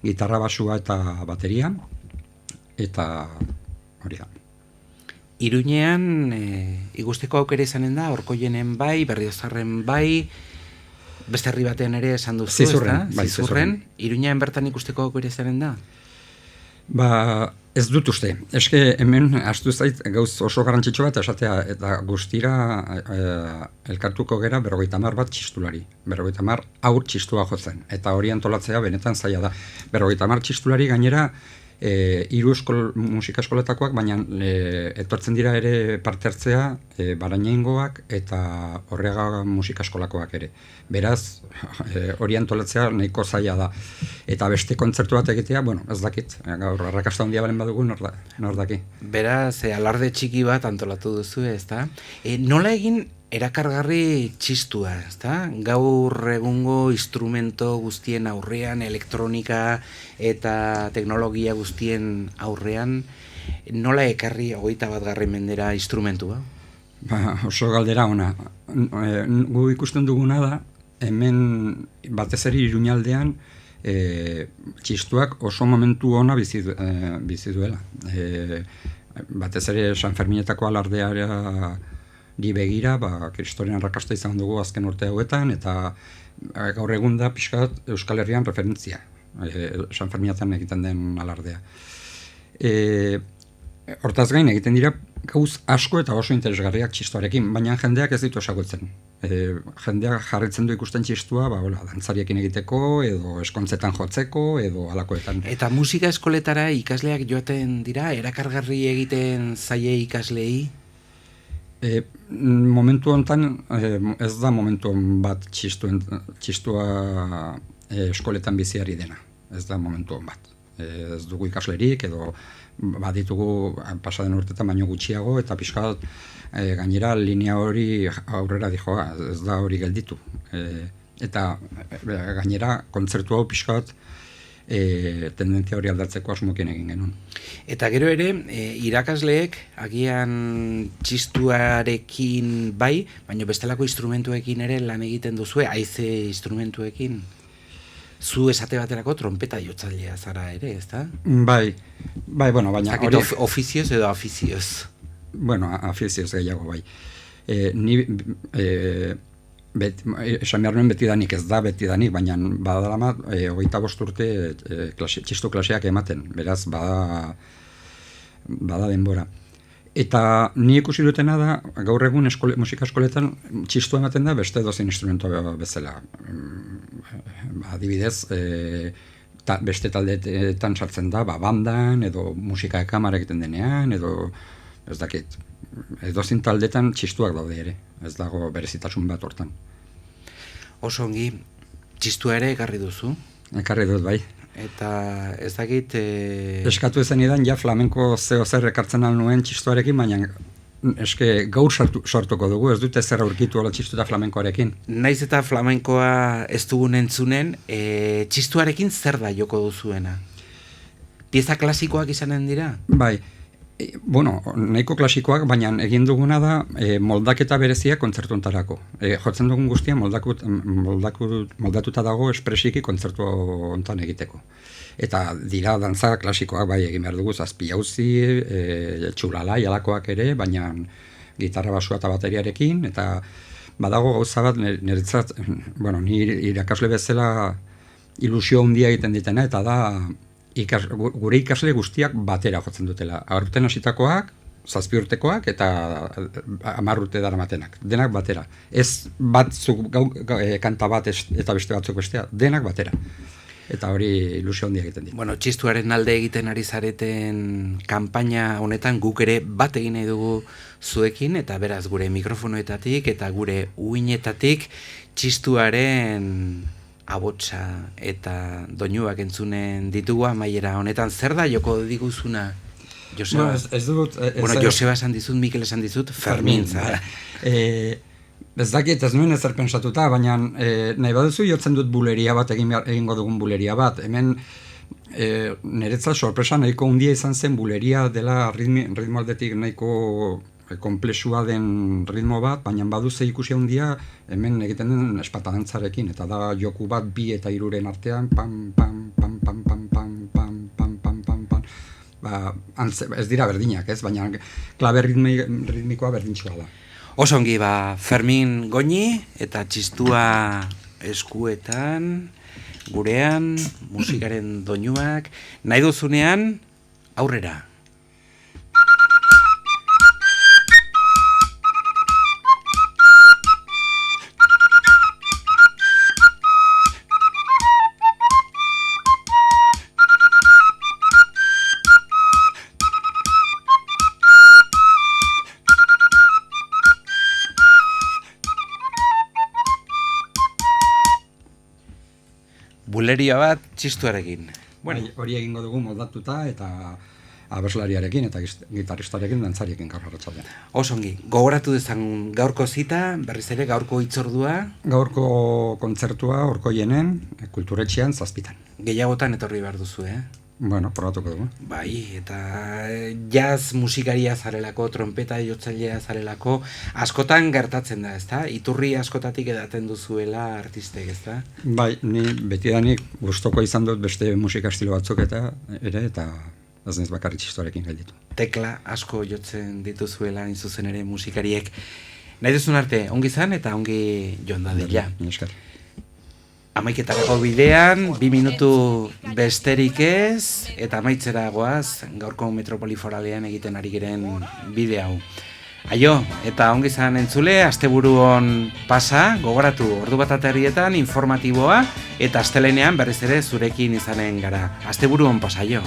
gitarra basua eta bateria, eta hori da. Iruñean, ikusteko aukera izanen da, Orkoienen bai, Berriozarren bai, beste herri batean ere esan duzu, Zizurren. Iruñean bertan ikusteko aukera izanen da? Ez dut uste. Eske hemen astu zait gauz oso garrantzitsu bat esatea, eta guztira elkartuko gera 50 bat txistulari. 50 aur txistua jotzen. Eta hori antolatzea benetan zaila da. 50 txistulari gainera hiru musika eskoletakoak, baina etortzen dira ere parte hartzea Barainaingoak eta Orriaga musika eskolakoak ere. Beraz, hori antolatzea nahiko zaila da. Eta beste kontzertu bat egitea, ez dakit, gaur arrakasta handia balen badugu, nor daki. Beraz, alarde txiki bat antolatu duzu, ezta? Nola egin erakargarri txistua, ezta? Gaur egungo instrumento guztien aurrean, elektronika eta teknologia guztien aurrean, nola ekarri 21. mendera instrumentua? Oso galdera ona. Gu ikusten duguna da, hemen batez ere Iruñaldean txistuak oso momentu ona bizi duela. Batez ere San Ferminetako alardeara begira, kristorean rakasta izan dugu azken urte hauetan, eta gaur egun da pixkat Euskal Herrian referentzia, San Ferminetan egiten den alardea. Hortaz gain egiten dira gauz asko eta oso interesgarriak txistuarekin, baina jendeak ez ditu esagutzen. Jendeak jarritzen du ikusten txistua, dantzariekin egiteko, edo eskontzetan jotzeko, edo alakoetan. Eta musika eskoletara ikasleak joaten dira, erakargarri egiten zaie ikaslei? Momentu honetan, ez da momentu bat txistua eskoletan biziari dena. Ez da momentu bat. Ez dugu ikaslerik, edo baditugu pasaden urtetan baino gutxiago, eta pixkat gainera linea hori aurrera dijoa, ez da hori gelditu. Eta gainera kontzertu hau pixkat tendentzia hori aldatzeko asmokin egin genuen. Eta gero ere, irakasleek agian txistuarekin bai, baina bestelako instrumentuekin ere lan egiten duzue, haize instrumentuekin. Zu esate baterako trompeta jotzailea zara ere, ezta? Bai, bueno, baina hori... Ofizioz edo afizioz? Bueno, afizioz gehiago, bai. Ni esan behar nuen betidanik, ez da betidanik, baina badalama 25 urte txistu klaseak ematen, beraz bada denbora. Eta ni ikusi dutena da, gaur egun musika eskoletan txistua ematen da beste dozen instrumento bezala. Adibidez, beste taldeetan sartzen da, bandan, edo musika ekamara egiten denean, edo ez dakit, edozein taldeetan txistuak daude ere, ez dago berezitasun bat hortan. Oso ongi, txistua ere ekarri duzu? Ekarri dut, bai. Eta ez dakit... Eskatu ezen idan, ja flamenko zeo zer ekartzen nuen txistuarekin, baina eske gaur sortuko dugu, ez dute zer aurkitu hola txistu eta flamenkoarekin. Naiz eta flamenkoa ez dugun entzunen, txistuarekin zer da joko duzuena? Pieza klasikoak izanen dira? Bai, Bueno, nahiko klasikoak, baina egin duguna da moldaketa berezia kontzertuntarako. Jotzen dugun guztia moldatuta dago espresiki kontzertu hontan egiteko. Eta dira dantza klasikoak bai egin behar dugu, zazpi jauzi, txulala, jalakoak ere, baina gitarra basua eta bateriarekin, eta badago gauza bat niretzat, bueno, ni irakasle bezala ilusio handia egiten ditena, eta da gure ikasle guztiak batera jotzen dutela. Aurten hasitakoak, 7 urtekoak eta 10 urte daramatenak. Denak batera. Ez batzuk kanta bat eta beste batzuk bestea, denak batera. Eta hori ilusio handia egiten dit. Bueno, txistuaren alde egiten ari zareten kanpaina honetan guk ere bat egin nahi dugu zuekin, eta beraz gure mikrofonoetatik eta gure uinetatik txistuaren abotsa eta doinuak entzunen ditugu amaiera honetan. Zer da joko diguzuna, Joseba? Ez dut... Joseba esan dizut, Mikel esan dizut, Fermin, zara. Ez dakit, ez nuen ezer pensatuta, baina nahi baduzu jotzen dut buleria bat, egingo dugun buleria bat. Hemen niretzat sorpresa nahiko handia izan zen buleria dela ritmo aldetik nahiko komplexua den ritmo bat, baina badu ze ikusi handia hemen egiten den espatadantzarekin, eta da joku bat 2 eta 3 artean, pam, pam, pam, pam, pam, pam, pam, pam, pam, pam, pam. Ez dira berdinak, ez, baina klabe ritmikoa berdintxua da. Oso ongi, Fermin Goñi eta txistua eskuetan, gurean, musikaren doinuak, nahi duzunean, aurrera. Buleria bat txistuarekin. Bueno, hori egingo dugu moldatuta eta abeslariarekin eta gitarristarekin, dantzariekin gaur arratsaldean. Osongi, gogoratu dezagun gaurko zita, berriz ere gaurko hitzordua? Gaurko kontzertua Orkoienen kulturetxean 7. Gehiagotan etorri behar duzu, Bueno, probatuko dugu. Bai, eta jazz musikaria zarelako, trompeta jotzailea zarelako, askotan gertatzen da, ezta? Iturri askotatik edaten duzuela artistek, ezta? Bai, ni betidanik gustoko izan dut beste musika estilo batzuk eta ez naiz bakarrik txistuarekin gelditu. Tekla asko jotzen dituzuela hain zuzen ere musikariek. Nahi duzun arte, ongi izan eta ongi joan dadila. Esker. Amaiketarako bidean, 2 minutu besterik ez, eta amaitzera goaz, gaurko Metropoli Foralean egiten ari giren bide hau. Aio, eta ongi izan entzule, asteburu on pasa, gogoratu, 1:00 informatiboa, eta astelenean berriz ere zurekin izanen gara. Asteburu on pasa, aio.